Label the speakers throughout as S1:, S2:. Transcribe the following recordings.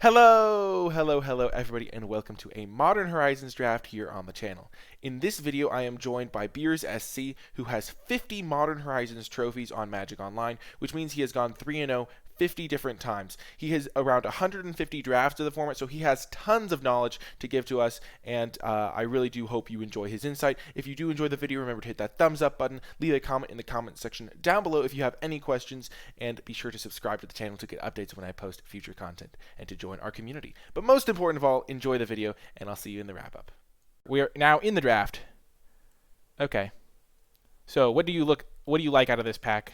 S1: Hello everybody, and welcome to a Modern Horizons draft here on the channel. In this video, I am joined by Beers SC, who has 50 Modern Horizons trophies on Magic Online, which means he has gone 3-0 50 different times. He has around 150 drafts of the format, so he has tons of knowledge to give to us, and I really do hope you enjoy his insight. If you do enjoy the video, remember to hit that thumbs up button, leave a comment in the comment section down below if you have any questions, and be sure to subscribe to the channel to get updates when I post future content and to join our community. But most important of all, enjoy the video, and I'll see you in the wrap-up. We are now in the draft. Okay. So what do you like out of this pack?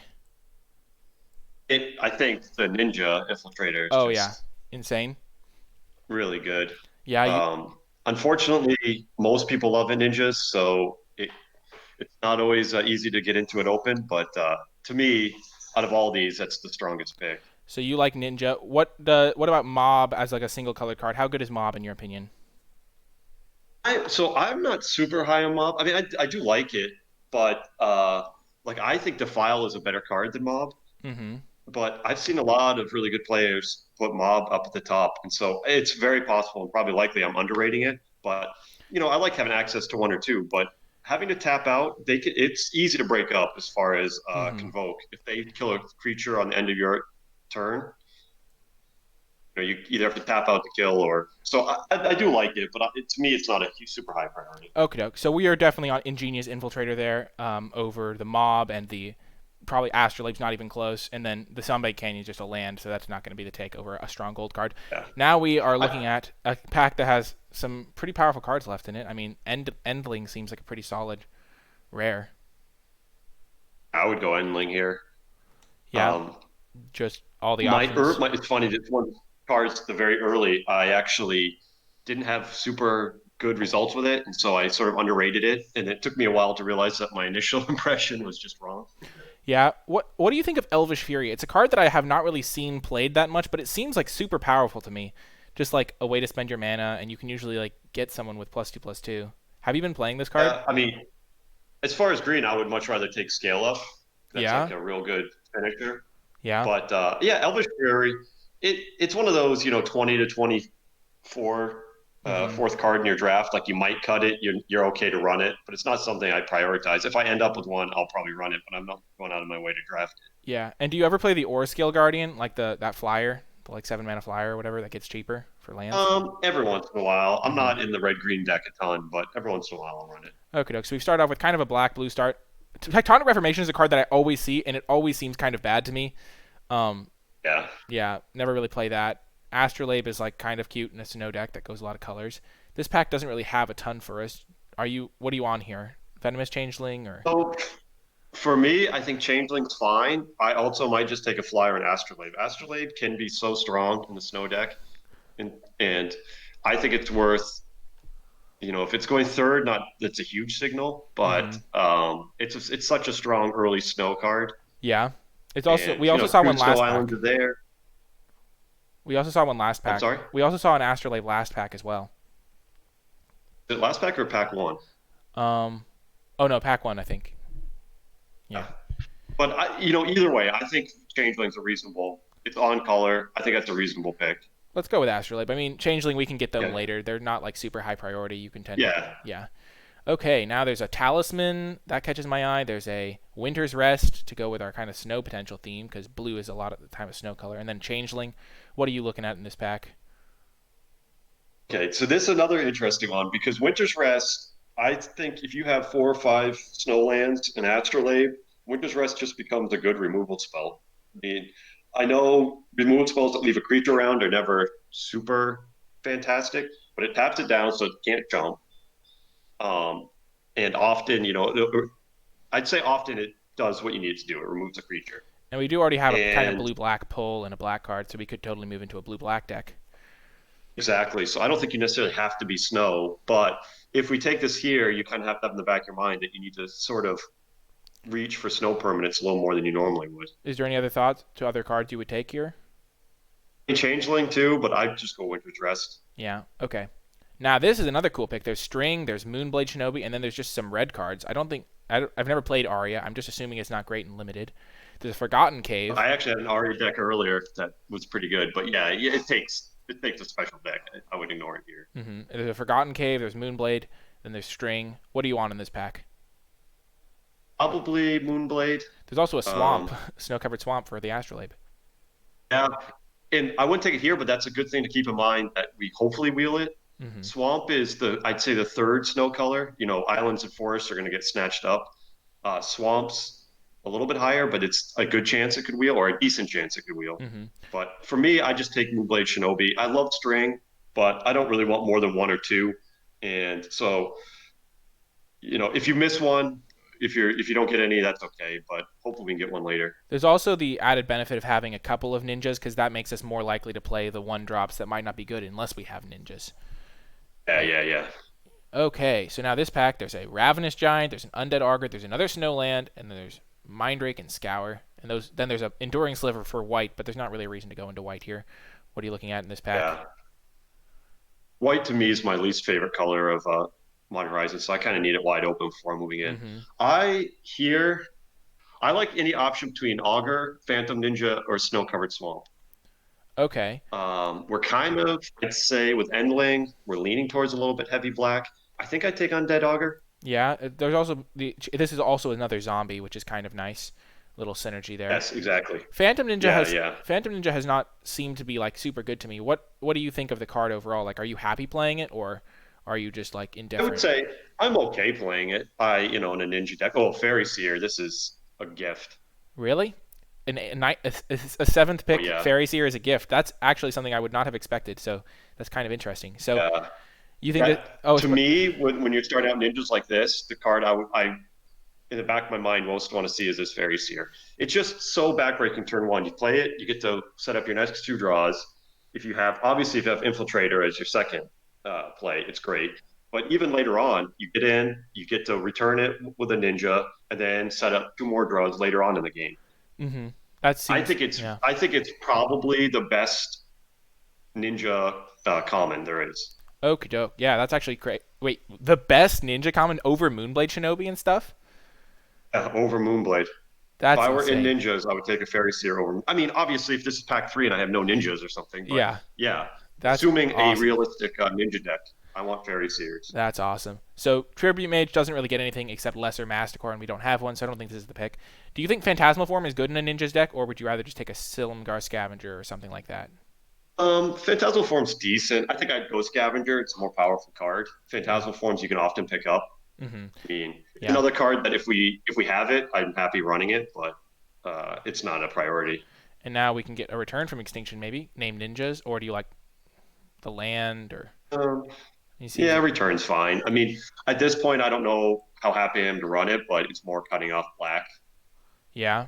S2: I think the Ninja Infiltrator is
S1: Oh yeah,
S2: just
S1: insane.
S2: really good.
S1: Yeah,
S2: Unfortunately, most people love ninjas, so it's not always easy to get into it open. But to me, out of all these, that's the strongest pick.
S1: so you like Ninja. What about Mob as like a single colored card? How good is Mob in your opinion?
S2: So I'm not super high on Mob. I mean, I do like it, but like I think Defile is a better card than Mob.
S1: Mm-hmm.
S2: But I've seen a lot of really good players put Mob up at the top, and so it's very possible and probably likely I'm underrating it. But I like having access to one or two, but having to tap out, it's easy to break up as far as
S1: Mm-hmm.
S2: convoke. If they kill a creature on the end of your turn, you either have to tap out to kill or. So I do like it, but to me, it's not a super high priority.
S1: Okay, doke. So we are definitely on Ingenious Infiltrator there, over the Mob and the probably Astrolabe's not even close, and then the Sunbait Canyon is just a land, so that's not going to be the take over a strong gold card.
S2: Yeah,
S1: Now we are
S2: I,
S1: looking at a pack that has some pretty powerful cards left in it. I mean, Endling seems like a pretty solid rare.
S2: I would go Endling here.
S1: Yeah,
S2: Um,
S1: just all the options.
S2: it's funny that one of the cards the very early, I actually didn't have super good results with it, and so I sort of underrated it, and it took me a while to realize that my initial impression was just wrong.
S1: Yeah, what do you think of Elvish Fury? It's a card that I have not really seen played that much, but it seems like super powerful to me. Just like a way to spend your mana, and you can usually like get someone with +2/+2. Have you been playing this card?
S2: I mean, as far as green, I would much rather take Scale Up. That's
S1: Yeah,
S2: like a real good finisher.
S1: yeah.
S2: But yeah, Elvish Fury, it's one of those 20 to 24
S1: Mm-hmm.
S2: fourth card in your draft. Like you might cut it, you're okay to run it, but it's not something I prioritize. If I end up with one, I'll probably run it, but I'm not going out of my way to draft it.
S1: Yeah. And do you ever play the Aura Scale Guardian, like that flyer, the like 7 mana flyer or whatever that gets cheaper for lands?
S2: Every once in a while, I'm
S1: Mm-hmm.
S2: not in the red green deck a ton, but every once in a while I'll run it.
S1: Okay, doke. So we start off with kind of a black blue start. Tectonic Reformation is a card that I always see, and it always seems kind of bad to me. Um,
S2: Yeah.
S1: yeah, never really play that. Astrolabe is like kind of cute in a snow deck that goes a lot of colors. This pack doesn't really have a ton for us. What are you on here? Venomous Changeling or?
S2: So for me, I think Changeling's fine. I also might just take a flyer in Astrolabe. Astrolabe can be so strong in the snow deck, and I think it's worth if it's going third, not that's a huge signal,
S1: Mm-hmm.
S2: but it's such a strong early snow card,
S1: Yeah. It's also
S2: and
S1: we also saw
S2: two
S1: one
S2: snow
S1: last
S2: islands
S1: pack.
S2: are there.
S1: We also saw one last
S2: I'm
S1: pack.
S2: sorry,
S1: We also saw an Astrolabe last pack as well.
S2: is it last pack or pack one?
S1: Um, oh no, pack one I think.
S2: Yeah.
S1: Yeah.
S2: But either way, I think Changeling's a reasonable. It's on color. I think that's a reasonable pick.
S1: Let's go with Astrolabe. I mean, Changeling we can get them
S2: Yeah,
S1: later. They're not like super high priority. You can tend to
S2: yeah.
S1: yeah. Okay, now there's a Talisman that catches my eye. There's a Winter's Rest to go with our kind of snow potential theme because blue is a lot of the time a snow color. And then Changeling. What are you looking at in this pack?
S2: Okay, so this is another interesting one because Winter's Rest. I think if you have 4 or 5 snowlands and Astrolabe, Winter's Rest just becomes a good removal spell. I mean, I know removal spells that leave a creature around are never super fantastic, but it taps it down so it can't jump. Um, and often, I'd say often it does what you need to do. It removes a creature.
S1: And we do already have a kind of
S2: And
S1: blue black pull and a black card, so we could totally move into a blue black deck.
S2: exactly. So I don't think you necessarily have to be snow, but if we take this here, you kind of have to have in the back of your mind that you need to sort of reach for snow permanents a little more than you normally would.
S1: Is there any other thoughts to other cards you would take here?
S2: Changeling too, but I'd just go Winter's Rest.
S1: Yeah. Okay. Now this is another cool pick. There's String, there's Moonblade Shinobi, and then there's just some red cards. I don't think I've never played Arya. I'm just assuming it's not great and limited. There's Forgotten Cave.
S2: I actually had an Ari deck earlier that was pretty good, but yeah, it takes it takes a special deck. I would ignore it here.
S1: There's a Forgotten Cave, there's Moonblade, then there's String. What do you want in this pack?
S2: Probably Moonblade.
S1: There's also a swamp,
S2: Um,
S1: snow-covered swamp for the Astrolabe.
S2: yeah, and I wouldn't take it here, but that's a good thing to keep in mind that we hopefully wheel it.
S1: hmm
S2: Swamp is I'd say the third snow color. Islands and forests are going to get snatched up. Swamps a little bit higher, but it's a good chance it could wheel or a decent chance it could wheel.
S1: hmm
S2: But for me, I just take Moonblade Shinobi. I love String, but I don't really want more than one or two. And so, if you miss one, if you don't get any, that's okay. But hopefully we can get one later.
S1: There's also the added benefit of having a couple of ninjas because that makes us more likely to play the one drops that might not be good unless we have ninjas.
S2: Yeah, yeah, yeah.
S1: Okay, so now this pack, there's a Ravenous Giant, there's an Undead Augur, there's another Snowland, and then there's Mindrake and Scour. And then there's a Enduring Sliver for white, but there's not really a reason to go into white here. What are you looking at in this pack?
S2: Yeah. White to me is my least favorite color of Modern Horizons, so I kind of need it wide open before I'm moving in.
S1: hmm
S2: I here I like any option between Augur, Phantom Ninja, or Snow Covered Swamp.
S1: Okay.
S2: We're kind of, I'd say, with Endling, we're leaning towards a little bit heavy black. I think I'd take Undead Augur.
S1: Yeah, there's also this is also another zombie, which is kind of nice. Little synergy there.
S2: Yes, exactly.
S1: Phantom Ninja
S2: Yeah,
S1: has
S2: yeah.
S1: Phantom Ninja has not seemed to be like super good to me. What do you think of the card overall? Like, are you happy playing it, or are you just like
S2: I would
S1: indifferent?
S2: say I'm okay playing it. In a ninja deck. Oh, Fairy Seer, this is a gift.
S1: Really? A seventh
S2: Oh
S1: pick
S2: yeah,
S1: Fairy Seer is a gift. That's actually something I would not have expected. So that's kind of interesting. So
S2: yeah.
S1: you think that?
S2: That
S1: Oh,
S2: to me, when you're starting out ninjas like this, the card I in the back of my mind most want to see is this Fairy Seer. It's just so backbreaking turn one. You play it, you get to set up your next two draws. If you have Infiltrator as your second play, it's great. But even later on, you get in, you get to return it with a ninja, and then set up two more draws later on in the game.
S1: mm-hmm. That
S2: I
S1: seems
S2: think it's
S1: yeah.
S2: I think it's probably the best ninja common there is.
S1: Okie doke. Yeah, that's actually great. Wait, the best ninja common over Moonblade Shinobi and stuff?
S2: Over Moonblade. If
S1: That's
S2: I were in
S1: insane.
S2: ninjas, I would take a Fairy Seer over. I mean, obviously, if this is pack three and I have no ninjas or something, but
S1: Yeah,
S2: yeah,
S1: that's
S2: assuming a
S1: awesome.
S2: realistic ninja deck, I want Fairy Seers.
S1: That's awesome. So Tribute Mage doesn't really get anything except Lesser Masticore, and we don't have one, so I don't think this is the pick. Do you think Phantasmal Form is good in a ninja's deck, or would you rather just take a Silumgar Scavenger or something like that?
S2: Phantasmal Form's decent. I think I'd go Scavenger. It's a more powerful card.
S1: Yeah.
S2: Phantasmal Forms you can often pick up.
S1: hmm
S2: I mean, it's
S1: Yeah.
S2: another card that if we have it, I'm happy running it, but it's not a priority.
S1: And now we can get a return from Extinction, maybe named ninjas, or do you like the land? Or
S2: Um,
S1: he seems
S2: yeah,
S1: like
S2: return's fine. I mean, at this point, I don't know how happy I am to run it, but it's more cutting off black.
S1: yeah.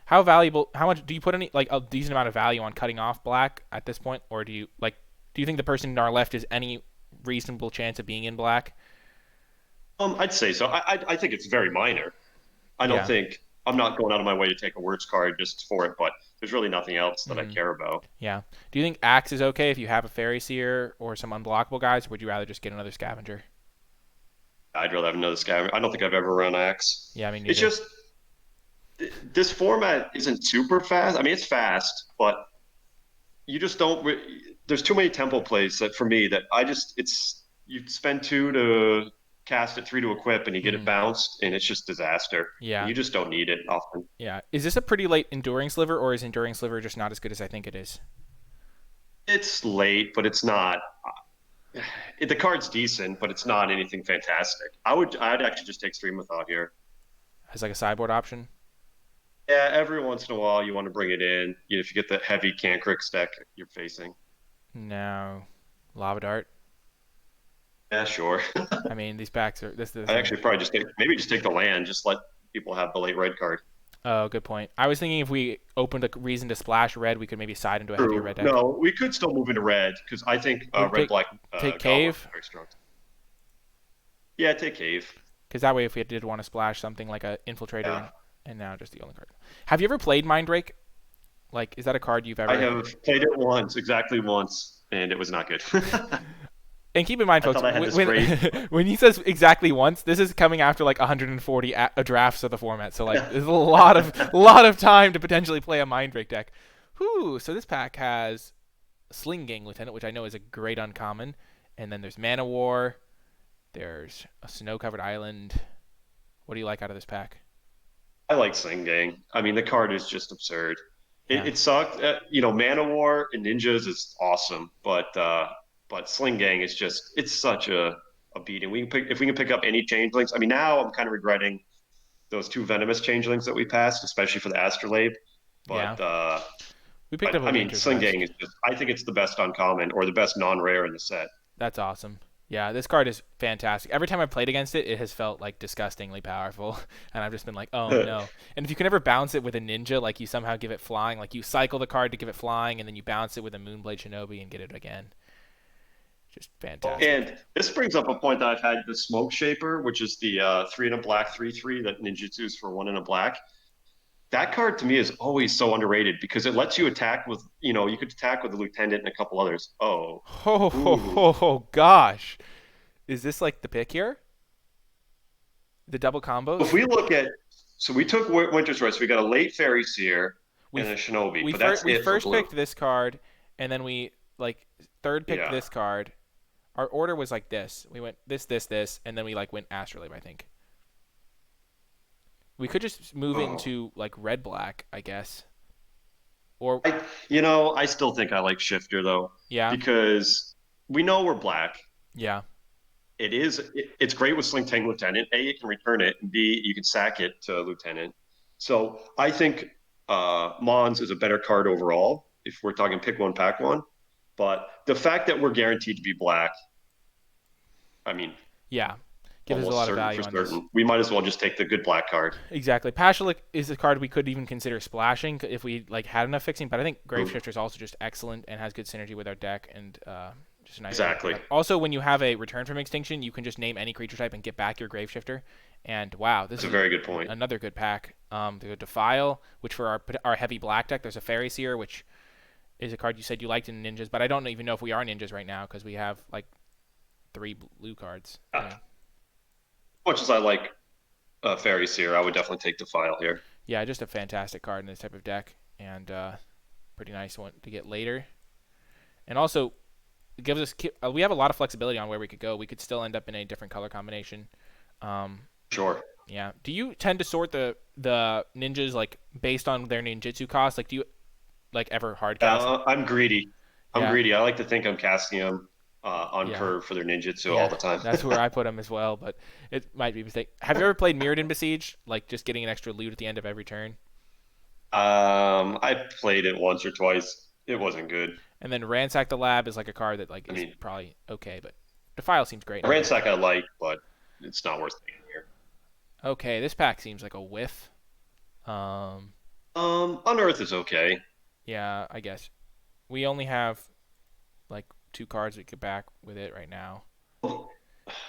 S1: How valuable? How much do you put any like a decent amount of value on cutting off black at this point, or do you think the person in our left is any reasonable chance of being in black?
S2: I'd say so. I think it's very minor. I don't
S1: Yeah.
S2: think I'm not going out of my way to take a words card just for it, but there's really nothing else that I
S1: hmm
S2: care about.
S1: Yeah. Do you think Axe is okay if you have a Fairy Seer or some unblockable guys, or would you rather just get another Scavenger?
S2: I'd rather have another scavenger. I don't think I've ever run Axe.
S1: Yeah, me
S2: It's
S1: neither.
S2: just this format isn't super fast. I mean, it's fast, but you just don't. There's too many tempo plays that for me that I just it's you spend two to cast it, three to equip, and you get it
S1: hmm
S2: bounced, and it's just disaster. And
S1: Yeah.
S2: you just don't need it often.
S1: Yeah. Is this a pretty late Enduring Sliver, or is Enduring Sliver just not as good as I think it is?
S2: It's late, but it's not. The card's decent, but it's not anything fantastic. I'd actually just take Stream Without here.
S1: As like a sideboard option?
S2: Yeah, every once in a while you want to bring it in. If you get the heavy Cancrick deck you're facing.
S1: No. Lava Dart.
S2: Yeah, sure.
S1: I mean, these packs are this is the
S2: I
S1: thing.
S2: actually probably just take the land. Just let people have the late red card.
S1: Oh, good point. I was thinking if we opened a reason to splash red, we could maybe side into a heavier
S2: True.
S1: red deck.
S2: No, we could still move into red because I think
S1: Would
S2: red black
S1: take
S2: goblin is
S1: cave,
S2: very strong. Yeah, take cave.
S1: because that way, if we did want to splash something like a infiltrator,
S2: Yeah,
S1: and now just the only card. Have you ever played Mindrake? Like, is that a card you've
S2: I
S1: ever?
S2: have played it once, exactly once, and it was not good.
S1: And keep in mind,
S2: I
S1: folks,
S2: thought I had this
S1: when
S2: great.
S1: when he says exactly once, this is coming after like 140 drafts of the format. So like, there's a lot of time to potentially play a Mindrake deck. Whew. So this pack has Sling Gang Lieutenant, which I know is a great uncommon. And then there's Mana War. There's a snow-covered island. What do you like out of this pack?
S2: I like Sling Gang. I mean, the card is just absurd. It,
S1: Yeah,
S2: it sucked. Mana War and Ninjas is awesome, but Sling Gang is just it's such a beating. If we can pick up any changelings. I mean, now I'm kind of regretting those two venomous changelings that we passed, especially for the Astrolabe.
S1: yeah.
S2: But uh,
S1: We picked
S2: but
S1: up a
S2: I mean,
S1: Winter's
S2: Sling Gang
S1: Rest.
S2: is just I think it's the best uncommon or the best non-rare in the set.
S1: That's awesome. Yeah, this card is fantastic. Every time I played against it, it has felt like disgustingly powerful, and I've just been like, oh no. And if you can ever bounce it with a ninja, like you somehow give it flying, like you cycle the card to give it flying, and then you bounce it with a Moonblade Shinobi and get it again, just fantastic.
S2: And this brings up a point that I've had the Smoke Shaper, which is the three and a black 3/3 that ninjutsu's for one and a black. That card to me is always so underrated because it lets you attack with, you could attack with the lieutenant and a couple others. Oh,
S1: Oh, ho,
S2: ooh.
S1: ho, ho, gosh, is this like the pick here? The double
S2: If
S1: combos?
S2: we look at, so we took Winter's Rest, we got a late Fairy Seer
S1: We
S2: and a Shinobi,
S1: we
S2: but
S1: first
S2: that's
S1: we
S2: it for
S1: first
S2: blue.
S1: picked this card, and then we like third picked
S2: Yeah.
S1: this card. Our order was like this. We went this, and then we like went Astrolabe, I think. We could just move
S2: Oh.
S1: into like red black, I guess. Or
S2: I still think I like Shifter though,
S1: yeah,
S2: because we know we're black.
S1: yeah,
S2: It's great with Sling Tang Lieutenant. A, you can return it, and B, you can sack it to Lieutenant. So I think Mons is a better card overall if we're talking pick one, pack one. But the fact that we're guaranteed to be black, I mean,
S1: yeah. Gives us a
S2: almost
S1: lot of
S2: certain for
S1: value on this.
S2: certain, we might as well just take the good black card.
S1: Exactly. Pashulik is a card we could even consider splashing if we like had enough fixing, but I think
S2: Mm,
S1: Graveshifter is also just excellent and has good synergy with our deck and just a nice little
S2: exactly.
S1: pickup. Also, when you have a return from extinction, you can just name any creature type and get back your Graveshifter. And wow, this
S2: That's a
S1: is
S2: very good point.
S1: another good pack. The Defile, which for our heavy black deck, there's a Fairy Seer, which is a card you said you liked in ninjas, but I don't even know if we are ninjas right now because we have like three blue cards.
S2: Yeah. As much as I like Fairy Seer, I would definitely take the file here.
S1: Yeah, just a fantastic card in this type of deck, and pretty nice one to get later. And also, it gives us we have a lot of flexibility on where we could go. We could still end up in a different color combination. Um,
S2: Sure.
S1: yeah. Do you tend to sort the ninjas like based on their ninjutsu cost? Like, do you like ever hard cast?
S2: I'm greedy. I'm
S1: Yeah,
S2: greedy. I like to think I'm casting them on
S1: yeah,
S2: curve for their ninjutsu all
S1: yeah.
S2: the time.
S1: That's where I put them as well, but it might be a mistake. Have you ever played Mirrodin Besiege? Like just getting an extra loot at the end of every turn?
S2: I played it once or twice. It wasn't good.
S1: And then Ransack the Lab is like a card that like
S2: I
S1: is
S2: mean,
S1: probably okay, but Defile seems great in our deck.
S2: Ransack I like, but it's not worth taking here.
S1: Okay, this pack seems like a whiff. Um,
S2: Unearth is okay.
S1: yeah, I guess we only have like two cards we could back with it right now.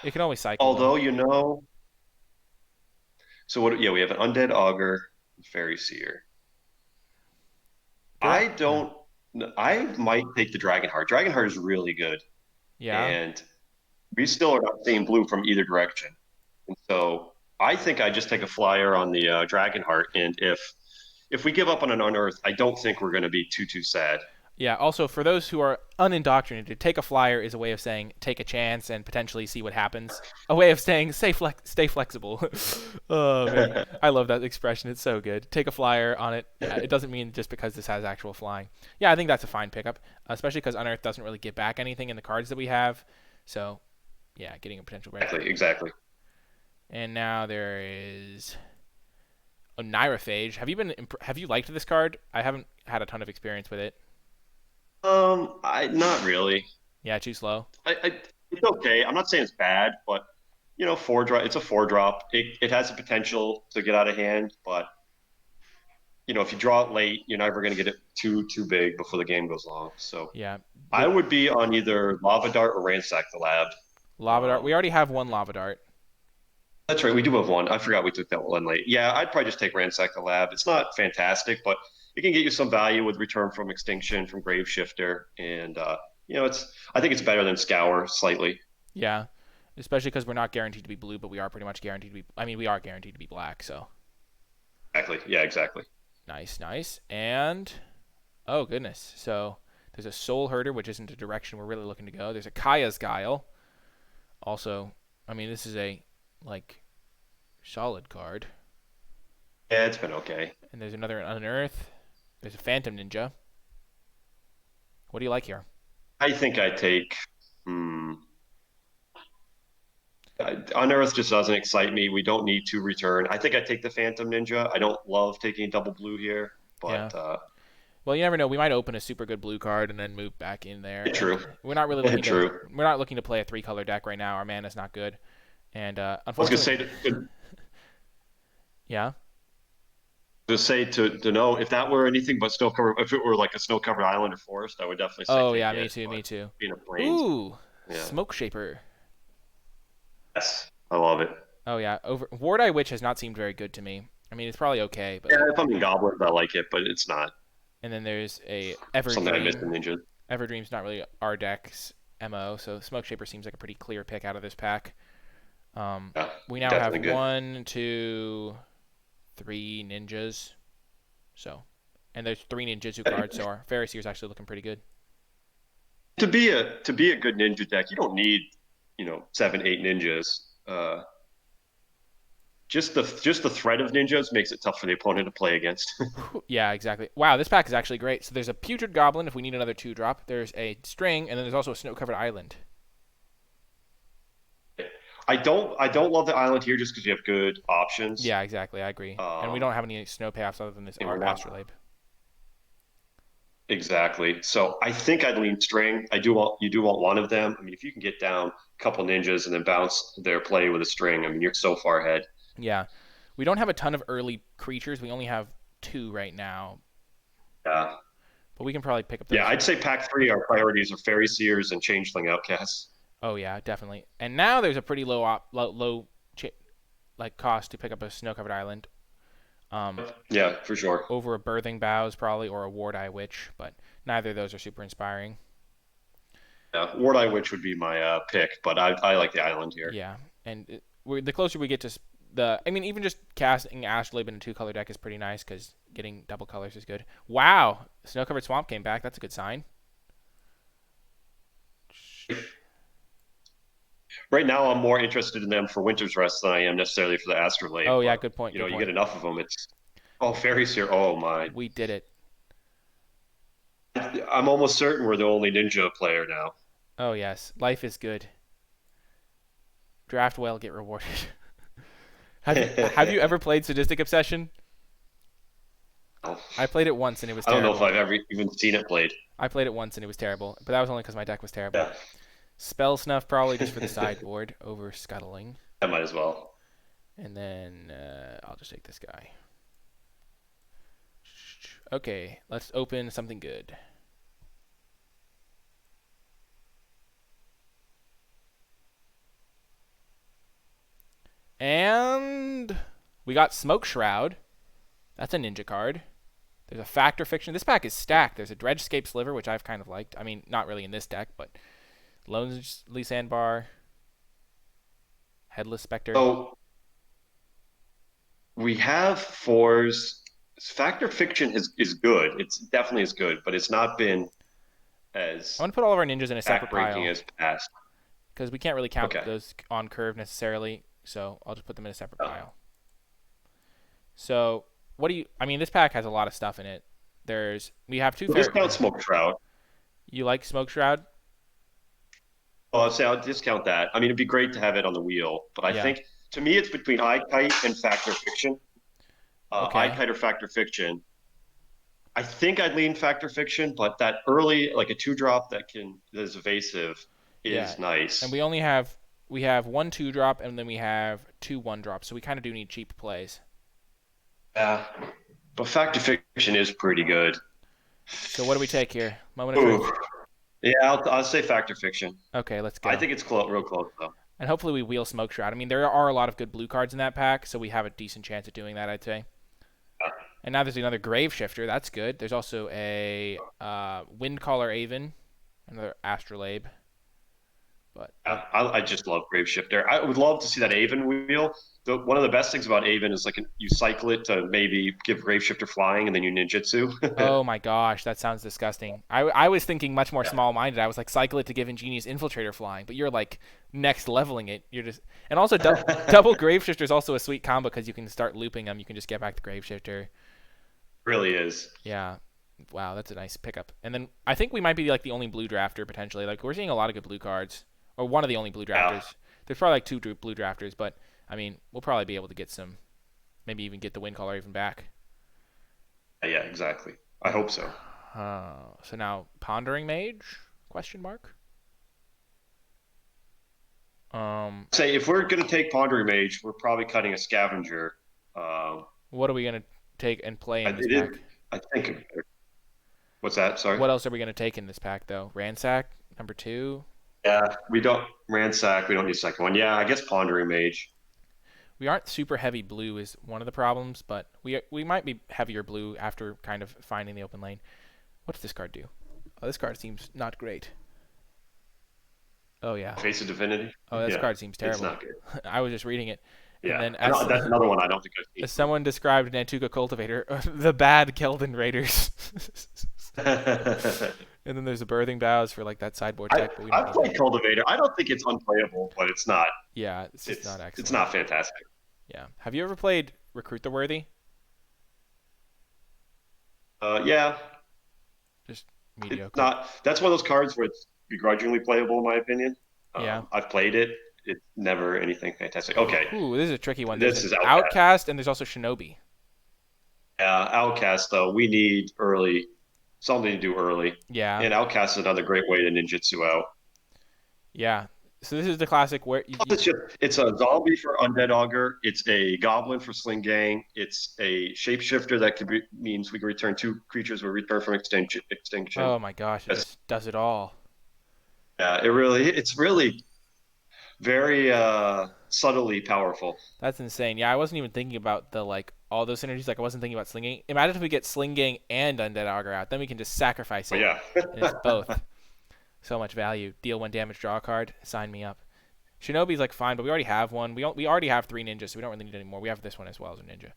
S1: It can always cycle though.
S2: Although, so what? Yeah, we have an Undead Augur, and Fairy Seer.
S1: There,
S2: I don't. I might take the Dragonheart. Dragonheart is really good,
S1: yeah,
S2: and we still are not seeing blue from either direction. And so I think I just take a flyer on the Dragonheart, and if we give up on an Unearth, I don't think we're going to be too sad.
S1: yeah. Also, for those who are unindoctrinated, take a flyer is a way of saying take a chance and potentially see what happens. A way of saying stay flexible. Oh man, I love that expression. It's so good. Take a flyer on it. Yeah, it doesn't mean just because this has actual flying. Yeah, I think that's a fine pickup, especially because Unearth doesn't really get back anything in the cards that we have. So yeah, getting a potential red card.
S2: Exactly.
S1: And now there is a Nyraphage. Have you liked this card? I haven't had a ton of experience with it.
S2: I not really.
S1: Yeah, too slow.
S2: It's okay. I'm not saying it's bad, but four drop. It's a four drop. It has the potential to get out of hand, but if you draw it late, you're never going to get it too big before the game goes long. So
S1: Yeah,
S2: I would be on either Lava Dart or Ransack the Lab.
S1: Lava Dart. We
S2: Um,
S1: already have one Lava Dart.
S2: that's right. We do have one. I forgot we took that one late. Yeah, I'd probably just take Ransack the Lab. It's not fantastic, but it can get you some value with Return from Extinction from Grave Shifter, and I think it's better than Scour slightly.
S1: Yeah, especially because we're not guaranteed to be blue, but we are pretty much guaranteed to be. I mean, we are guaranteed to be black. So
S2: Exactly. Yeah, exactly.
S1: nice, nice. And oh goodness, so There's a Soul Herder, which isn't a direction we're really looking to go. There's a Kaya's Guile. Also, I mean, this is a, like, solid card.
S2: Yeah, it's been okay.
S1: And there's another Unearth. There's a Phantom Ninja. What do you like here?
S2: I think I take. Unearth just doesn't excite me. We don't need to return. I think I take the Phantom Ninja. I don't love taking double blue here,
S1: Yeah.
S2: but
S1: Well, you never know. We might open a super good blue card and then move back in there. And
S2: true.
S1: we're not really looking to.
S2: True.
S1: We're not looking to play a 3-color deck right now. Our mana's not good, and
S2: I was gonna
S1: unfortunately,
S2: say
S1: yeah.
S2: to know if that were anything but snow cover. If it were like a snow covered island or forest, I would definitely say
S1: Oh
S2: take
S1: yeah, me
S2: it.
S1: too, me
S2: But
S1: too.
S2: being a plains,
S1: Ooh,
S2: yeah,
S1: Smoke Shaper.
S2: yes, I love it.
S1: Oh yeah, over Ward Eye Witch has not seemed very good to me. I mean, it's probably okay, but
S2: Yeah,
S1: like,
S2: if I'm in goblins, I like it, but it's not
S1: and then there's a
S2: something I miss
S1: Everdream.
S2: in ninjas.
S1: Everdream's not really our deck's MO, so Smoke Shaper seems like a pretty clear pick out of this pack.
S2: Yeah,
S1: We now have
S2: definitely good.
S1: 1, 2, 3 ninjas. So, and there's 3 ninjutsu cards, so our Fairy Seer's actually looking pretty good.
S2: To be a good ninja deck, you don't need 7, 8 ninjas. Just the threat of ninjas makes it tough for the opponent to play against.
S1: Yeah, exactly. Wow, this pack is actually great. So there's a Putrid Goblin if we need another 2-drop. There's a String, and then there's also a Snow-Covered Island.
S2: I don't love the island here just because you have good options.
S1: Yeah, exactly. I agree. And we
S2: Um,
S1: don't have any snow payoffs other than this
S2: and we're not
S1: Astrolabe.
S2: exactly. So I think I'd lean string. You do want one of them. I mean, if you can get down a couple ninjas and then bounce their play with a string, I mean, you're so far ahead.
S1: Yeah. We don't have a ton of early creatures. We only have 2 right now.
S2: Yeah.
S1: But we can probably pick up
S2: Yeah,
S1: those.
S2: I'd say pack three, our priorities are Fairy Seers and Changeling Outcasts.
S1: Oh, yeah, definitely. And now there's a pretty low like cost to pick up a Snow-Covered Island.
S2: Yeah, for sure.
S1: Over a Birthing Boughs probably, or a Ward Eye Witch, but neither of those are super inspiring.
S2: Yeah, Ward Eye Witch would be my pick, but I like the island here.
S1: Yeah, and the closer we get to I mean, even just casting Astrolabe in a 2-color deck is pretty nice because getting double colors is good. Wow, Snow Covered Swamp came back. That's a good sign.
S2: Right now, I'm more interested in them for Winter's Rest than I am necessarily for the Astrolabe.
S1: Oh yeah,
S2: But
S1: good point. Good
S2: you
S1: point.
S2: get enough of them, it's Fairy Seer. Oh my,
S1: We did it.
S2: I'm almost certain we're the only ninja player now.
S1: Oh yes, life is good. Draft well, get rewarded. Have you ever played Sadistic Obsession? I played it once and it was
S2: I don't know if
S1: terrible.
S2: I've ever even seen it played.
S1: I played it once and it was terrible, but that was only because my deck was terrible.
S2: Yeah,
S1: Spell Snuff probably just for the sideboard over Scuttling.
S2: I might as well.
S1: And then I'll just take this guy. Okay, let's open something good. And we got Smoke Shroud. That's a ninja card. There's a Factor Fiction. This pack is stacked. There's a Dredgescape Sliver, which I've kind of liked. I mean, not really in this deck, but Lonely Sandbar, Headless Spectre.
S2: So we have fours. Factor Fiction is good. It's definitely is good, but it's not been
S1: I'm
S2: as
S1: going to put all of our ninjas in a separate
S2: backbreaking
S1: pile
S2: as past.
S1: because we can't really count
S2: Okay.
S1: those on curve necessarily, so I'll just put them in a separate
S2: Oh.
S1: pile. So, I mean, this pack has a lot of stuff in it. We have 2
S2: Well, discount Smoke Shroud.
S1: You like Smoke Shroud?
S2: Oh, I'll say I'll discount that. I mean, it'd be great to have it on the wheel, but I
S1: Yeah.
S2: think to me it's between Eye Kite and Factor Fiction. Eye
S1: Okay.
S2: Kite or Factor Fiction. I think I'd lean Factor Fiction, but that early, like a 2-drop that is evasive,
S1: Yeah.
S2: is nice.
S1: And we have 1 2-drop and then we have 2 1-drops, so we kind of do need cheap plays.
S2: Yeah, but Factor Fiction is pretty good.
S1: So what do we take here? Moment of
S2: Ooh.
S1: truth.
S2: Yeah, I'll say Factor Fiction.
S1: Okay, let's
S2: I
S1: go.
S2: think it's real close though.
S1: And hopefully we wheel Smoke Shroud. I mean, there are a lot of good blue cards in that pack, so we have a decent chance of doing that, I'd say. And now there's another Grave Shifter. That's good. There's also a Windcaller Aven, another Astrolabe. But
S2: I just love Graveshifter. I would love to see that Aven wheel. One of the best things about Aven is like you cycle it to maybe give Graveshifter flying and then you ninjutsu.
S1: oh my gosh, that sounds disgusting. I was thinking much more small-minded. I was like, cycle it to give Ingenious Infiltrator flying, but you're like next leveling it. You're just and also double Graveshifter is also a sweet combo because you can start looping them. You can just get back to Graveshifter.
S2: Really is.
S1: Yeah. Wow, that's a nice pickup. And then I think we might be like the only blue drafter potentially. Like we're seeing a lot of good blue cards, or one of the only blue
S2: Yeah.
S1: drafters. There's probably like two blue drafters, but I mean we'll probably be able to get some, maybe even get the win color even back.
S2: Yeah, exactly. I hope so.
S1: So now pondering mage? Question mark. Um,
S2: Say if we're gonna take Pondering Mage, we're probably cutting a Scavenger.
S1: what are we gonna take and play in this
S2: It is.
S1: pack?
S2: I think. What's that? Sorry.
S1: What else are we gonna take in this pack though? Ransack number 2.
S2: Yeah, we don't ransack. We don't need a second one. Yeah, I guess Pondering Mage.
S1: We aren't super heavy blue is one of the problems, but we might be heavier blue after kind of finding the open lane. What does this card do? Oh, this card seems not great. Oh yeah.
S2: Face of Divinity.
S1: Oh, this
S2: Yeah,
S1: card seems
S2: it's
S1: terrible.
S2: not good.
S1: I was just reading it, and
S2: Yeah,
S1: then as
S2: that's another one I don't think I've seen.
S1: as someone described Nantuga Cultivator, the bad Keldon Raiders. And then there's the birthing bows for like that sideboard tech, but we don't
S2: I've
S1: need
S2: played
S1: that.
S2: Cultivator. I don't think it's unplayable, but it's not.
S1: Yeah, it's just not
S2: It's
S1: excellent.
S2: not fantastic.
S1: Yeah. Have you ever played Recruit the Worthy?
S2: Yeah,
S1: Just
S2: it's
S1: mediocre.
S2: not. That's one of those cards where it's begrudgingly playable, in my opinion.
S1: Yeah.
S2: I've played it. It's never anything fantastic. Okay,
S1: Ooh, this is a tricky one. There's
S2: this
S1: an
S2: is Outcast.
S1: Outcast and there's also Shinobi.
S2: Yeah, Outcast though. We need early something to do early,
S1: Yeah.
S2: and Outcast is another great way to ninjutsu out.
S1: Yeah. So this is the classic where
S2: It's a zombie for Undead Augur. It's a goblin for Sling Gang. It's a shapeshifter that means we can return two creatures we return from extinction.
S1: oh my gosh, it
S2: That's,
S1: just does it all.
S2: yeah, it's really very subtly powerful.
S1: That's insane. Yeah, I wasn't even thinking about the like all those synergies. Like I wasn't thinking about slinging. Imagine if we get Sling Gang and Undead Augur out, then we can just sacrifice
S2: But
S1: it,
S2: yeah,
S1: and it's both. So much value. Deal 1 damage, draw a card. Sign me up. Shinobi's like fine, but we already have one. We already have 3 ninjas, so we don't really need any more. We have this one as well as a ninja.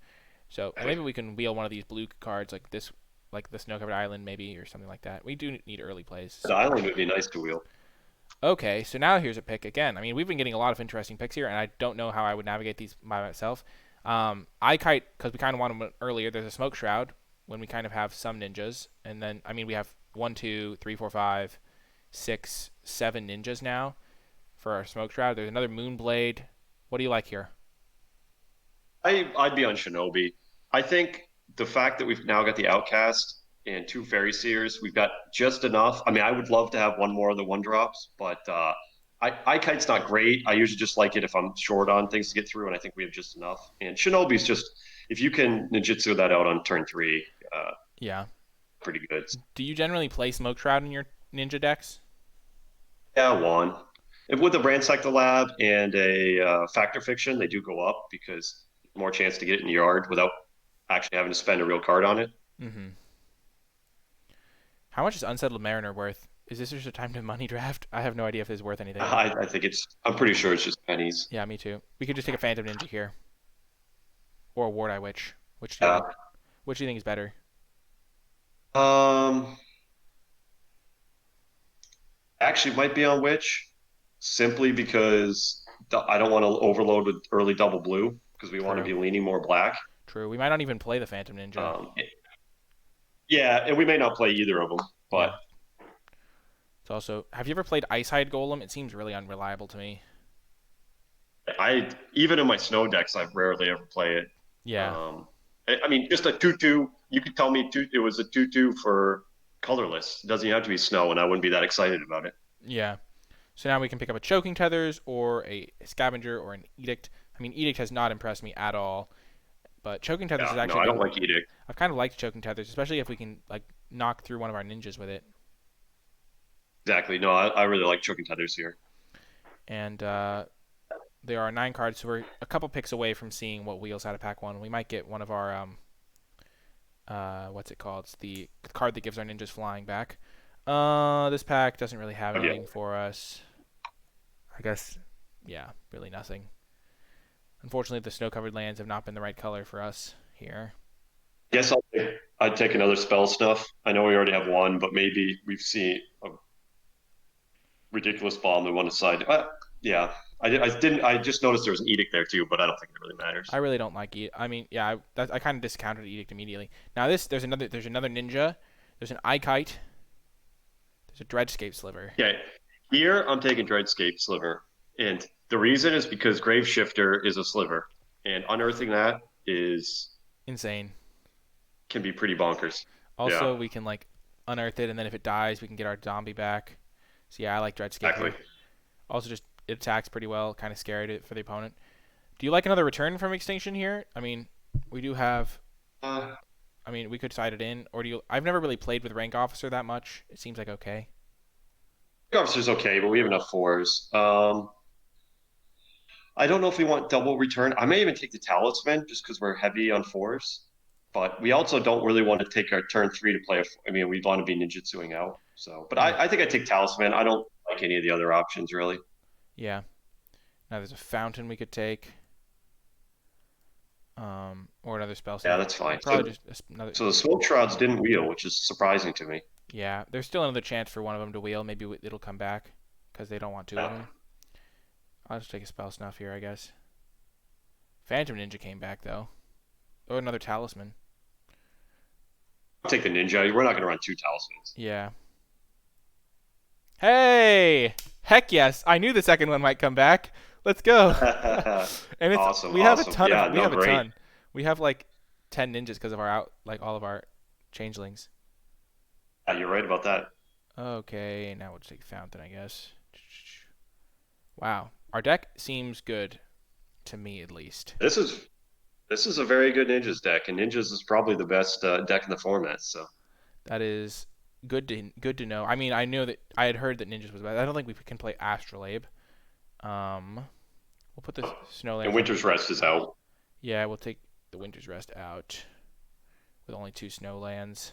S1: So maybe we can wheel one of these blue cards like the snow covered island maybe or something like that. We do need early plays.
S2: the
S1: So.
S2: island would be nice to wheel.
S1: Okay, so now here's a pick again. I mean, we've been getting a lot of interesting picks here, and I don't know how I would navigate these by myself. I kite because we kind of wanted them earlier. There's a smoke shroud when we kind of have some ninjas, and then I mean we have 1, 2, 3, 4, 5, 6, 7 ninjas now for our smoke shroud. There's another moonblade. What do you like here?
S2: I'd be on Shinobi. I think the fact that we've now got the Outcast and two Fairy Seers, we've got just enough. I mean, I would love to have one more of the one drops, but I Kite's not great. I usually just like it if I'm short on things to get through, and I think we have just enough. And Shinobi's just if you can ninjutsu that out on turn 3,
S1: Yeah.
S2: pretty good.
S1: Do you generally play smoke shroud in your ninja decks?
S2: Yeah, one. And with a ransack the lab and a factor fiction, they do go up because more chance to get it in the yard without actually having to spend a real card on it.
S1: Mm-hmm. How much is Unsettled Mariner worth? Is this just a time to money draft? I have no idea if it's worth anything.
S2: I think I'm pretty sure it's just pennies.
S1: Yeah, me too. We could just take a Phantom Ninja here. Or a Ward Eye Witch.
S2: Yeah.
S1: Which do you think is better?
S2: Um, actually, might be on which simply because I don't want to overload with early double blue because we want to
S1: True.
S2: be leaning more black.
S1: True. We might not even play the Phantom Ninja.
S2: Um, yeah, and we may not play either of them, but
S1: Yeah. It's also. Have you ever played Icehide Golem? It seems really unreliable to me.
S2: I even in my snow decks, I rarely ever play it.
S1: Yeah.
S2: I mean, just a 2/2. You could tell me it was a 2/2 for colorless. It doesn't even have to be snow, and I wouldn't be that excited about it.
S1: Yeah. So now we can pick up a Choking Tethers or a Scavenger or an Edict. I mean, Edict has not impressed me at all, but Choking Tethers has
S2: Yeah, no,
S1: actually
S2: I don't
S1: been.
S2: like Edict.
S1: I've kind of liked Choking Tethers, especially if we can like knock through one of our ninjas with it.
S2: Exactly. No, I really like choking tethers here.
S1: And there are 9 cards, so we're a couple picks away from seeing what wheels out of pack 1. We might get one of our what's it called? It's the card that gives our ninjas flying back. This pack doesn't really have
S2: Oh, yeah.
S1: anything for us. I guess, yeah, really nothing. Unfortunately, the snow-covered lands have not been the right color for us here.
S2: Guess I'd take another spell stuff. I know we already have one, but maybe we've seen a ridiculous bomb we want to side. Yeah, I didn't. I just noticed there was an edict there too, but I don't think it really
S1: I
S2: matters.
S1: really don't like Edict. I mean, yeah, I kind of discounted Edict immediately. Now there's another ninja. There's an Ikite. There's a Dredgescape Sliver.
S2: Okay, here I'm taking Dreadscape Sliver, and the reason is because Grave Shifter is a sliver, and unearthing that is
S1: Insane.
S2: can be pretty bonkers. Yeah,
S1: Also, we can like unearth it, and then if it dies, we can get our zombie back. So yeah, I like Dredgescape
S2: exactly.
S1: here. Also, just it attacks pretty well, kind of scary for the opponent. Do you like another return from extinction here? I mean, we do have.
S2: Uh,
S1: I mean, we could side it in, or do you? I've never really played with rank officer that much. It seems like okay.
S2: Officer's okay, but we have enough fours. I don't know if we want double return. I may even take the talisman just because we're heavy on fours. But we also don't really want to take our turn three to play. I mean, we want to be ninjutsuing out. So, but
S1: Yeah,
S2: I think I take talisman. I don't like any of the other options really.
S1: yeah. Now there's a fountain we could take, or another spell
S2: Yeah,
S1: stuff.
S2: that's fine.
S1: Probably just another.
S2: So the smoke shrouds didn't wheel, which is surprising to me.
S1: Yeah, there's still another chance for one of them to wheel. Maybe it'll come back because they don't want two of
S2: Yeah.
S1: them. I'll just take a spell snuff here, I guess. Phantom Ninja came back though. Or another talisman.
S2: I'll take the ninja. We're not going to run two talismans.
S1: Yeah. Hey! Heck yes! I knew the second one might come back. Let's go. And it's
S2: Awesome,
S1: we have a
S2: awesome.
S1: ton
S2: Yeah,
S1: of we
S2: no,
S1: have a
S2: great.
S1: ton. We have like 10 ninjas because of our all of our changelings.
S2: Yeah, you're right about that.
S1: Okay, now we'll just take Fountain, I guess. Wow. Our deck seems good to me at least.
S2: This is a very good ninjas deck, and ninjas is probably the best deck in the format. So
S1: That is good to know. I mean, I knew that I had heard that ninjas was bad. I don't think we can play Astrolabe. Um, we'll put the
S2: and
S1: Snowlands on.
S2: Winter's Rest is out.
S1: Yeah, we'll take the Winter's Rest out with only two Snowlands.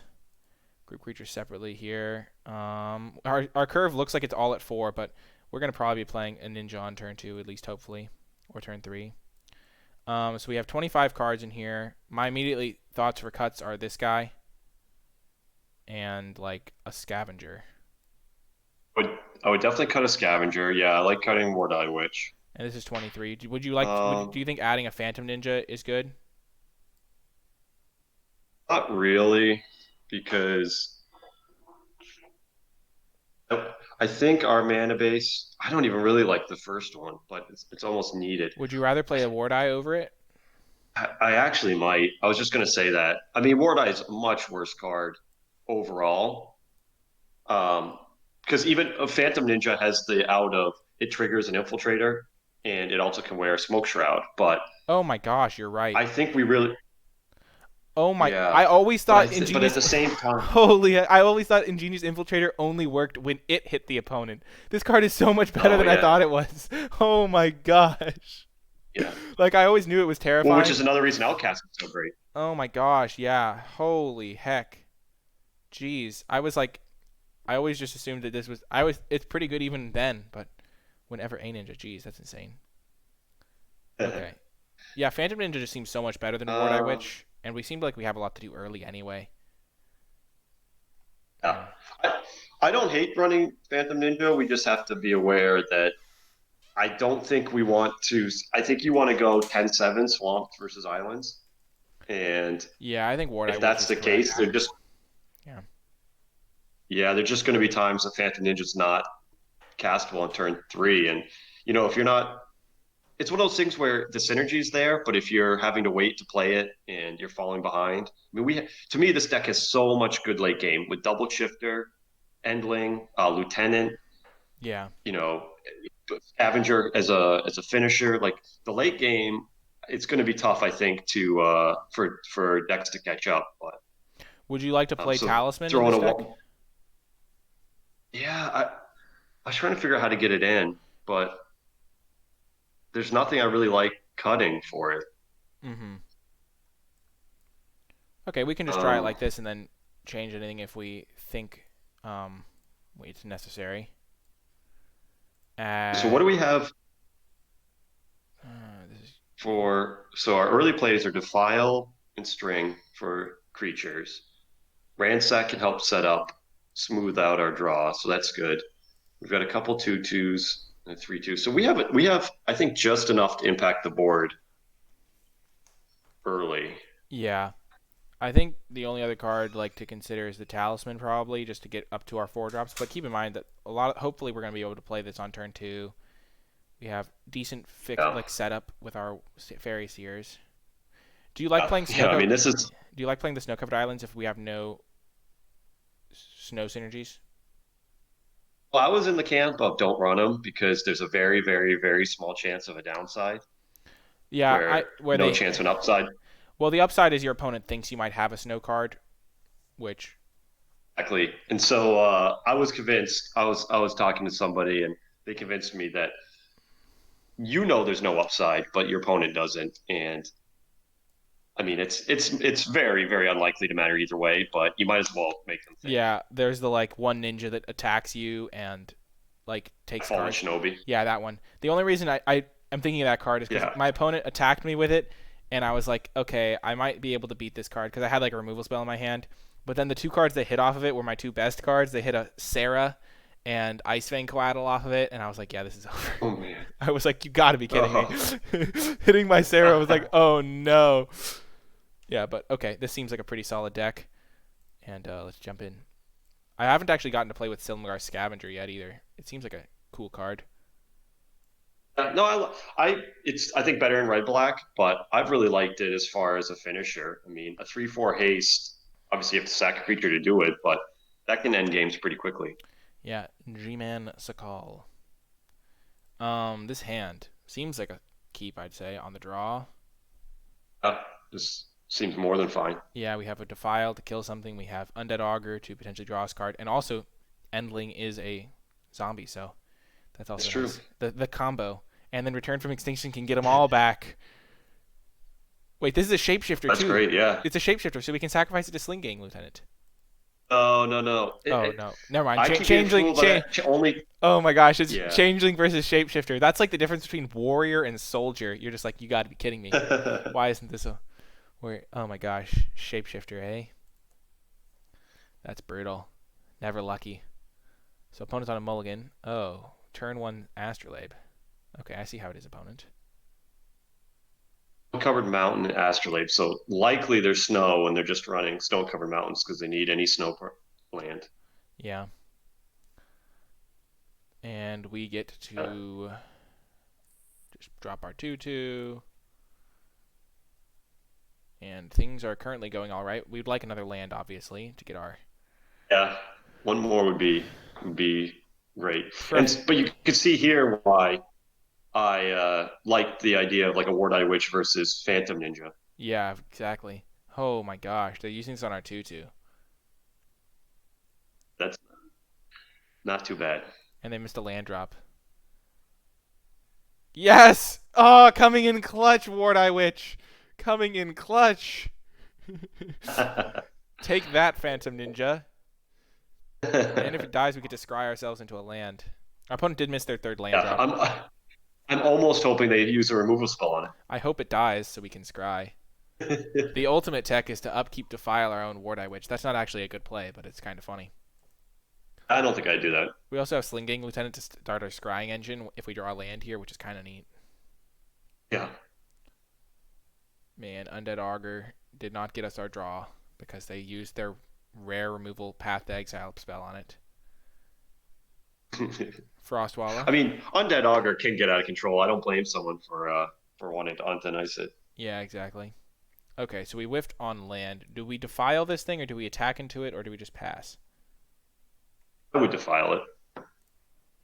S1: Group creatures separately here. Our curve looks like it's all at 4, but we're gonna probably be playing a ninja on turn 2 at least, hopefully, or turn 3. So we have 25 cards in here. My immediately thoughts for cuts are this guy and like a scavenger.
S2: But I would definitely cut a scavenger. Yeah, I like cutting War Die Witch.
S1: And this is 23. Would you like? Do
S2: Um,
S1: you think adding a Phantom Ninja is good?
S2: Not really, because I think our mana base. I don't even really like the first one, but it's almost needed.
S1: Would you rather play a War Die over it?
S2: I actually might. I was just going to say that. I mean, War Die is a much worse card overall. Um, because even a Phantom Ninja has the out of it triggers an infiltrator, and it also can wear a smoke shroud. But
S1: Oh my gosh, you're right.
S2: I think we really,
S1: Oh my! I
S2: yeah.
S1: always
S2: But
S1: thought
S2: but at
S1: Ingenious.
S2: the same time,
S1: Holy! I always thought Ingenious Infiltrator only worked when it hit the opponent. This card is so much better
S2: oh
S1: than I
S2: yeah,
S1: thought it was. Oh my gosh!
S2: yeah.
S1: Like I always knew it was
S2: Well, which is
S1: terrifying.
S2: another reason Outcast is so great.
S1: Oh my gosh! Yeah. Holy heck! Jeez. I was like, I always just assumed that this was. I was. It's pretty good even then, but whenever a ninja. Jeez, that's insane. Okay. Yeah, Phantom Ninja just seems so much better than Ward Eye
S2: uh,
S1: Witch, and we seem like we have a lot to do early anyway.
S2: yeah.
S1: And
S2: I don't hate running Phantom Ninja. We just have to be aware that I don't think we want to. I think you want to go 10-7 swamps versus islands. And
S1: yeah, I think Ward Eye
S2: if
S1: Witch
S2: that's
S1: is
S2: the case,
S1: correct.
S2: they're just,
S1: Yeah.
S2: yeah, they're just going to be times that Phantom Ninja's not castable on turn three. And, if you're not, it's one of those things where the synergy's there, but if you're having to wait to play it and you're falling behind, I mean, to me, this deck has so much good late game with Double Shifter, Endling, Lieutenant,
S1: Yeah.
S2: you know, Scavenger as a finisher. Like the late game, it's going to be tough, I think, to for decks to catch up. But
S1: Would you like to play
S2: so
S1: Talisman in
S2: throwing
S1: this
S2: a
S1: deck?
S2: wall, yeah, I was trying to figure out how to get it in, but there's nothing I really like cutting for it.
S1: Mm-hmm. Okay, we can just try it
S2: Um,
S1: like this and then change anything if we think it's necessary.
S2: So what
S1: Add.
S2: do we have
S1: This is
S2: for? So our early plays are Defile and String for creatures. Ransack can help set up, smooth out our draw, so that's good. We've got a couple 2/2s and a 3/2. So we have I think just enough to impact the board early.
S1: yeah. I think the only other card like to consider is the Talisman, probably just to get up to our 4 drops. But keep in mind that hopefully we're going to be able to play this on turn 2. We have decent
S2: Yeah.
S1: setup with our Fairy Seers. Do you like
S2: Yeah.
S1: playing
S2: Yeah. I mean, this is.
S1: Do you like playing the snow covered islands if we have no snow synergies?
S2: Well, I was in the camp of don't run them because there's a very, very, very small chance of a downside
S1: Yeah, I
S2: where
S1: where
S2: no
S1: they
S2: chance of an upside.
S1: well the upside is your opponent thinks you might have a snow card, which
S2: Exactly. And so I was convinced. I was talking to somebody, and they convinced me that there's no upside, but your opponent doesn't. And I mean, it's very, very unlikely to matter either way. But you might as well make them think.
S1: yeah, there's the like one ninja that attacks you and like takes
S2: Fallen
S1: cards.
S2: Shinobi.
S1: Yeah, that one. The only reason I am thinking of that card is because
S2: Yeah.
S1: my opponent attacked me with it, and I was like, okay, I might be able to beat this card because I had like a removal spell in my hand. But then the 2 cards that hit off of it were my 2 best cards. They hit a Sarah and Ice Fang Coatl off of it, and I was like, yeah, this is over.
S2: Oh man.
S1: I was like, you got to be kidding me.
S2: Oh.
S1: Hitting my Sarah, I was like, oh no. Yeah, but okay, this seems like a pretty solid deck, and let's jump in. I haven't actually gotten to play with Silmagar Scavenger yet either. It seems like a cool card.
S2: No, I think better in red black, but I've really liked it as far as a finisher. I mean, a 3/4 haste. Obviously, you have to sack a creature to do it, but that can end games pretty quickly.
S1: Yeah, G-Man Sakal. This hand seems like a keep, I'd say, on the draw.
S2: This seems more than fine.
S1: Yeah, we have a Defile to kill something. We have Undead Augur to potentially draw us a card, and also Endling is a zombie, so that's
S2: It's
S1: also
S2: true.
S1: nice. The combo, and then Return from Extinction can get them all back. Wait, this is a shapeshifter
S2: That's
S1: too.
S2: great. Yeah.
S1: It's a shapeshifter, so we can sacrifice it to Sling Gang Lieutenant.
S2: Oh no, no.
S1: Oh no, never mind.
S2: I keep getting
S1: Changeling,
S2: fooled by that. Only.
S1: oh my gosh, it's
S2: Yeah.
S1: Changeling versus Shapeshifter. That's like the difference between Warrior and Soldier. You're just like, you got to be kidding me. Why isn't this a where? Oh my gosh, Shapeshifter, eh? That's brutal. Never lucky. So opponent's on a mulligan. Oh, turn 1 Astrolabe. Okay, I see how it is, opponent.
S2: Covered mountain astrolabe, so likely there's snow and they're just running snow-covered mountains because they need any snow land.
S1: Yeah. And we get to just drop our 2/2. And things are currently going all right. We'd like another land, obviously, to get our
S2: Yeah, one more would be great.
S1: pref.
S2: And but you could see here why I liked the idea of like a War-Die Witch versus Phantom Ninja.
S1: Yeah, exactly. Oh my gosh, they're using this on our 2/2.
S2: That's not too bad.
S1: And they missed a land drop. Yes! Oh, coming in clutch, Ward-Eye Witch. Coming in clutch. Take that, Phantom Ninja. And if it dies, we get to scry ourselves into a land. Our opponent did miss their 3rd land
S2: Yeah,
S1: drop.
S2: I'm almost hoping they use a removal spell on
S1: I hope it dies so we can scry.
S2: it.
S1: The ultimate tech is to upkeep Defile our own Ward-Eye Witch. That's not actually a good play, but it's kind of funny.
S2: I don't think I'd do that.
S1: We also have Sling Gang Lieutenant to start our scrying engine if we draw a land here, which is kind of neat.
S2: Yeah.
S1: Man, Undead Augur did not get us our draw because they used their rare removal Path to Exile spell on it. Frostwalla.
S2: I mean, Undead Augur can get out of control. I don't blame someone for wanting to untonice it.
S1: Yeah, exactly. Okay, so we whiffed on land. Do we defile this thing, or do we attack into it, or do we just pass?
S2: I would defile it.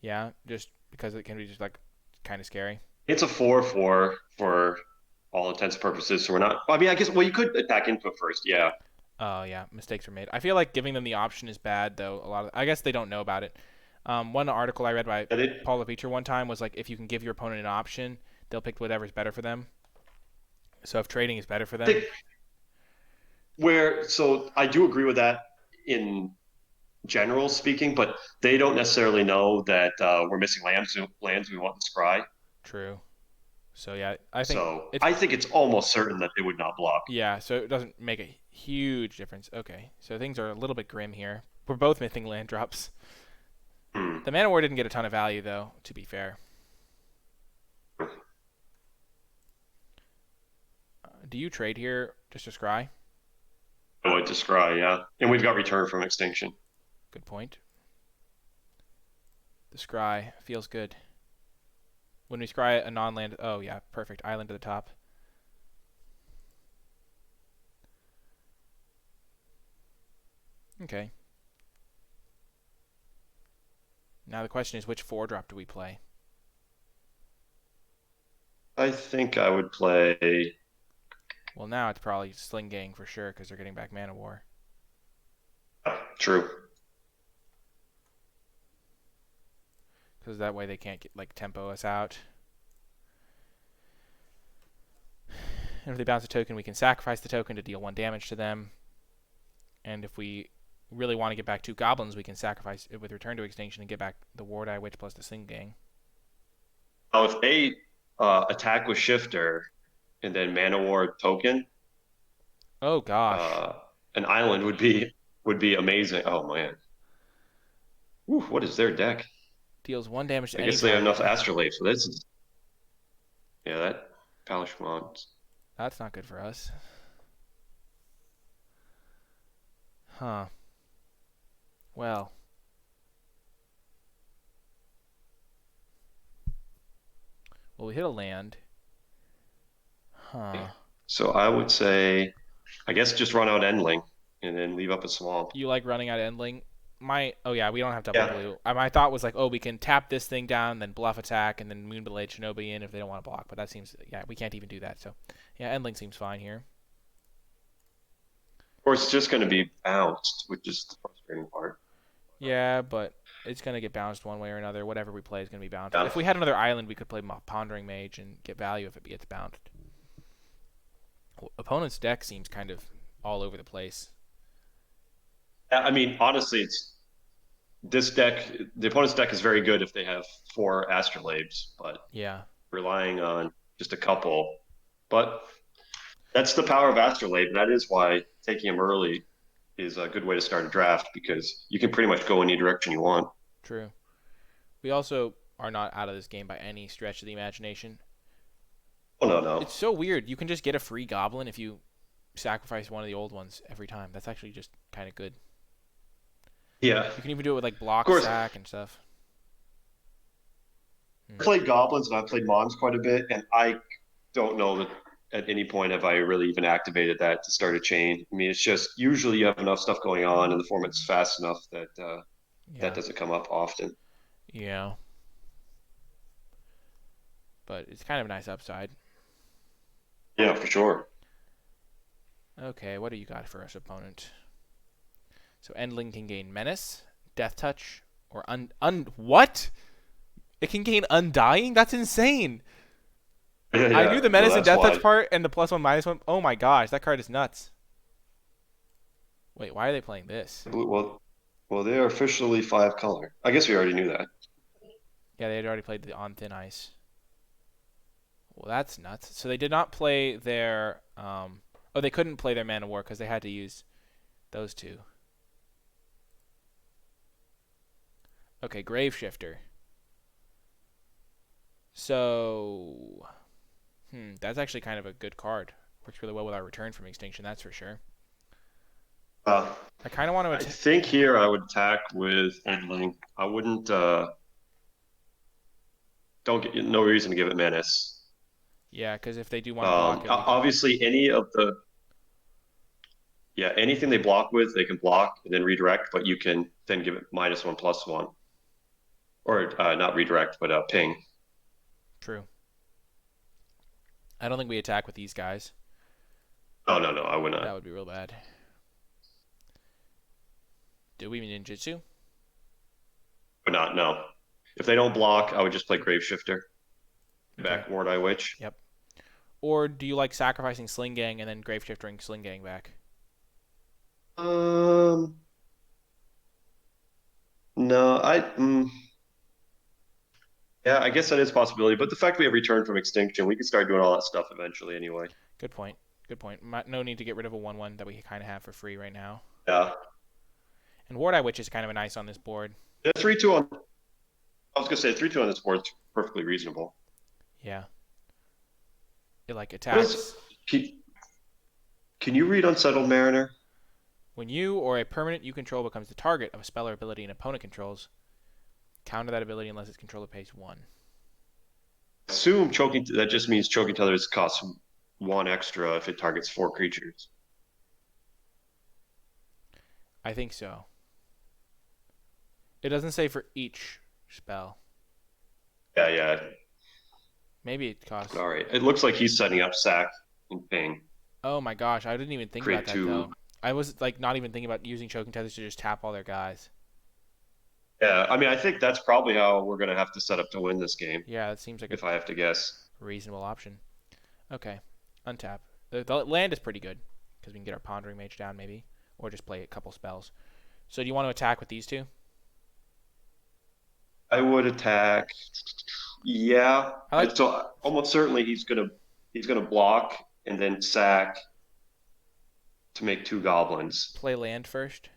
S1: Yeah, just because it can be just like kind of scary.
S2: It's a 4/4 for all intents and purposes. So we're not. I mean, I guess. Well, you could attack into it first. Yeah.
S1: Oh yeah, mistakes were made. I feel like giving them the option is bad, though. I guess they don't know about it. One article I read by
S2: And it,
S1: Paul LeFeature one time was like, if you can give your opponent an option, they'll pick whatever's better for them. So if trading is better for them,
S2: so I do agree with that in general speaking, but they don't necessarily know that we're missing lands we want to scry.
S1: True. So yeah, I think
S2: So
S1: it's
S2: I think it's almost certain that they would not block.
S1: yeah. So it doesn't make a huge difference. Okay, so things are a little bit grim here. We're both missing land drops.
S2: Hmm.
S1: The Mana War didn't get a ton of value though. To be fair, do you trade here just to scry?
S2: I would to scry, yeah. And we've got return from extinction.
S1: Good point. The scry feels good. When we scry a non-land, oh yeah, perfect. Island to the top. Okay. Now the question is, which 4-drop do we play?
S2: I think I would play.
S1: Well, now it's probably Sling Gang for sure because they're getting back Mana War.
S2: True.
S1: Because that way they can't get like tempo us out. And if they bounce a token, we can sacrifice the token to deal 1 damage to them. And if we really want to get back 2 goblins, we can sacrifice it with Return to Extinction and get back the Ward Eye Witch plus the Sling Gang.
S2: Now, if they attack with Shifter and then Mana War token,
S1: Oh gosh.
S2: uh, an island would be amazing. Oh man, Whew, what is their deck?
S1: Deals 1 damage to
S2: I
S1: any
S2: guess they have enough
S1: target.
S2: Astrolabe, so this is yeah that Palishmont.
S1: That's not good for us. Huh. Well. Well, we hit a land. Huh.
S2: So I would say, I guess just run out Endling and then leave up a swamp.
S1: You like running out Endling? Oh yeah, we don't have double
S2: Yeah,
S1: blue. My thought was like, oh, we can tap this thing down, then bluff attack, and then Moonblade Shinobi in if they don't want to block. But that seems, yeah, we can't even do that. So, yeah, Endling seems fine here.
S2: or it's just going to be bounced, which is the frustrating part.
S1: Yeah, but it's gonna get bounced one way or another. Whatever we play is gonna be bounced.
S2: Yeah.
S1: If we had another island, we could play Pondering Mage and get value if it gets bounced. Opponent's deck seems kind of all over the place.
S2: I mean, honestly, it's this deck. The opponent's deck is very good if they have 4 Astrolabes, but
S1: Yeah,
S2: relying on just a couple. But that's the power of Astrolabe. That is why taking him early is a good way to start a draft because you can pretty much go any direction you want.
S1: true. We also are not out of this game by any stretch of the imagination.
S2: Oh no, no.
S1: It's so weird. You can just get a free goblin if you sacrifice one of the old ones every time. That's actually just kind of good.
S2: Yeah.
S1: You can even do it with like
S2: Of
S1: block
S2: course,
S1: sack and stuff.
S2: I played goblins and I played mons quite a bit, and I don't know that at any point have I really even activated that to start a chain. I mean, it's just usually you have enough stuff going on, and the format's fast enough that that
S1: Yeah,
S2: doesn't come up often.
S1: yeah, but it's kind of a nice upside.
S2: Yeah, for sure.
S1: Okay, what do you got for us, opponent? So Endling can gain Menace, Death Touch, or what? It can gain Undying? That's insane.
S2: Yeah,
S1: I knew
S2: yeah.
S1: the
S2: No,
S1: Menace and
S2: that's
S1: Death Touch
S2: why.
S1: part and the +1 -1. Oh my gosh, that card is nuts. Wait, why are they playing this?
S2: Well, they are officially 5 color. I guess we already knew that.
S1: Yeah, they had already played the On Thin Ice. Well, that's nuts. So they did not play their oh, they couldn't play their Mana War because they had to use those two. Okay, Grave Shifter. So, that's actually kind of a good card. Works really well with our return from extinction, that's for sure.
S2: Uh,
S1: I kind of want
S2: I
S1: to
S2: think here I would attack with Endling. I wouldn't. Don't get no reason to give it menace.
S1: yeah, because if they do want to block it, we can.
S2: Obviously, any of the yeah anything they block with, they can block and then redirect, but you can then give it -1/+1, or not redirect, but ping.
S1: True. I don't think we attack with these guys.
S2: Oh no, no, I would
S1: That
S2: not.
S1: would be real bad. Do we ninjutsu?
S2: Would not. No. If they don't block, I would just play Grave Shifter.
S1: Okay.
S2: Back Ward Eye Witch.
S1: Yep. Or do you like sacrificing Sling Gang and then Grave Shifting Sling Gang back?
S2: Um, No, yeah, I guess that is a possibility. But the fact we have Return from Extinction, we can start doing all that stuff eventually anyway.
S1: Good point. Good point. No need to get rid of a 1/1 that we kind of have for free right now.
S2: Yeah.
S1: And Ward Eye Witch is kind of a nice on this board.
S2: The 3-2 on, I was gonna say 3-2 on this board's perfectly reasonable.
S1: Yeah. It like
S2: What is
S1: attacks.
S2: can, can you read Unsettled Mariner?
S1: When you or a permanent you control becomes the target of a spell or ability an opponent controls, counter that ability unless its controller pays 1.
S2: Assume choking that just means choking tethers costs 1 extra if it targets 4 creatures.
S1: I think so. It doesn't say for each spell.
S2: Yeah, yeah.
S1: Maybe it costs.
S2: All right. It looks like he's setting up sack and ping.
S1: Oh my gosh, I didn't even think about
S2: Create
S1: that
S2: two.
S1: though. I was like not even thinking about using choking tethers to just tap all their guys.
S2: Yeah, I mean, I think that's probably how we're gonna have to set up to win this game,
S1: Yeah, that seems like a
S2: if I have to guess.
S1: reasonable option. Okay, untap. The land is pretty good because we can get our Pondering Mage down maybe, or just play a couple spells. So do you want to attack with these two?
S2: I would attack. Yeah.
S1: I like
S2: So almost certainly he's gonna block and then sack to make 2 goblins.
S1: play land first.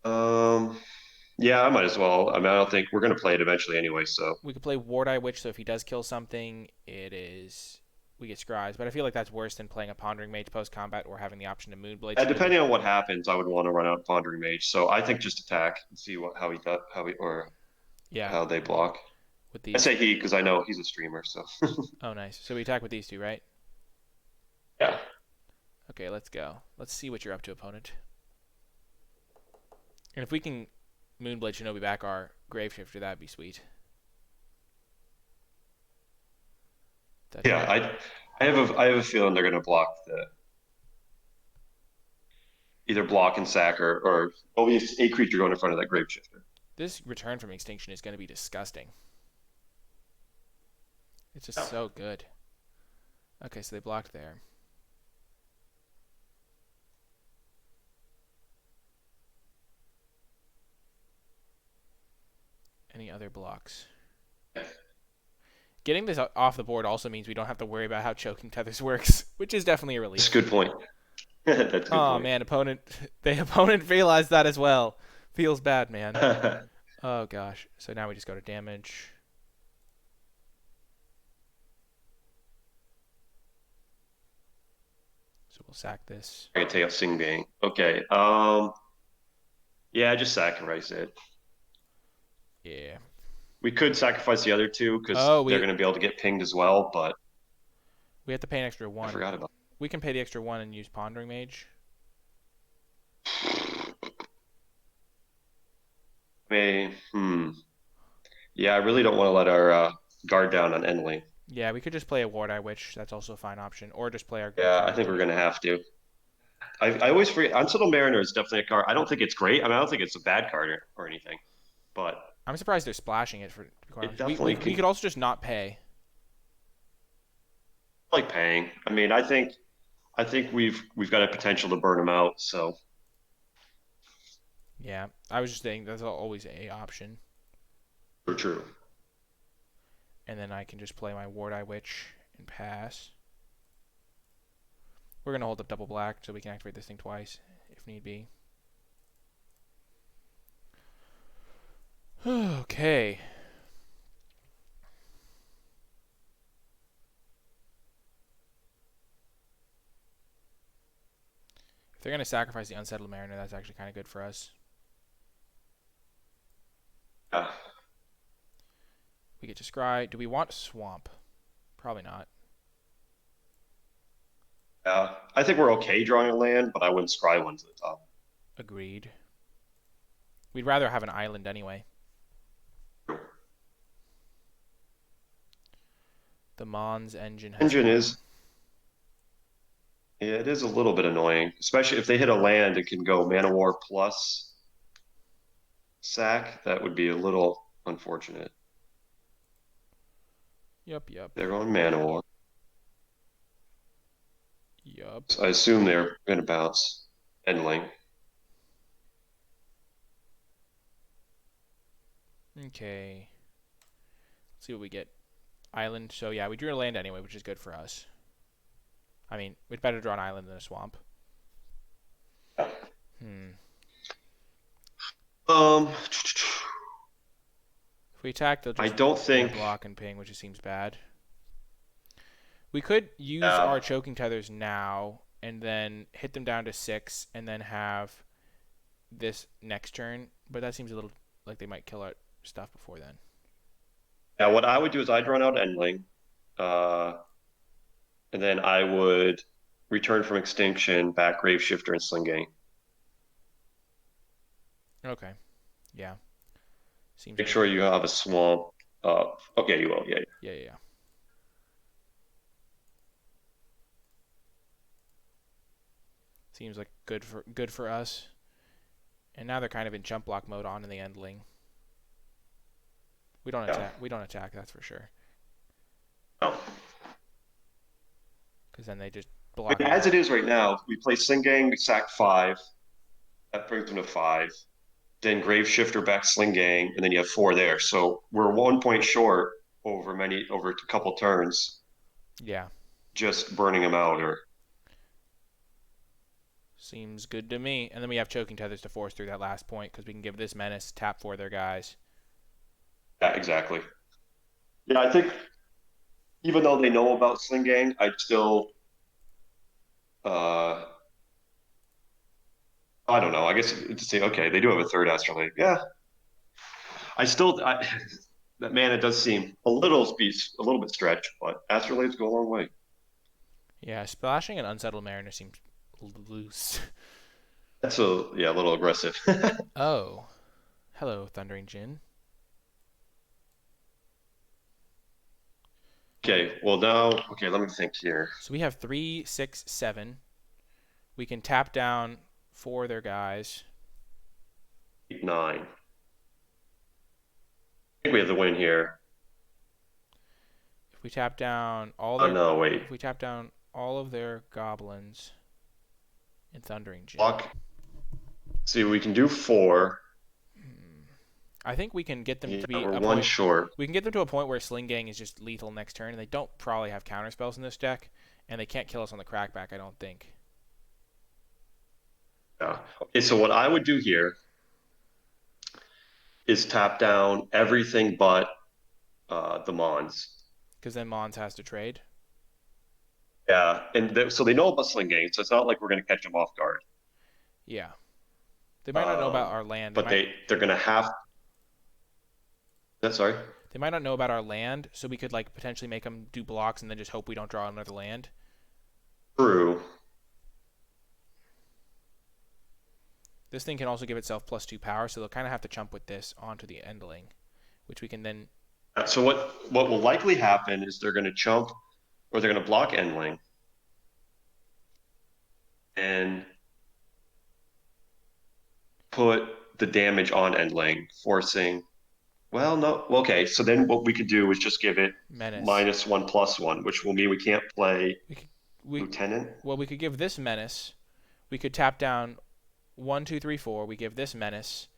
S2: Um, yeah, I might as well. I mean, I don't think we're gonna play it eventually anyway, so
S1: We could play Ward Eye Witch, so if he does kill something, we get scries. But I feel like that's worse than playing a Pondering Mage post combat or having the option to Moonblade Shinobi.
S2: depending on what happens, I would want to run out Pondering Mage. So I think just attack and see how he does, or
S1: Yeah,
S2: how they block.
S1: with
S2: I
S1: these.
S2: say he because I know he's a streamer, so
S1: Oh, nice. So we attack with these two, right?
S2: yeah.
S1: Okay, let's go. Let's see what you're up to, opponent. And if we can Moonblade Shinobi back our Graveshifter, that'd be sweet. That
S2: Yeah, I have a feeling they're gonna block the either block and sack or always a creature going in front of that grave shifter.
S1: this return from extinction is going to be disgusting. It's just
S2: Yeah.
S1: so good. Okay, so they blocked there. Any other blocks? Getting this off the board also means we don't have to worry about how choking tethers works, which is definitely a
S2: That's a
S1: relief.
S2: good point. That's a good
S1: Oh
S2: point.
S1: man, the opponent realized that as well. Feels bad, man. Oh gosh. So now we just go to damage. So we'll sack this.
S2: I can take out Sing Bang. Okay. Yeah, just sacrifice it.
S1: Yeah.
S2: We could sacrifice the other two
S1: Oh,
S2: because they're going to be able to get pinged as well, but
S1: we have to pay an extra
S2: I
S1: 1.
S2: forgot about.
S1: We can pay the extra 1 and use Pondering Mage.
S2: Yeah, I really don't want to let our guard down on Enley.
S1: Yeah, we could just play a Ward Eye Witch. That's also a fine option. Or just play our
S2: Yeah, I
S1: return
S2: think we're
S1: ability.
S2: going to have to. I always forget. Unsettled Mariner is definitely a card. I don't think it's great. I mean, I don't think it's a bad card or anything, but
S1: I'm surprised they're splashing it for
S2: it
S1: requirements.
S2: definitely
S1: We
S2: can
S1: could also just not pay.
S2: like paying. I mean, I think we've got a potential to burn them out. So
S1: Yeah, I was just saying that's always a option.
S2: true.
S1: And then I can just play my Ward Eye Witch and pass. We're going to hold up double black so we can activate this thing twice if need be. Okay. If they're going to sacrifice the Unsettled Mariner, that's actually kind of good for us.
S2: Yeah.
S1: We get to scry. Do we want Swamp? Probably not.
S2: Yeah, I think we're okay drawing a land, but I wouldn't scry one to the top.
S1: Agreed. We'd rather have an island anyway. The Mons engine has
S2: Engine
S1: come.
S2: is, yeah, it is a little bit annoying, especially if they hit a land and can go Mana War plus sack. That would be a little unfortunate.
S1: Yup, yup.
S2: They're going Mana War.
S1: Yup.
S2: So I assume they're going to bounce Endling.
S1: Okay. Let's see what we get. Island. So yeah, we drew a land anyway, which is good for us. I mean, we'd better draw an island than a swamp. Hmm.
S2: Um,
S1: If we attack, they'll
S2: I
S1: just
S2: don't think.
S1: block and ping, which just seems bad. We could use
S2: Yeah,
S1: our choking tethers now and then hit them down to 6 and then have this next turn, but that seems a little like they might kill our stuff before then.
S2: yeah. What I would do is I'd run out Endling, uh, and then I would return from extinction, back Grave Shifter, and Sling Gang.
S1: Okay. Yeah. Seems
S2: Make
S1: good.
S2: sure you have a swamp. Okay, you will. Yeah.
S1: Yeah, yeah, yeah. Seems like good for us. And now they're kind of in jump block mode on in the endling. We don't
S2: Yeah.
S1: attack. We don't attack. That's for sure.
S2: No.
S1: Because then they just
S2: I
S1: block
S2: mean,
S1: it
S2: as
S1: out.
S2: it is right now, we play Sling Gang, we sack 5. That brings them to 5. Then Grave Shifter back Sling Gang, and then you have 4 there. So we're 1 point short over a couple turns,
S1: Yeah.
S2: just burning them out. Or
S1: Seems good to me. And then we have choking tethers to force through that last point because we can give this menace tap for their guys.
S2: yeah, exactly. Yeah, I think even though they know about Sling Gang, I'd still uh, I don't know. I guess to say, okay, they do have a third astrolabe. Yeah, that man, it does seem a little bit stretched, but astrolabes go a long way.
S1: Yeah, splashing an unsettled mariner seems loose.
S2: That's a little aggressive.
S1: Oh. Hello, Thundering Jin.
S2: Okay, well now, okay, let me think here.
S1: So we have 3, 6, 7. We can tap down for their guys.
S2: 8, 9. I think we have the win here.
S1: If we tap down all
S2: Oh
S1: their
S2: no, wait.
S1: if we tap down all of their goblins in Thundering Jin.
S2: Block. See, we can do 4.
S1: I think we can get them
S2: Yeah,
S1: to be
S2: we're
S1: a
S2: one
S1: point.
S2: short.
S1: We can get them to a point where Sling Gang is just lethal next turn, and they don't probably have counter spells in this deck, and they can't kill us on the crackback. I don't think.
S2: Yeah. Okay, so what I would do here is tap down everything but the Mons.
S1: Because then Mons has to trade.
S2: Yeah, and so they know about Sling Gang, so it's not like we're going to catch them off guard.
S1: Yeah, they might not know about
S2: Um,
S1: our land. They
S2: but
S1: might
S2: they're going to have. That's sorry.
S1: they might not know about our land, so we could like potentially make them do blocks and then just hope we don't draw another land.
S2: True.
S1: This thing can also give itself +2 power, so they'll kind of have to chump with this onto the endling, which we can then.
S2: So what will likely happen is they're going to chump or they're going to block Endling and put the damage on Endling, forcing. Well, no. Okay, so then what we could do is just give it
S1: Menace.
S2: -1/+1, which will mean we can't play
S1: We could, we
S2: Lieutenant.
S1: well we could give this menace. We could tap down 1, 2, 3, 4. We give this menace.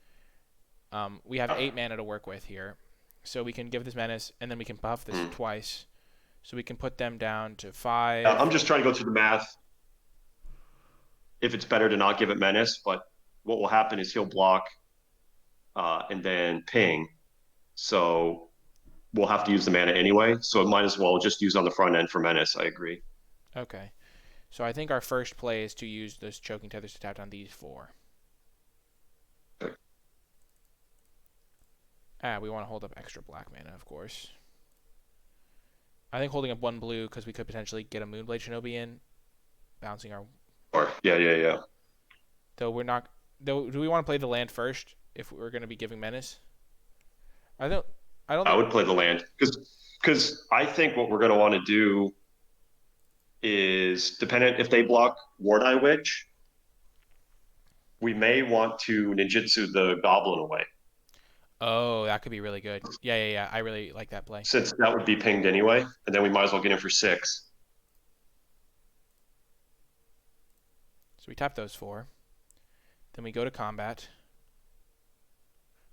S1: We have 8 mana to work with here, so we can give this menace, and then we can buff this twice. So we can put them down to 5.
S2: I'm just trying to go through the math. If it's better to not give it Menace, but what will happen is he'll block and then ping. So we'll have to use the mana anyway. So it might as well just use on the front end for Menace. I agree.
S1: Okay. So I think our first play is to use those choking tethers to tap down these 4.
S2: Okay.
S1: We want to hold up extra black mana, of course. I think holding up 1 blue because we could potentially get a Moonblade Shinobi in, bouncing our.
S2: Yeah.
S1: Though we're not. Though, do we want to play the land first if we're going to be giving menace? I don't. I don't
S2: I
S1: think.
S2: would play the land because I think what we're going to want to do is dependent if they block Ward Eye Witch, we may want to ninjutsu the goblin away.
S1: Oh, that could be really good. Yeah. I really like that play.
S2: Since that would be pinged anyway, and then we might as well get him for 6.
S1: So we tap those 4. Then we go to combat.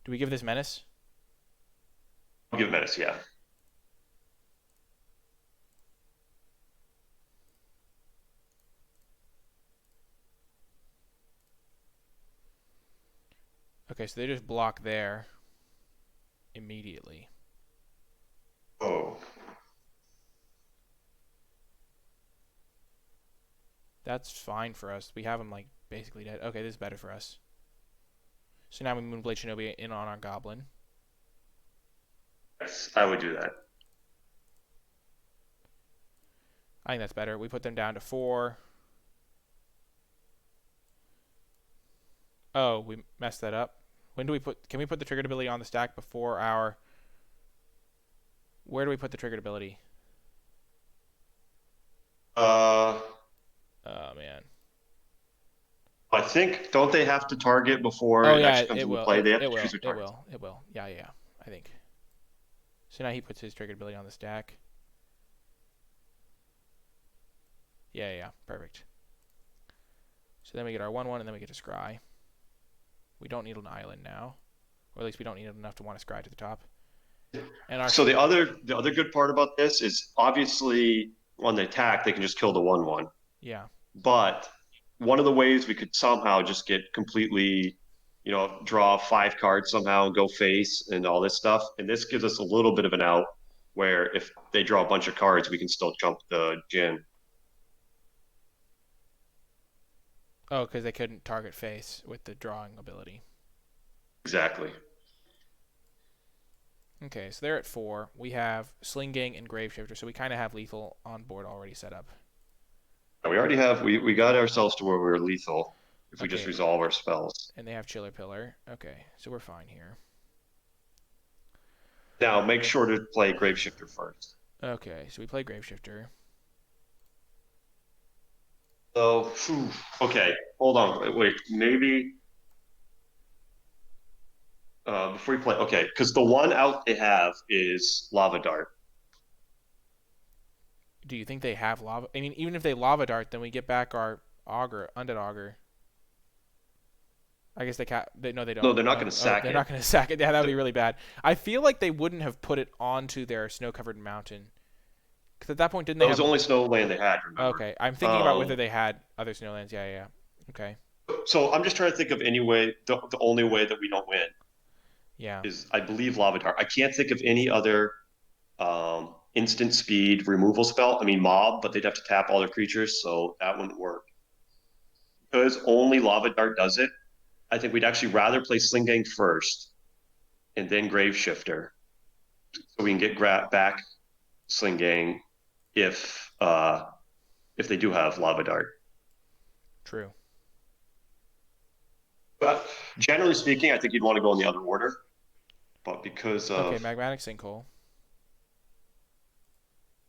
S1: Do we give this menace?
S2: I'll give menace, yeah.
S1: Okay, so they just block there immediately.
S2: Oh.
S1: That's fine for us. We have them like basically dead. Okay, this is better for us. So now we Moonblade Shinobi in on our Goblin.
S2: Yes, I would do that.
S1: I think that's better. We put them down to 4. Oh, we messed that up. When do we put... Can we put the triggered ability on the stack before our... Where do we put the triggered ability?
S2: Uh,
S1: Oh, man.
S2: I think, don't they have to target before
S1: Oh,
S2: it
S1: yeah,
S2: actually comes
S1: it
S2: into
S1: will.
S2: play? They have
S1: It
S2: to choose
S1: will.
S2: their
S1: It
S2: targets.
S1: will. It will. Yeah, yeah, I think. So now he puts his triggered ability on the stack. Yeah, yeah, perfect. So then we get our 1/1, and then we get a Scry. We don't need an island now. Or at least we don't need it enough to want to Scry to the top. And our...
S2: So the other good part about this is obviously on the attack they can just kill the 1/1.
S1: Yeah.
S2: But one of the ways we could somehow just get completely, draw 5 cards somehow and go face and all this stuff. And this gives us a little bit of an out where if they draw a bunch of cards, we can still jump the Jin.
S1: Oh, because they couldn't target face with the drawing ability.
S2: Exactly.
S1: Okay, so they're at 4. We have Sling Gang and Graveshifter, so we kind of have lethal on board already set up.
S2: We already have we got ourselves to where we're lethal if we just
S1: Okay,
S2: resolve our spells.
S1: and they have Chiller Pillar. Okay, so we're fine here.
S2: Now make sure to play Graveshifter first.
S1: Okay, so we play Graveshifter.
S2: So, okay, hold on, wait, maybe before you play, okay, because the one out they have is Lava Dart.
S1: Do you think they have lava? I mean, even if they Lava Dart, then we get back our Augur, Undead Augur. I guess they can't. No, they
S2: No,
S1: don't.
S2: they're not
S1: No.
S2: going to
S1: Oh,
S2: sack
S1: they're
S2: it.
S1: not going to sack it. Yeah, that would be really bad. I feel like they wouldn't have put it onto their snow-covered mountain. Because at that point, didn't they
S2: That was
S1: have...
S2: the only snow land they had, remember?
S1: Okay, I'm thinking about whether
S2: Um,
S1: they had other snowlands. Yeah, yeah. Okay.
S2: so I'm just trying to think of any way. The only way that we don't win
S1: Yeah.
S2: is, I believe, Lava Dart. I can't think of any other instant speed removal spell. I mean, mob, but they'd have to tap all their creatures, so that wouldn't work. Because only Lava Dart does it, I think we'd actually rather play Sling Gang first and then Grave Shifter, so we can get back Sling Gang if they do have Lava Dart.
S1: True.
S2: But generally speaking, I think you'd want to go in the other order. But because
S1: Okay,
S2: of
S1: Magmatic Sinkhole.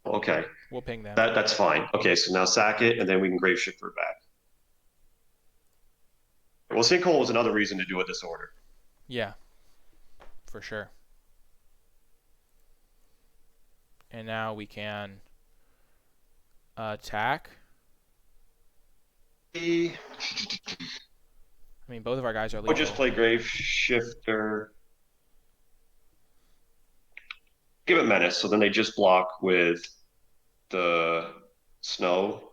S2: okay,
S1: We'll ping them.
S2: that's fine. Okay, so now sack it, and then we can Grave Shifter it back. Well, Sinkhole was another reason to do it this order.
S1: Yeah, for sure. And now we can attack.
S2: I
S1: I mean, both of our guys are
S2: would just
S1: lethal.
S2: play Grave Shifter. Give it Menace, so then they just block with the snow.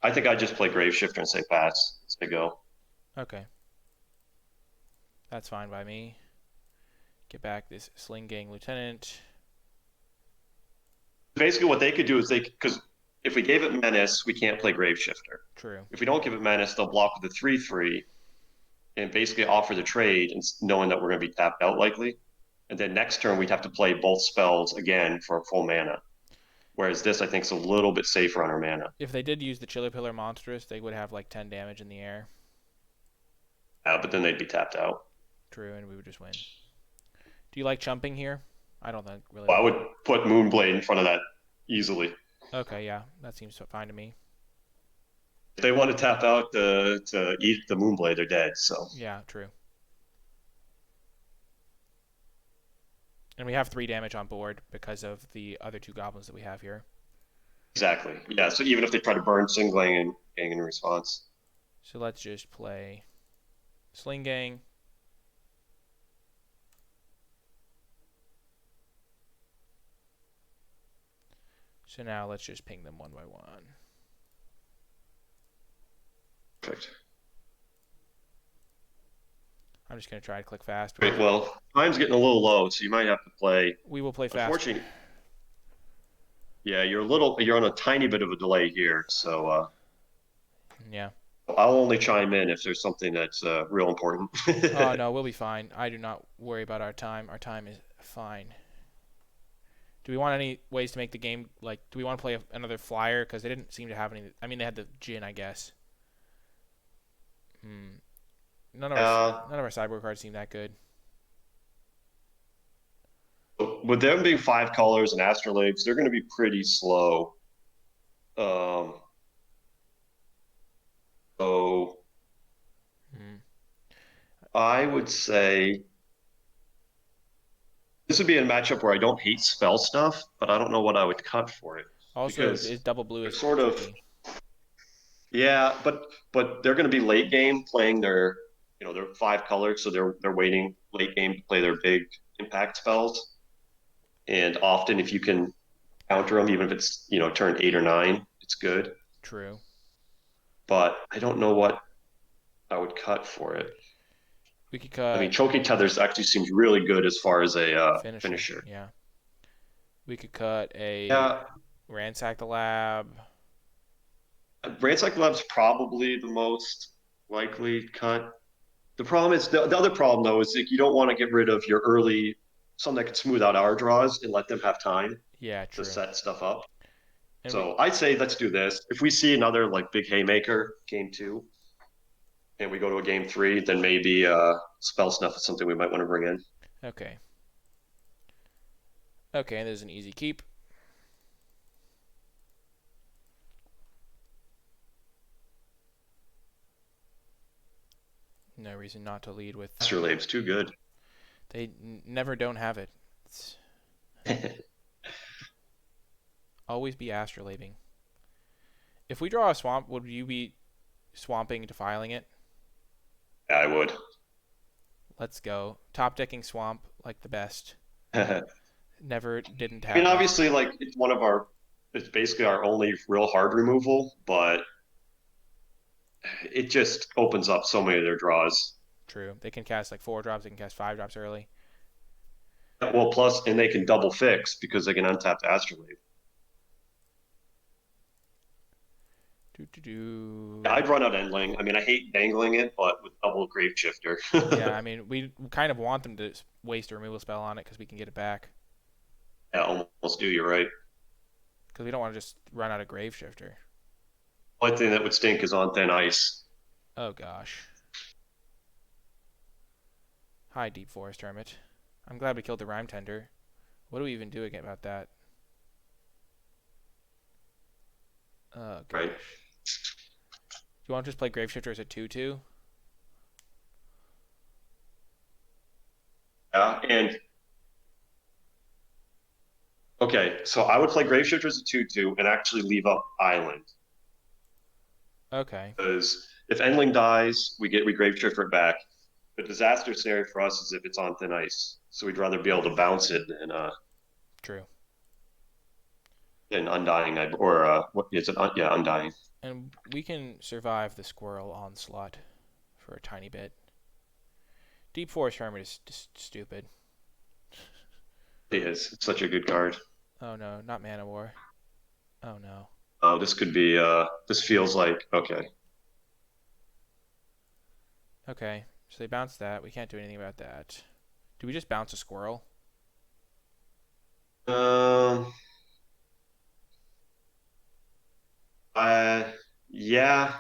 S2: I think I'd just play Grave Shifter and say pass. Say go.
S1: Okay. That's fine by me. Get back this Sling Gang Lieutenant.
S2: Basically, what they could do is because if we gave it Menace, we can't play Grave Shifter.
S1: True.
S2: If we don't give it Menace, they'll block with the 3/3 and basically offer the trade, and knowing that we're going to be tapped out likely. And then next turn, we'd have to play both spells again for full mana. Whereas this, I think, is a little bit safer on our mana.
S1: If they did use the Chiller Pillar Monstrous, they would have like 10 damage in the air.
S2: But then they'd be tapped out.
S1: True, and we would just win. Do you like chumping here? I don't think really
S2: Well, I
S1: like...
S2: would put Moonblade in front of that easily.
S1: Okay, yeah, that seems fine to me.
S2: If they want to tap out to eat the Moonblade, they're dead. So
S1: Yeah, true. And we have 3 damage on board because of the other 2 goblins that we have here.
S2: exactly, yeah. So even if they try to burn Singling and Gang in response,
S1: So let's just play Sling Gang. So now let's just ping them one by one.
S2: Perfect.
S1: I'm just going to try to click fast.
S2: Great. Well, time's getting a little low, so you might have to play.
S1: We will play faster.
S2: Unfortunately, yeah, you're on a tiny bit of a delay here, so
S1: Yeah.
S2: I'll only chime in if there's something that's real important.
S1: Oh, no, we'll be fine. I do not worry about our time. Our time is fine. Do we want any ways to make the game, like, do we want to play another flyer? Because they didn't seem to have any. I mean, they had the Jin, I guess. None of our sideboard cards seem that good.
S2: With them being 5 colors and astrolabes, they're going to be pretty slow. Um, so I would say this would be a matchup where I don't hate spell stuff, but I don't know what I would cut for it.
S1: Also,
S2: Because
S1: is double blue
S2: they're
S1: is
S2: sort of
S1: tricky.
S2: yeah, but they're going to be late game playing their they're 5 colors, so they're waiting late game to play their big impact spells. And often, if you can counter them, even if it's turn 8 or 9, it's good.
S1: True.
S2: But I don't know what I would cut for it.
S1: We could
S2: I mean,
S1: cut
S2: choking tethers actually seems really good as far as a
S1: finisher.
S2: finisher.
S1: Yeah. We could cut a
S2: Yeah,
S1: ransack the lab.
S2: Ransack Lab's probably the most likely cut. The problem is the other problem though is like you don't want to get rid of your early some that can smooth out our draws and let them have time
S1: Yeah,
S2: to
S1: true.
S2: set stuff up.
S1: And we
S2: So I'd say let's do this. If we see another like big haymaker game 2 and we go to a game 3, then maybe spell snuff is something we might want to bring in.
S1: okay. Okay, and there's an easy keep. No reason not to lead with.
S2: Astrolabe's too good.
S1: They never don't have it. It's always be astrolabing. If we draw a swamp, would you be swamping, defiling it?
S2: Yeah, I would.
S1: Let's go. Top decking swamp like the best.
S2: I
S1: Never didn't
S2: mean,
S1: have.
S2: obviously, like it's basically our only real hard removal, but it just opens up so many of their draws.
S1: True. They can cast like 4 drops. They can cast 5 drops early.
S2: Well, plus, and they can double fix because they can untap the Astrolabe. I'd run out Endling. I mean, I hate dangling it, but with double Grave Shifter.
S1: Yeah, I mean, we kind of want them to waste a removal spell on it because we can get it back.
S2: Yeah, almost do. You're right.
S1: Because we don't want to just run out of Grave Shifter.
S2: One thing that would stink is on thin ice.
S1: Oh gosh. Hi, Deep Forest Hermit. I'm glad we killed the Rhyme Tender. What do we even do about that? Oh gosh.
S2: Right.
S1: Do you want to just play Grave Shifter as a 2/2?
S2: Yeah, and okay, so I would play Grave Shifter as a 2/2 and actually leave up Island.
S1: Okay.
S2: Because if Endling dies, we Grave Shifter it back. The disaster scenario for us is if it's on thin ice. So we'd rather be able to bounce it
S1: True.
S2: than Undying, or what is it? Yeah, Undying.
S1: And we can survive the Squirrel Onslaught for a tiny bit. Deep Forest Hermit is just stupid.
S2: It is. It's such a good card.
S1: Oh no, not Mana War. Oh no.
S2: This could be. This feels like okay.
S1: Okay, so they bounced that. We can't do anything about that. Do we just bounce a squirrel?
S2: Um. Yeah.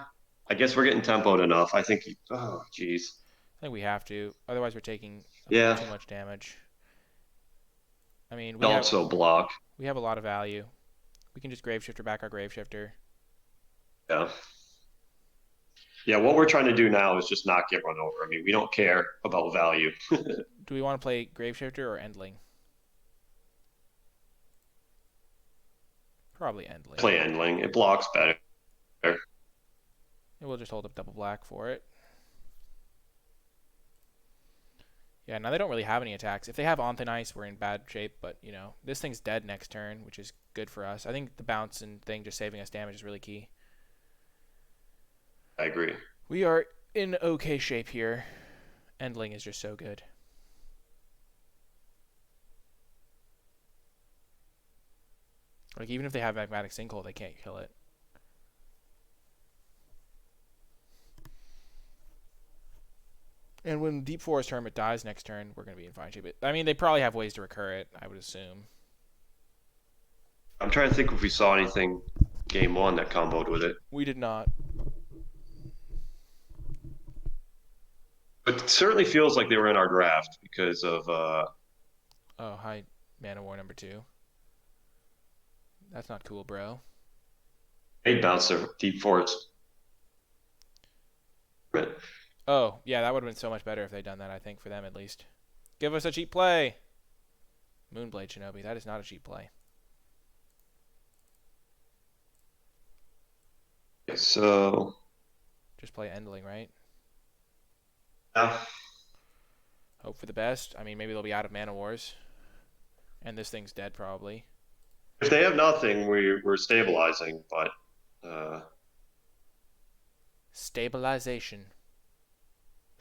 S2: I guess we're getting tempoed enough. I think. Oh, geez.
S1: I think we have to. Otherwise, we're taking
S2: Yeah.
S1: too much damage. I mean,
S2: Also block.
S1: we have a lot of value. We can just Grave Shifter back our Grave Shifter.
S2: Yeah. Yeah. What we're trying to do now is just not get run over. I mean, we don't care about value.
S1: Do we want to play Grave Shifter or Endling? Probably Endling.
S2: Play Endling. It blocks better.
S1: And we'll just hold up double black for it. Yeah, now they don't really have any attacks. If they have Ice, we're in bad shape, but, you know, this thing's dead next turn, which is good for us. I think the bounce and thing just saving us damage is really key.
S2: I agree.
S1: We are in okay shape here. Endling is just so good. Like, even if they have Magmatic Sinkhole, they can't kill it. And when Deep Forest Hermit dies next turn, we're going to be in fine shape. I mean, they probably have ways to recur it, I would assume.
S2: I'm trying to think if we saw anything game one that comboed with it.
S1: We did not.
S2: But it certainly feels like they were in our draft because of
S1: Oh, hi, Mana War number 2. That's not cool, bro.
S2: they bounced their Deep Forest.
S1: Oh, yeah, that would have been so much better if they'd done that, I think, for them at least. Give us a cheap play. Moonblade Shinobi, that is not a cheap play.
S2: So
S1: Just play Endling, right?
S2: yeah.
S1: Hope for the best. I mean, maybe they'll be out of Mana Wars. And this thing's dead, probably.
S2: If they have nothing, we're stabilizing, but
S1: Stabilization.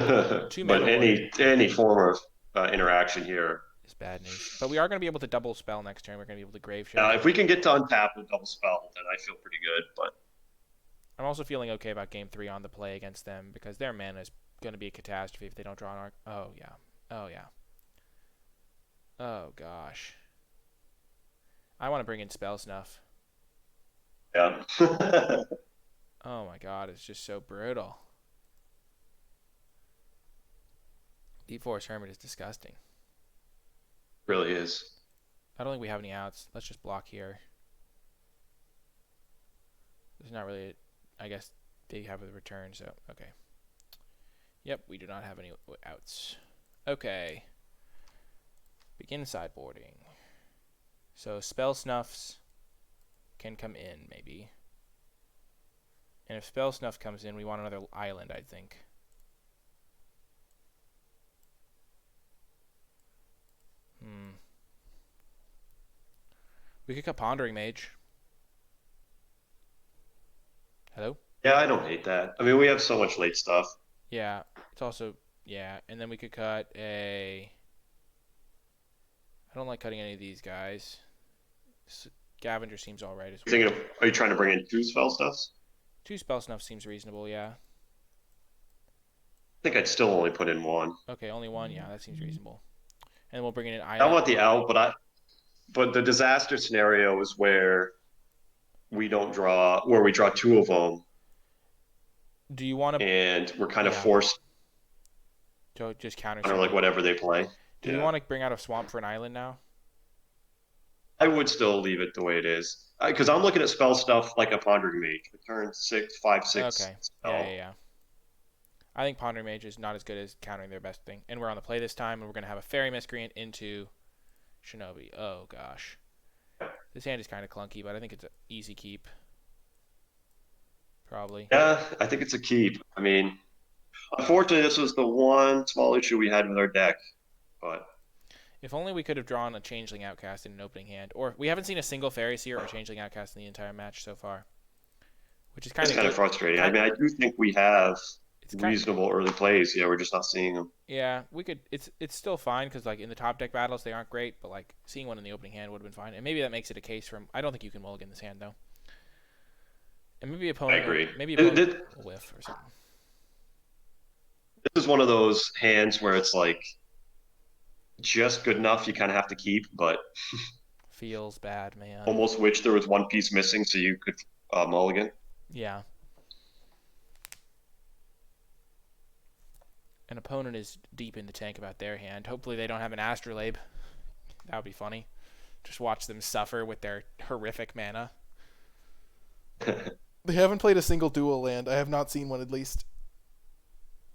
S1: Two
S2: but
S1: Mana War
S2: any form of interaction here.
S1: is bad news. But we are going to be able to double spell next turn. We're going to be able to Grave Shift.
S2: If we can get to untap with double spell, then I feel pretty good. But
S1: I'm also feeling okay about game 3 on the play against them because their mana is going to be a catastrophe if they don't draw an arc. Oh, yeah. Oh, yeah. Oh, gosh. I want to bring in Spell Snuff.
S2: yeah,
S1: Oh, my God. It's just so brutal. Deep Forest Hermit is disgusting.
S2: really is.
S1: I don't think we have any outs. Let's just block here. There's not really, I guess they have a return, so, okay. Yep, we do not have any outs. Okay. Begin sideboarding. So Spell Snuffs can come in, maybe. And if Spell Snuff comes in, we want another island, I think. We could cut Pondering Mage. Hello?
S2: Yeah, I don't hate that. I mean, we have so much late stuff.
S1: Yeah, it's also, yeah. And then we could cut a... I don't like cutting any of these guys. Scavenger seems alright as well.
S2: Are you trying to bring in two spell stuffs?
S1: 2 Spell Snuff seems reasonable, yeah.
S2: I think I'd still only put in one.
S1: Okay, only 1? Yeah, that seems reasonable. And then we'll bring in an
S2: I
S1: island.
S2: want the out, but the disaster scenario is where we draw 2 of them,
S1: Do you want to...
S2: and we're kind of forced
S1: to just counter
S2: under like whatever they play.
S1: Do you want to bring out a swamp for an island now?
S2: I would still leave it the way it is because I'm looking at spell stuff like a Pondering Mage, return 5, 6.
S1: Okay.
S2: Spell.
S1: Yeah. I think Pondering Mage is not as good as countering their best thing. And we're on the play this time, and we're going to have a Fairy Miscreant into Shinobi. Oh, gosh. This hand is kind of clunky, but I think it's an easy keep. Probably.
S2: Yeah, I think it's a keep. I mean, unfortunately, this was the one small issue we had with our deck, but...
S1: If only we could have drawn a Changeling Outcast in an opening hand. Or we haven't seen a single Fairy Seer or Changeling Outcast in the entire match so far. Which is kind
S2: of frustrating. I mean, I do think we have reasonable early plays. Yeah, we're just not seeing them.
S1: Yeah, we could. It's still fine because like in the top deck battles they aren't great, but like seeing one in the opening hand would have been fine. And maybe that makes it a case from. I don't think you can mulligan this hand though. And maybe opponent.
S2: I agree.
S1: Maybe opponent will whiff or something.
S2: This is one of those hands where it's like just good enough. You kind of have to keep, but
S1: feels bad, man.
S2: Almost wish there was one piece missing so you could mulligan.
S1: Yeah. An opponent is deep in the tank about their hand. Hopefully they don't have an Astrolabe. That would be funny. Just watch them suffer with their horrific mana. They haven't played a single dual land. I have not seen one at least.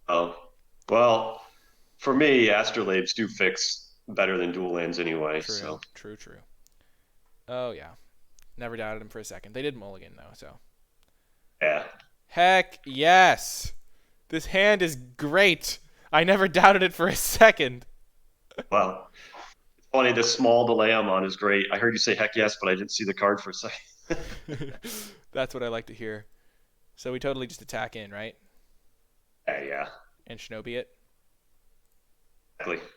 S2: Oh. Well, for me, Astrolabes do fix better than dual lands anyway.
S1: True,
S2: so.
S1: True. Oh, yeah. Never doubted him for a second. They did mulligan, though, so.
S2: Yeah.
S1: Heck yes! This hand is great! I never doubted it for a second.
S2: Well, it's funny. The small delay I'm on is great. I heard you say heck yes, but I didn't see the card for a second.
S1: That's what I like to hear. So we totally just attack in, right?
S2: Yeah, yeah,
S1: And Shinobi it.
S2: exactly.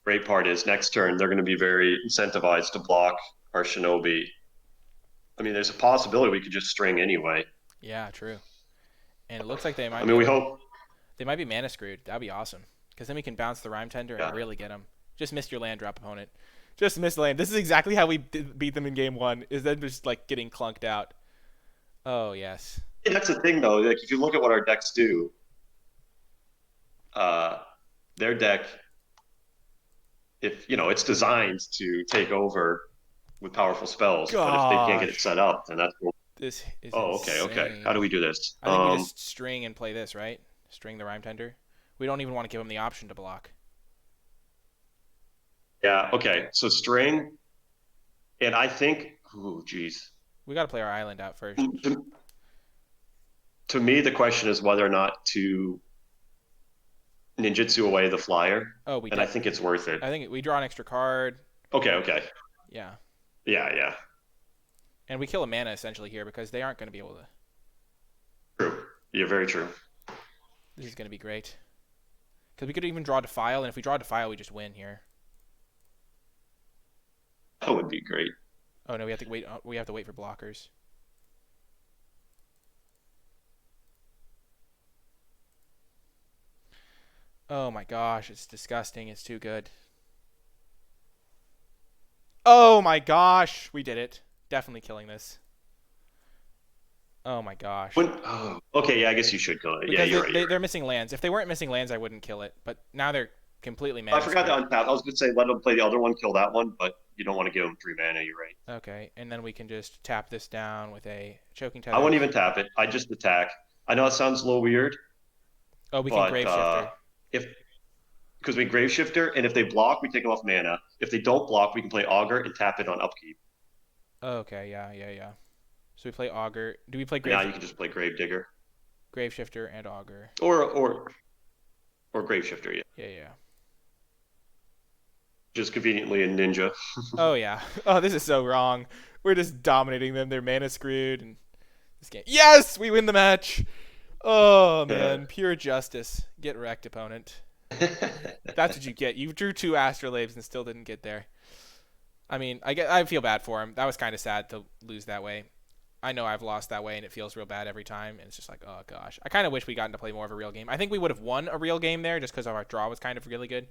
S2: Great part is next turn they're going to be very incentivized to block our Shinobi. I mean, there's a possibility we could just string anyway.
S1: Yeah, true. And it looks like they
S2: I
S1: might be
S2: mean, we
S1: able to.
S2: hope.
S1: They might be mana screwed. That'd be awesome. Because then we can bounce the Rhyme Tender and
S2: Yeah,
S1: really get them. Just missed your land drop, opponent. Just missed land. This is exactly how we beat them in game one. Is them just like getting clunked out. Oh yes.
S2: and that's the thing though. Like, if you look at what our decks do, uh, their deck, if you know, it's designed to take over with powerful spells. But if they can't get it
S1: Gosh.
S2: set up, then that's.
S1: This is
S2: Oh, okay, okay. How do
S1: insane.
S2: we do this?
S1: I think we just string and play this, right? String the Rhyme Tender. We don't even want to give them the option to block.
S2: Yeah, okay. So string, and I think, oh, geez.
S1: We got to play our island out first.
S2: To, to me, the question is whether or not to ninjutsu away the flyer,
S1: Oh, we
S2: and I
S1: de-
S2: think it's worth it.
S1: I think we draw an extra card.
S2: Okay, okay.
S1: Yeah.
S2: Yeah, yeah.
S1: And we kill a mana essentially here because they aren't going to be able to.
S2: True. Yeah, very true.
S1: This is going to be great. Because we could even draw Defile, and if we draw Defile, we just win here.
S2: That would be great.
S1: Oh no, we have to wait. We have to wait for blockers. Oh my gosh, it's disgusting. It's too good. Oh my gosh, we did it. Definitely killing this. Oh my gosh.
S2: Okay, yeah, I guess you should go. Yeah,
S1: Because
S2: you're right. You're
S1: they're missing lands. If they weren't missing lands, I wouldn't kill it. But now they're completely
S2: right. I
S1: mana
S2: forgot to
S1: screwed.
S2: untap. I was going to say let them play the other one, kill that one, but you don't want to give them 3 mana. You're right.
S1: Okay, and then we can just tap this down with a choking
S2: I
S1: tether.
S2: won't even tap it. I just attack. I know it sounds a little weird,
S1: Oh, we can
S2: but
S1: grave shifter.
S2: if because we grave shifter, and if they block, we take them off mana. If they don't block, we can play augur and tap it on upkeep.
S1: Okay, yeah, yeah, yeah. So we play augur. Do we play
S2: And now you can just play grave digger
S1: grave shifter and augur?
S2: or grave shifter. Yeah,
S1: Yeah, yeah.
S2: just conveniently a ninja.
S1: Oh yeah. Oh, this is so wrong. We're just dominating them. They're mana screwed and this game. Yes, we win the match. Oh man, pure justice. Get wrecked, opponent. That's what you get. You drew two astrolabes and still didn't get there. I mean, I feel bad for him. That was kind of sad to lose that way. I know I've lost that way and it feels real bad every time. And it's just like, oh gosh. I kind of wish we gotten to play more of a real game. I think we would have won a real game there just because our draw was kind of really good.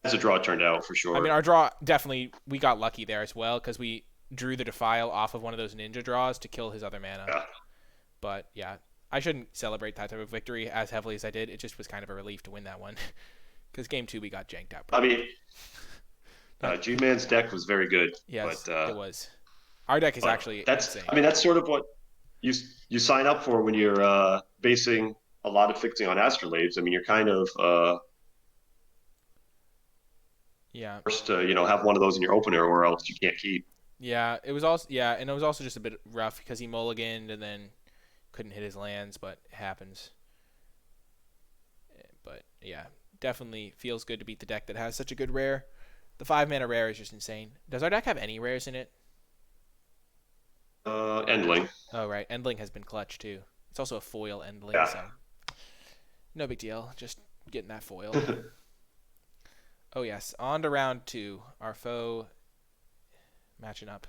S2: As a draw turned out for
S1: I mean,
S2: sure.
S1: our draw definitely we got lucky there as well because we drew the Defile off of one of those ninja draws to kill his other mana.
S2: Yeah.
S1: But yeah, I shouldn't celebrate that type of victory as heavily as I did. It just was kind of a relief to win that one because game two we got janked out
S2: I
S1: pretty good.
S2: mean,
S1: Not,
S2: G-Man's deck was very good,
S1: yes, it was. Our deck is
S2: but
S1: actually
S2: that's
S1: insane.
S2: I mean that's sort of what you you sign up for when you're basing a lot of fixing on astrolabes. I mean, you're kind of
S1: Yeah,
S2: forced to have one of those in your opener, or else you can't keep.
S1: yeah. It was also and it was also just a bit rough because he mulliganed and then couldn't hit his lands, but it happens. But yeah, definitely feels good to beat the deck that has such a good rare. The 5 mana rare is just insane. Does our deck have any rares in it?
S2: Endling.
S1: Oh right, Endling has been clutch too. It's also a foil Endling,
S2: Yeah.
S1: so no big deal. Just getting that foil. Oh yes, on to round two. Our foe matching up.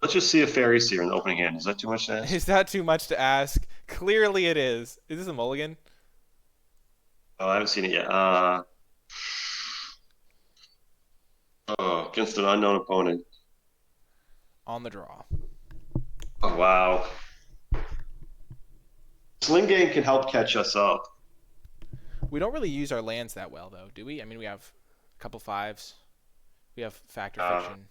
S2: Let's just see a fairy seer in the opening hand. Is that too much to ask?
S1: Is that too much to ask? Clearly it is. Is this a mulligan?
S2: Oh, I haven't seen it yet. Against an unknown opponent.
S1: On the draw.
S2: Oh, wow. Sling Game can help catch us up.
S1: We don't really use our lands that well though, do we? I mean, we have a couple fives. We have Factor
S2: Uh,
S1: Fiction.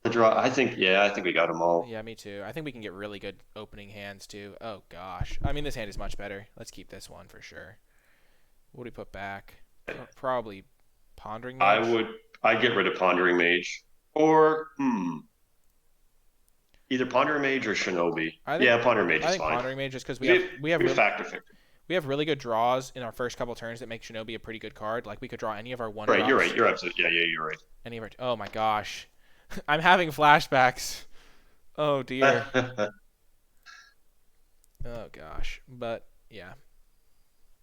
S2: the draw. I think we got them all.
S1: Yeah, me too. I think we can get really good opening hands too. Oh gosh. I mean, this hand is much better. Let's keep this one for sure. What do we put back? Probably Pondering
S2: I
S1: Mage.
S2: would. I get rid of Pondering Mage, or Either Ponder Mage or Shinobi.
S1: I think
S2: Yeah, Ponder Mage
S1: I
S2: is
S1: think
S2: fine.
S1: Pondering Mage just because
S2: We have, we have Factor Victor.
S1: we have really good draws in our first couple turns that make Shinobi a pretty good card. Like we could draw any of our one
S2: Right, you're
S1: drops.
S2: right. You're absolutely. Yeah, yeah, you're
S1: Any of our, oh my gosh, I'm having flashbacks. Oh dear.
S2: right.
S1: Oh gosh. But yeah,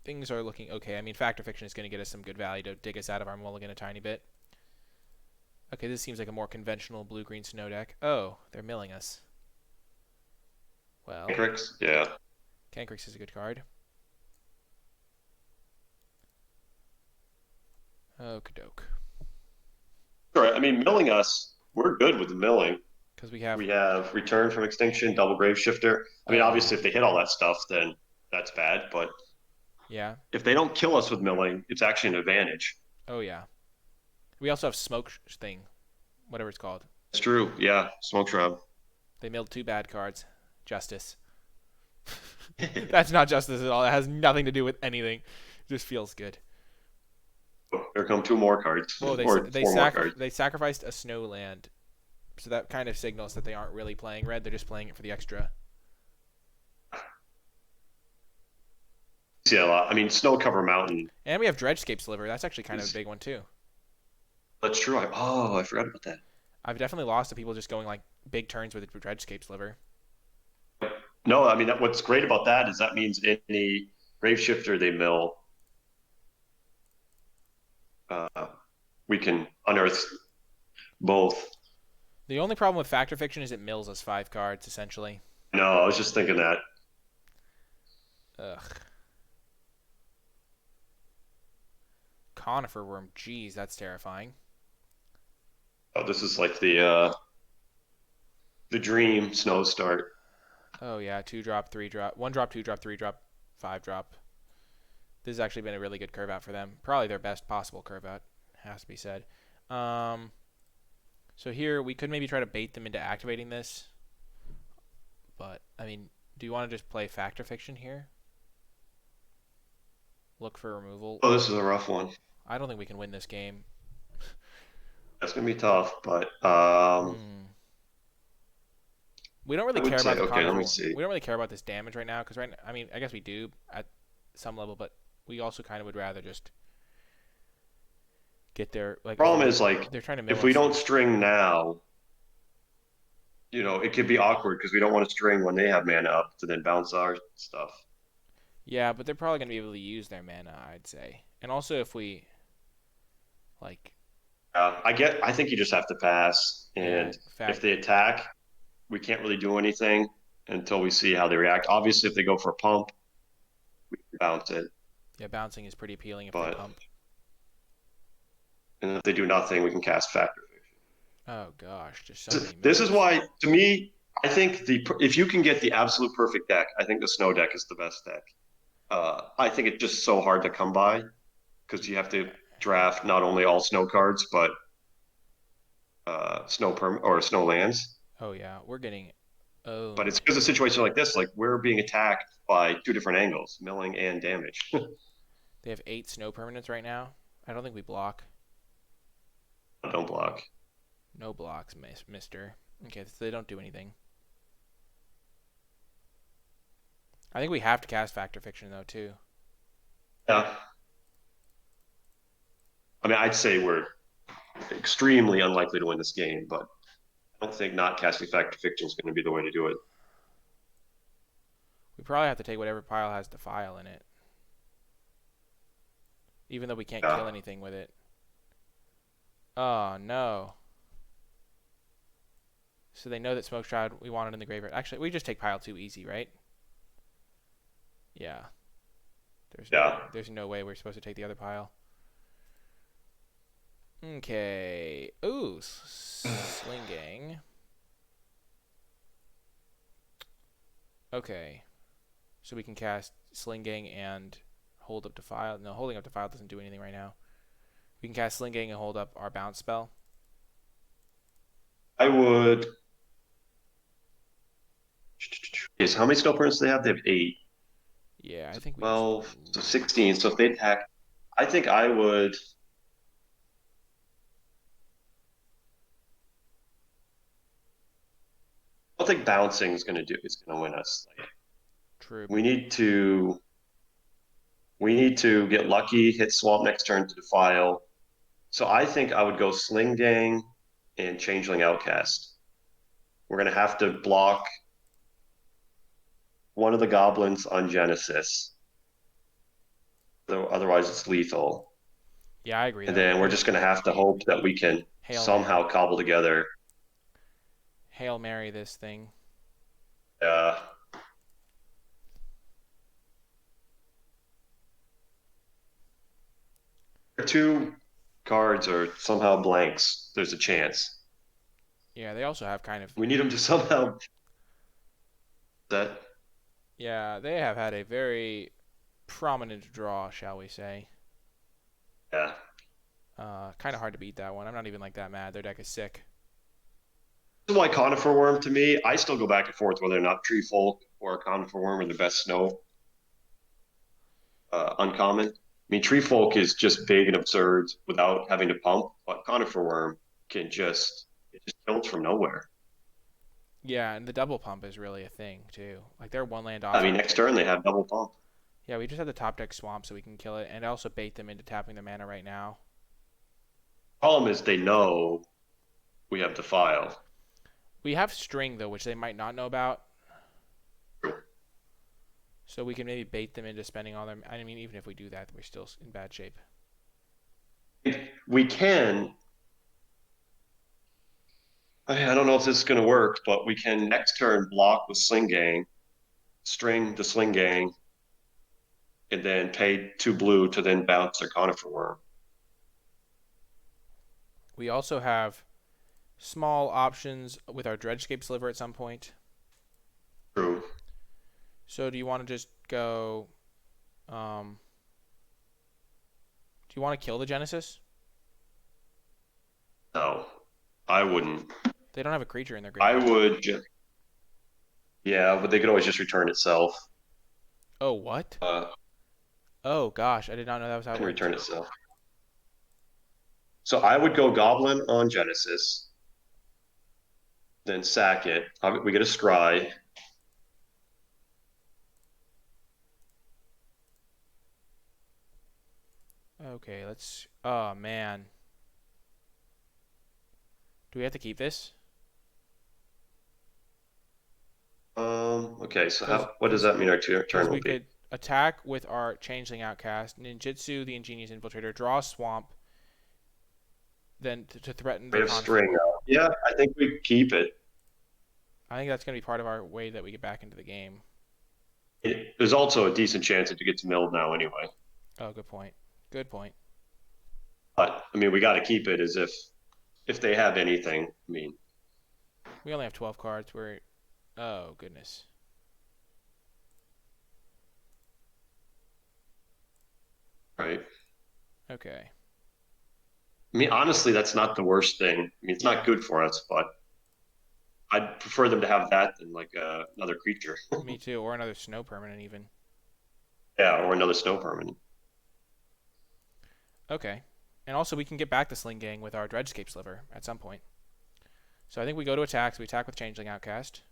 S1: things are looking okay. I mean, Factor Fiction is going to get us some good value to dig us out of our mulligan a tiny bit. Okay, this seems like a more conventional blue-green snow deck. Oh, they're milling us. Well,
S2: Matrix, yeah.
S1: Cankrix is a good card. Okie doke.
S2: Sure. I mean, milling us, we're good with the milling.
S1: Because we have.
S2: We have Return from Extinction, Double Grave Shifter. I mean,
S1: Oh yeah.
S2: obviously, if they hit all that stuff, then that's bad. But
S1: Yeah.
S2: if they don't kill us with milling, it's actually an advantage.
S1: Oh yeah. We also have Smoke thing, whatever it's called.
S2: It's true. Yeah, Smoke Shroud.
S1: They milled 2 bad cards. Justice. That's not justice at all. It has nothing to do with anything. It just feels good.
S2: There come 2 more cards,
S1: Whoa,
S2: or 4 more cards.
S1: they sacrificed a snow land, so that kind of signals that they aren't really playing red. They're just playing it for the extra.
S2: See a lot. I mean, Snow Cover Mountain.
S1: And we have Dredgescape Sliver. That's actually kind of a big one too.
S2: That's true. I forgot about that.
S1: I've definitely lost to people just going like big turns with the Dredgescape Sliver.
S2: No, I mean, what's great about that is that means any Grave Shifter they mill, uh, we can unearth both.
S1: The only problem with Factor Fiction is it mills us 5 cards essentially.
S2: No, I was just thinking that.
S1: Ugh. Conifer Worm. Jeez, that's terrifying.
S2: Oh, this is like the dream snow start.
S1: Oh yeah, 2 drop, 3 drop, 1 drop, 2 drop, 3 drop, 5 drop. This has actually been a really good curve out for them. Probably their best possible curve out, has to be said. So here we could maybe try to bait them into activating this. But I mean, do you want to just play Factor Fiction here? Look for removal.
S2: Oh, this is a rough one.
S1: I don't think we can win this game.
S2: That's gonna be tough, but
S1: We don't really
S2: I would
S1: care
S2: say
S1: about the
S2: okay. Let me
S1: Conifer.
S2: see.
S1: We don't really care about this damage right now because right now, I mean, I guess we do at some level, but we also kind of would rather just get their like.
S2: Problem is like
S1: they're trying to mill
S2: if we
S1: us.
S2: don't string now, it could be awkward because we don't want to string when they have mana up to then bounce our stuff.
S1: Yeah, but they're probably going to be able to use their mana, I'd say. And also if we like
S2: I think you just have to pass,
S1: yeah,
S2: and if they attack, we can't really do anything until we see how they react. Obviously, if they go for a pump, we can bounce it.
S1: yeah, bouncing is pretty appealing if they
S2: But
S1: pump.
S2: and if they do nothing, we can cast Factor.
S1: Oh gosh, there's so many
S2: This is
S1: mills.
S2: why, to me, I think if you can get the absolute perfect deck, I think the snow deck is the best deck. I think it's just so hard to come by because you have to draft not only all snow cards but snow lands.
S1: Oh yeah, we're getting
S2: But it's
S1: owned.
S2: because of a situation like this, like we're being attacked by 2 different angles, milling and damage.
S1: They have 8 snow permanents right now. I don't think we block.
S2: Don't block.
S1: No blocks, mister. Okay, so they don't do anything. I think we have to cast Factor Fiction though too.
S2: Yeah. I mean, I'd say we're extremely unlikely to win this game, but I don't think not casting Factor Fiction is going to be the way to do it.
S1: We probably have to take whatever pile has Defile in it. Even though we can't
S2: Yeah.
S1: kill anything with it. Oh no. So they know that Smoke Shroud we want it in the graveyard. Actually, we just take pile 2 easy, right? Yeah. There's no way we're supposed to take the other pile. Okay. Ooh, Sling Gang. Okay. So we can cast Sling Gang and hold up Defile. No, holding up Defile doesn't do anything right now. We can cast Sling Gang and hold up our bounce spell.
S2: I would. Yes, how many snow permanents do they have? They have 8.
S1: Yeah, I think we
S2: 12, so 16. So if they attack, I think I would. don't think bouncing is going to win us. Like,
S1: True.
S2: we need to we need to get lucky, hit swamp next turn to defile. So I think I would go Sling Gang and Changeling Outcast. We're gonna have to block one of the goblins on Genesis, though otherwise it's lethal.
S1: Yeah, I agree
S2: And
S1: though.
S2: then we're just gonna have to hope that we can
S1: Hail Mary.
S2: somehow cobble together.
S1: Hail Mary this thing.
S2: Uh, two cards are somehow blanks. There's a chance.
S1: Yeah, they also have kind of.
S2: We need them to somehow that.
S1: Yeah, they have had a very prominent draw, shall we say.
S2: Yeah.
S1: Kind of hard to beat that one. I'm not even like that mad. Their deck is sick.
S2: This is why Conifer Worm to me, I still go back and forth whether or not Tree Folk or Conifer Worm are the best snow uncommon. I mean, Tree Folk is just big and absurd without having to pump, but Conifer Worm can just it just kills from nowhere.
S1: Yeah, and the double pump is really a thing too. Like they're one land
S2: I
S1: off
S2: mean,
S1: our.
S2: next turn they have double pump.
S1: Yeah, we just have the top deck swamp so we can kill it, and also bait them into tapping their mana right now.
S2: Problem is they know we have the file.
S1: We have string though, which they might not know about, so we can maybe bait them into spending all their. I mean, even if we do that, we're still in bad shape.
S2: We can. I don't know if this is going to work, but we can next turn block with Sling Gang, string the Sling Gang, and then pay 2 blue to then bounce their Conifer Worm.
S1: We also have small options with our Dredgescape Sliver at some point.
S2: True.
S1: So do you want to just go? Do you want to kill the Genesis?
S2: No, I wouldn't.
S1: They don't have a creature in their
S2: I
S1: graveyard.
S2: would. Yeah, but they could always just return itself.
S1: Oh, what?
S2: Uh,
S1: Oh gosh, I did not know that was how it
S2: can
S1: worked.
S2: return itself. So I would go Goblin on Genesis, then sack it. We get a Scry.
S1: Okay, let's. Oh man, do we have to keep this?
S2: Okay, so
S1: Because
S2: what does
S1: because
S2: that mean our turn
S1: because
S2: will
S1: we
S2: be?
S1: could attack with our Changeling Outcast, Ninjutsu, the Ingenious Infiltrator, draw a swamp, then to threaten
S2: We
S1: the
S2: have
S1: conf.
S2: string out. Yeah, I think we keep it.
S1: I think that's gonna be part of our way that we get back into the game.
S2: There's also a decent chance that it gets milled now anyway.
S1: Oh, good point. Good point.
S2: But I mean, we got to keep it as if they have anything. I mean,
S1: We only have 12 cards. We're. Oh goodness.
S2: right?
S1: Okay.
S2: I mean, honestly, that's not the worst thing. I mean, it's not
S1: Yeah.
S2: good for us, but I'd prefer them to have that than like another creature.
S1: Me too. Or another snow permanent even.
S2: Yeah, or another snow permanent.
S1: Okay. And also we can get back to Sling Gang with our Dredgescape Sliver at some point. So I think we go to attack. So we attack with Changeling Outcast.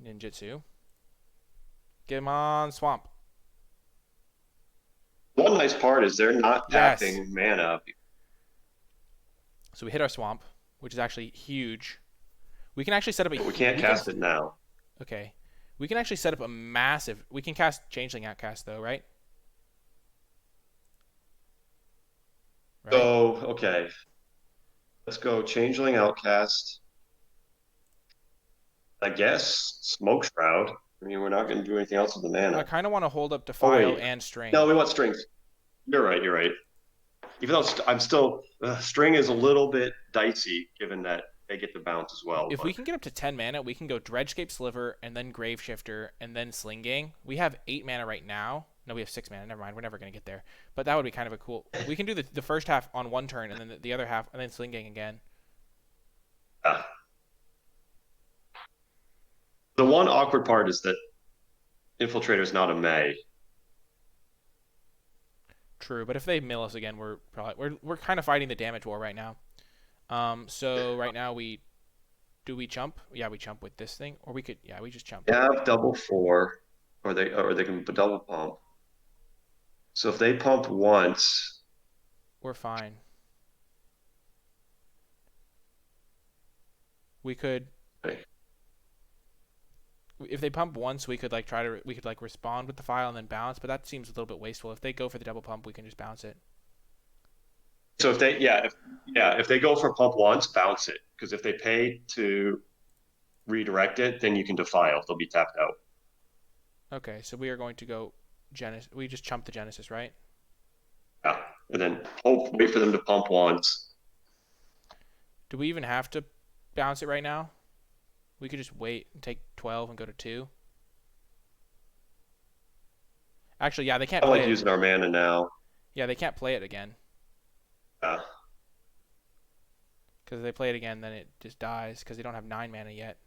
S1: Ninjutsu. Get him on Swamp.
S2: One nice part is they're not
S1: Yes.
S2: tapping mana.
S1: So we hit our Swamp, which is actually huge. We can actually set up a.
S2: We can't
S1: We can.
S2: cast it now.
S1: Okay. We can actually set up a massive. We can cast Changeling Outcast though, right? Right.
S2: So, okay. Let's go Changeling Outcast. I guess Smoke Shroud. I mean, we're not going to do anything else with the
S1: I
S2: mana.
S1: kind of want to hold up
S2: Oh,
S1: Defile
S2: wait.
S1: and
S2: No,
S1: String.
S2: we want strength. You're right. You're right. Even though I'm still, string is a little bit dicey given that they get the bounce as well.
S1: If
S2: But
S1: we can get up to 10 mana, we can go Dredgescape Sliver and then Graveshifter and then Sling Gang. We have 8 mana right now. No, we have 6 mana. Never mind. We're never going to get there. But that would be kind of a cool. We can do the first half on one turn and then the other half and then Sling Gang again.
S2: uh, the one awkward part is that Infiltrator is not a May.
S1: True, but if they mill us again, we're kind of fighting the damage war right now. So right now we chump? Yeah, we chump with this thing, or we just chump.
S2: They have double four, or they can double pump. So if they pump once,
S1: We're fine. We could
S2: okay.
S1: if they pump once, we could like respond with the file and then bounce, but that seems a little bit wasteful. If they go for the double pump, we can just bounce it.
S2: So if they go for pump once, bounce it. Because if they pay to redirect it, then you can defile. They'll be tapped out.
S1: Okay, so we are going to go Genesis. We just chump the Genesis, right?
S2: Yeah. And then wait for them to pump once.
S1: Do we even have to bounce it right now? We could just wait and take 12 and go to 2. Actually, yeah, they can't
S2: I
S1: play
S2: like
S1: it.
S2: using our mana now.
S1: Yeah, they can't play it again.
S2: Yeah.
S1: Because if they play it again, then it just dies because they don't have 9 mana yet.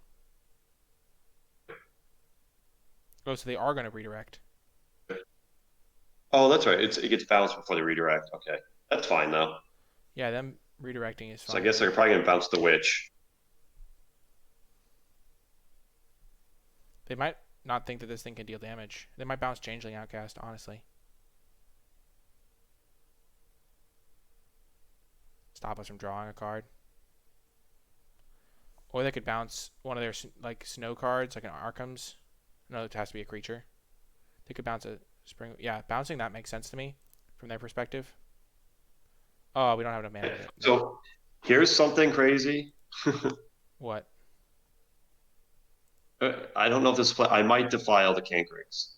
S1: Oh, so they are going to redirect.
S2: Oh, that's right. It gets bounced before they redirect. Okay. That's fine though.
S1: Yeah, them redirecting is
S2: So I
S1: fine.
S2: guess they're probably gonna bounce the witch.
S1: They might not think that this thing can deal damage. They might bounce Changeling Outcast, honestly. Stop us from drawing a card. Or they could bounce one of their like snow cards, like an Arkham's. No, it has to be a creature. They could bounce a spring. Yeah, bouncing that makes sense to me from their perspective. Oh, we don't have enough mana. No.
S2: So here's something crazy.
S1: What?
S2: I don't know if this. I might defile the Cankricks,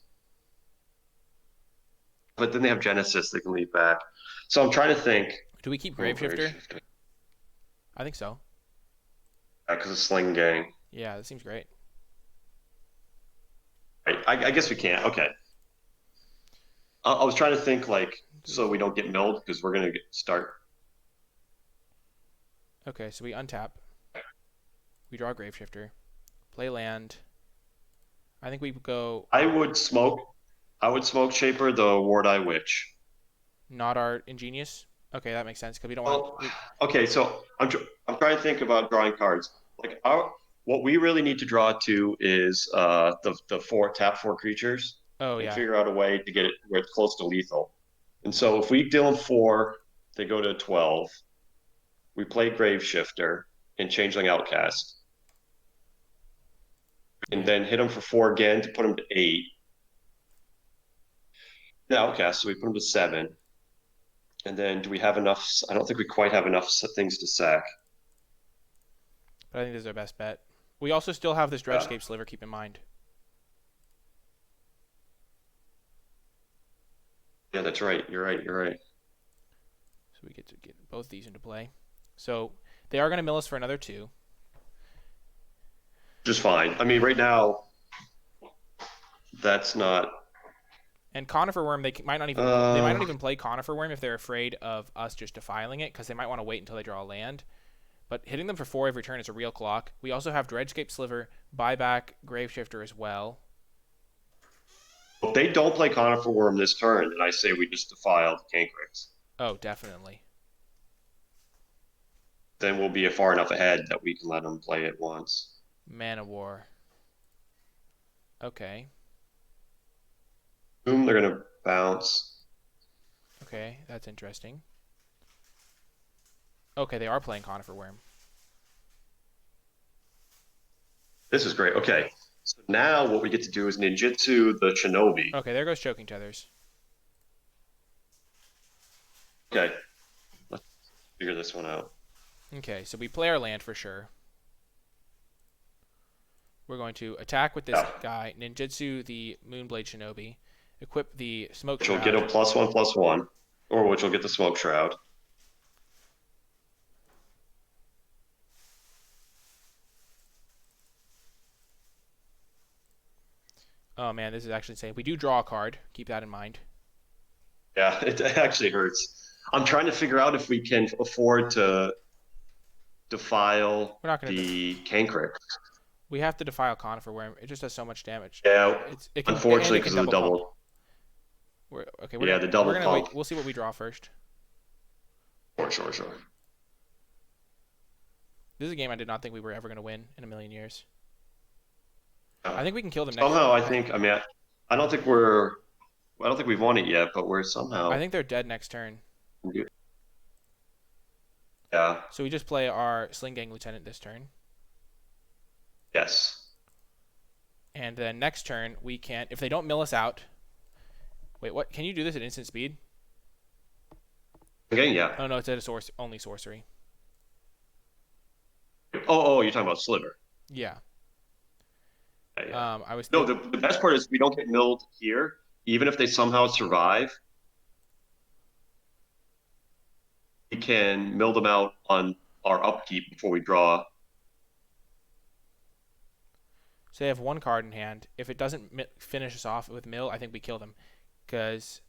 S2: but then they have Genesis they can leave back. So I'm trying to think.
S1: Do we keep
S2: Oh,
S1: Graveshifter? I think so.
S2: Because of Sling Gang.
S1: Yeah, that seems great.
S2: Right. I guess we can't. Okay. I was trying to think like so we don't get milled because we're gonna start.
S1: Okay, so we untap. We draw a Graveshifter. Play land. I think we go.
S2: I would smoke. I would smoke Shaper the Ward Eye Witch.
S1: Not our Ingenious. Okay, that makes sense because we don't
S2: Well,
S1: want.
S2: okay. So I'm trying to think about drawing cards. Like what we really need to draw to is the four creatures
S1: Oh
S2: and
S1: yeah.
S2: figure out a way to get it where it's close to lethal. And so if we deal them 4, they go to 12. We play Grave Shifter and Changeling Outcast, and
S1: Yeah.
S2: then hit them for 4 again to put them to 8. The Outcast, so we put them to 7. And then do we have enough? I don't think we quite have enough things to sack.
S1: But I think this is our best bet. We also still have this Dredgescape Sliver, keep in mind.
S2: Yeah, that's right. You're right. You're right.
S1: So we get to get both these into play. So they are going to mill us for another 2.
S2: Just fine. I mean, right now, that's not.
S1: And Conifer Worm, they might not even play Conifer Worm if they're afraid of us just defiling it, because they might want to wait until they draw a land. But hitting them for 4 every turn is a real clock. We also have Dredgescape Sliver, buyback, Graveshifter as well.
S2: If they don't play Conifer Worm this turn, then I say we just defile the Cankricks.
S1: Oh, definitely.
S2: Then we'll be far enough ahead that we can let them play it once.
S1: Mana War. Okay.
S2: Boom, they're going to bounce.
S1: Okay, that's interesting. Okay, they are playing Conifer Worm.
S2: This is great. Okay. So now what we get to do is ninjutsu the Shinobi.
S1: Okay, there goes Choking Tethers.
S2: Okay. Let's figure this one out.
S1: Okay, so we play our land for sure. We're going to attack with this guy, ninjutsu the Moonblade Shinobi, equip the Smoke
S2: Which
S1: Shroud.
S2: will get a +1/+1, or which will get the Smoke Shroud.
S1: Oh man, this is actually insane. We do draw a card. Keep that in mind.
S2: Yeah, it actually hurts. I'm trying to figure out if we can afford to defile
S1: We're not going to.
S2: the Cankrick.
S1: We have to defile Conifer Worm. It just does so much damage.
S2: Yeah,
S1: It
S2: unfortunately
S1: can
S2: because of the
S1: double
S2: double.
S1: pump. Okay,
S2: Yeah, the
S1: we're
S2: double
S1: gonna wait.
S2: pump.
S1: We'll see what we draw first.
S2: Sure.
S1: This is a game I did not think we were ever gonna win in a million years.
S2: Yeah.
S1: I think we can kill them next.
S2: Somehow, I think. I mean, I don't think we're. I don't think we've won it yet, but we're
S1: I
S2: somehow.
S1: think they're dead next turn.
S2: Yeah.
S1: So we just play our Sling Gang Lieutenant this turn.
S2: Yes.
S1: And then next turn, we can, if they don't mill us out. Wait, what? Can you do this at instant speed?
S2: Okay. Yeah.
S1: Oh, no, it's at a only sorcery.
S2: Oh, you're talking about Sliver.
S1: Yeah.
S2: Yeah.
S1: I was
S2: No,
S1: thinking.
S2: the best part is we don't get milled here. Even if they somehow survive, we can mill them out on our upkeep before we draw.
S1: So they have one card in hand. If it doesn't finish us off with mill, I think we kill them. Because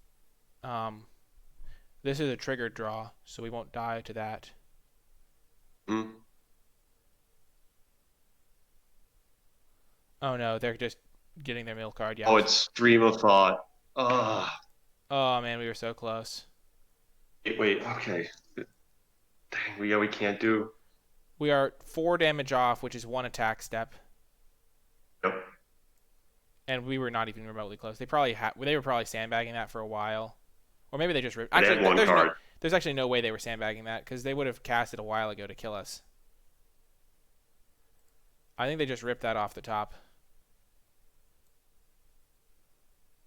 S1: this is a triggered draw, so we won't die to that.
S2: Hmm.
S1: Oh, no, they're just getting their mill card. Yeah.
S2: Oh, it's Stream of Thought. Ah.
S1: Oh, man, we were so close.
S2: Wait. Okay. Dang, we can't do.
S1: We are 4 damage off, which is 1 attack step.
S2: Yep.
S1: And we were not even remotely close. They were probably sandbagging that for a while, or maybe they just ripped.
S2: They
S1: Actually,
S2: had one card.
S1: there's actually no way they were sandbagging that because they would have cast it a while ago to kill us. I think they just ripped that off the top,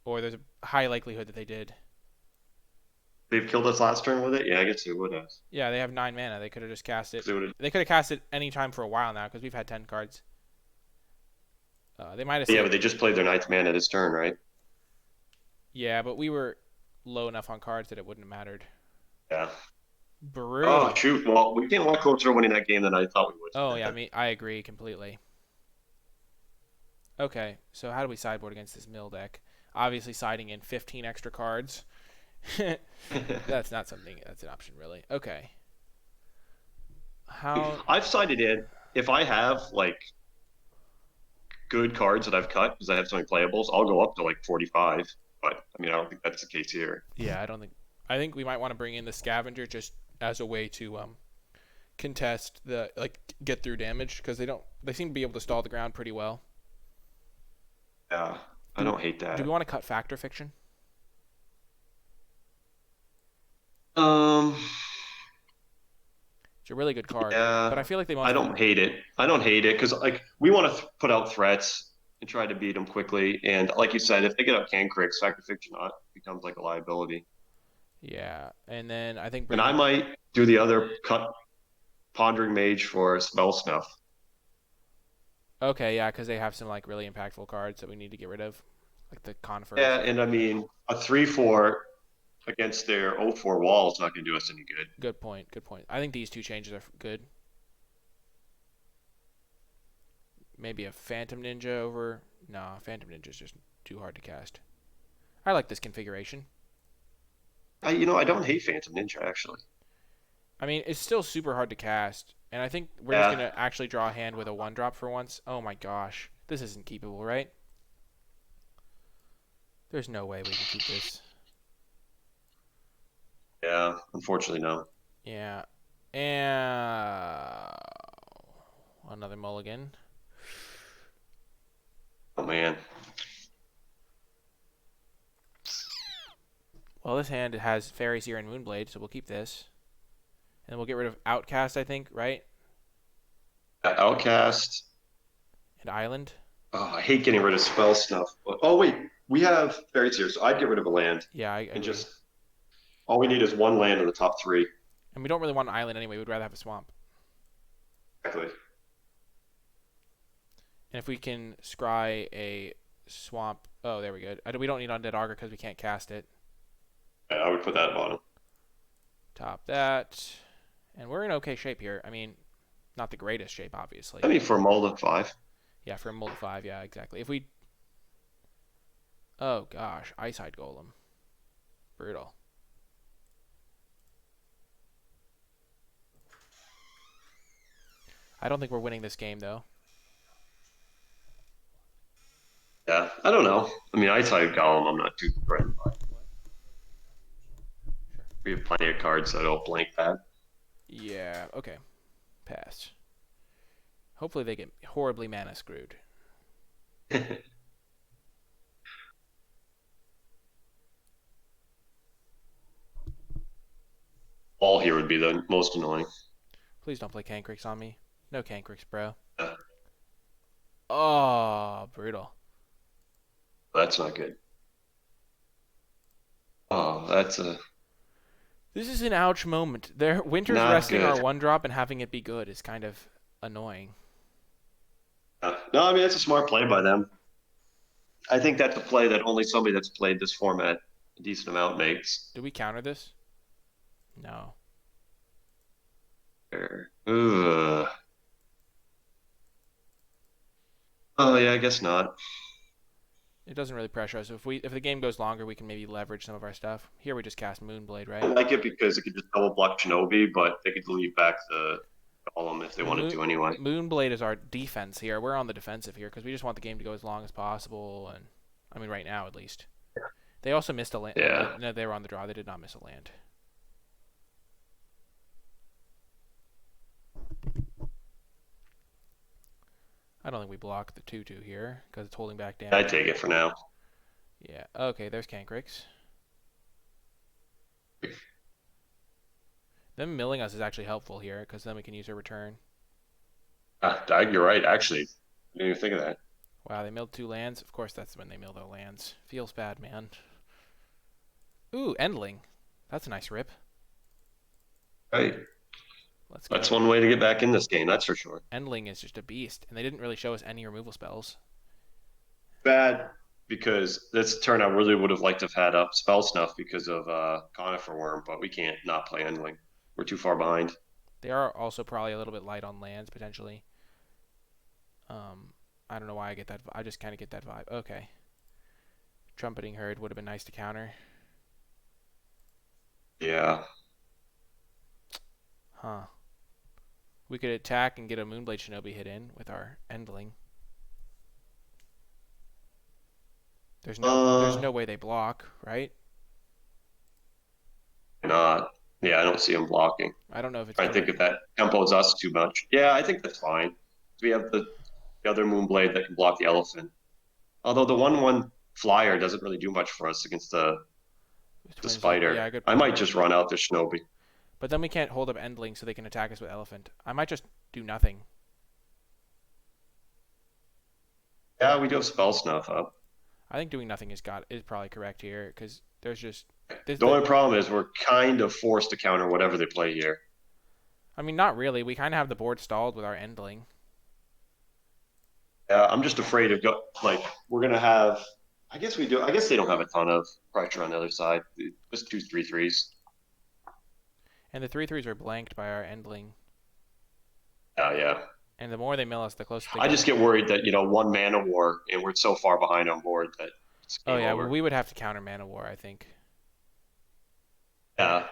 S1: or there's a high likelihood that they did.
S2: They've killed us last turn with it. Yeah, I guess they would have.
S1: Yeah, they have 9 mana. They could have just cast it.
S2: They
S1: They could have cast it any time for a while now because we've had 10 cards. They might have.
S2: Yeah, but they just played their ninth mana this turn, right?
S1: Yeah, but we were low enough on cards that it wouldn't have mattered.
S2: Yeah.
S1: Brutal.
S2: Oh shoot! Well, we came a lot closer winning that game than I thought we would.
S1: Oh yeah, I agree completely. Okay, so how do we sideboard against this mill deck? Obviously, siding in 15 extra cards. That's not something. That's an option, really. Okay. How?
S2: I've sided in if I have like good cards that I've cut because I have so many playables. I'll go up to like 45, but I mean I don't think that's the case here.
S1: Yeah, I don't think. I think we might want to bring in the scavenger just as a way to contest the get through damage because they seem to be able to stall the ground pretty well.
S2: Yeah, I don't hate that.
S1: Do we want to cut Factor Fiction?
S2: Um,
S1: It's a really good card,
S2: yeah,
S1: but I feel like they
S2: I
S1: mostly.
S2: don't hate it. I don't hate it because like we want to put out threats and try to beat them quickly. And like you said, if they get up Cancrix, Factor Fiction becomes like a liability.
S1: Yeah, and then I think
S2: And I
S1: bringing.
S2: might do the other cut Pondering Mage for Spell Snuff.
S1: Okay, yeah, because they have some really impactful cards that we need to get rid of, like the Confers.
S2: Yeah, and I mean a 3/4 against their 0/4 wall is not going to do us any good.
S1: Good point. Good point. I think these 2 changes are good. Maybe a Phantom Ninja over. No, Phantom Ninja is just too hard to cast. I like this configuration.
S2: I don't hate Phantom Ninja actually.
S1: I mean, it's still super hard to cast, and I think we're just gonna actually draw a hand with a 1-drop for once. Oh my gosh, this isn't keepable, right? There's no way we can keep this.
S2: Yeah, unfortunately, no.
S1: Yeah, and another mulligan.
S2: Oh man.
S1: Well, this hand has Fairy Seer and Moonblade, so we'll keep this. And we'll get rid of Outcast, I think, right?
S2: Outcast.
S1: And Island.
S2: Oh, I hate getting rid of spell snuff. Oh wait, we have fairies here, so I'd get rid of a land
S1: Yeah, I
S2: and
S1: agree.
S2: just all we need is one land in the top 3.
S1: And we don't really want an island anyway. We'd rather have a swamp.
S2: Exactly.
S1: And if we can scry a swamp... Oh, there we go. We don't need Undead Augur because we can't cast it.
S2: Yeah, I would put that bottom.
S1: Top that. And we're in okay shape here. I mean, not the greatest shape, obviously.
S2: I mean, for a mold of 5.
S1: Yeah, for a mold 5, yeah, exactly. If we... Oh, gosh. Ice-Hide Golem. Brutal. I don't think we're winning this game, though.
S2: Yeah, I don't know. I mean, I type Golem, I'm not too threatened by. We have plenty of cards that don't blank that.
S1: Yeah, okay. Pass. Hopefully they get horribly mana screwed.
S2: All here would be the most annoying.
S1: Please don't play Cankrix on me. No Cankrix, bro.
S2: Uh,
S1: Oh, brutal.
S2: that's not good. Oh, that's a
S1: This is an ouch moment. Winter's
S2: not
S1: resting our
S2: good.
S1: one drop and having it be good is kind of annoying.
S2: No, I mean that's a smart play by them. I think that's a play that only somebody that's played this format a decent amount makes.
S1: Do we counter this? No.
S2: Ugh. Oh yeah, I guess not.
S1: It doesn't really pressure us. If the game goes longer, we can maybe leverage some of our stuff. Here we just cast Moonblade,
S2: I
S1: right?
S2: like it because it could just double block Shinobi, but they could leave back the Golem if they
S1: I mean,
S2: wanted to anyway.
S1: Moonblade is our defense here. We're on the defensive here because we just want the game to go as long as possible. And I mean, right now at least. They also missed a land.
S2: Yeah.
S1: No, they were on the draw. They did not miss a land. I don't think we block the 2/2 here because it's holding back
S2: I
S1: damage.
S2: take it for now.
S1: Yeah. Okay, there's Cankrix. Them milling us is actually helpful here because then we can use our return.
S2: You're right, actually. I didn't even think of that.
S1: Wow, they milled 2 lands. Of course, that's when they mill their lands. Feels bad, man. Ooh, Endling. That's a nice rip.
S2: Right.
S1: Let's
S2: That's
S1: go.
S2: one way to get back in this game, that's for sure.
S1: Endling is just a beast, and they didn't really show us any removal spells.
S2: Bad because this turn I really would have liked to have had up Spell Snuff because of Conifer Worm, but we can't not play Endling. We're too far behind.
S1: They are also probably a little bit light on lands potentially. I don't know why I get that. I just kind of get that vibe. Okay. Trumpeting Herd would have been nice to counter.
S2: Yeah.
S1: Huh. We could attack and get a Moonblade Shinobi hit in with our Endling. There's no way they block, right?
S2: Not. Yeah, I don't see him blocking.
S1: I don't know if it's
S2: I think
S1: correct.
S2: if that tempos us too much. Yeah, I think that's fine. We have the other Moonblade that can block the elephant. Although the 1/1 flyer doesn't really do much for us against the
S1: Twins are,
S2: spider.
S1: yeah, good
S2: I
S1: point.
S2: might just run out the Shinobi.
S1: But then we can't hold up Endling so they can attack us with Elephant. I might just do nothing.
S2: Yeah, we do have Spell Snuff up.
S1: I think doing nothing is probably correct here because there's just
S2: The only problem is we're kind of forced to counter whatever they play here.
S1: I mean, not really. We kind of have the board stalled with our Endling.
S2: I'm just afraid of we're gonna have. I guess we do. I guess they don't have a ton of pressure on the other side. Just 2/3/3s.
S1: And the 3/3s are blanked by our Endling.
S2: Yeah.
S1: And the more they mill us, the closer they
S2: I
S1: get.
S2: just get worried that 1 mana war and we're so far behind on board that it's
S1: Oh
S2: game
S1: yeah, well,
S2: over.
S1: we would have to counter Mana War, I think.
S2: Yeah.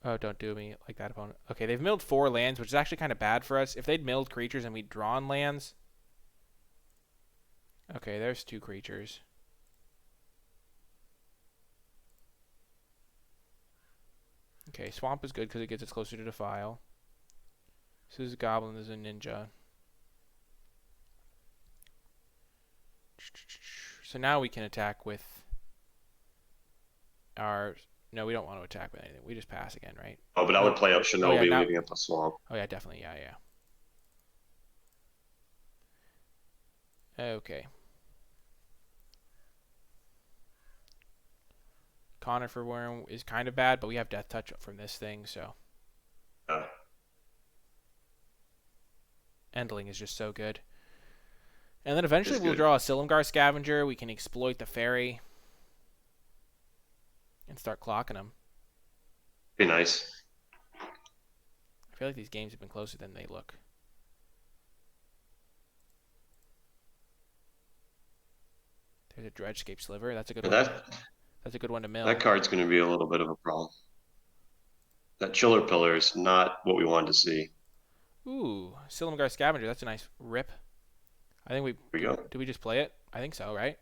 S1: Oh, don't do me like that, opponent. Okay, they've milled 4 lands, which is actually kind of bad for us. If they'd milled creatures and we'd drawn lands. Okay, there's 2 creatures. Okay, Swamp is good because it gets us closer to Defile. So this is a Goblin, this is a Ninja. So now we can attack with our... No, we don't want to attack with anything. We just pass again, right?
S2: Oh, but I would play up
S1: Oh, yeah,
S2: Shinobi,
S1: now...
S2: leaving up a swamp.
S1: Oh, yeah, definitely. Yeah, yeah. Okay. Conifer Worm is kind of bad, but we have Death Touch from this thing, so...
S2: Uh,
S1: Endling is just so good. And then eventually
S2: It's
S1: we'll
S2: good.
S1: draw a Silumgar Scavenger. We can exploit the fairy. And start clocking them.
S2: Be nice.
S1: I feel like these games have been closer than they look. There's a Dredgescape Sliver. That's a good
S2: And
S1: one.
S2: that
S1: That's a good one to mill.
S2: that card's going to be a little bit of a problem. That Chiller Pillar is not what we wanted to see.
S1: Ooh, Silumgar Scavenger. That's a nice rip. I think
S2: Here we go.
S1: do we just play it? I think so, right?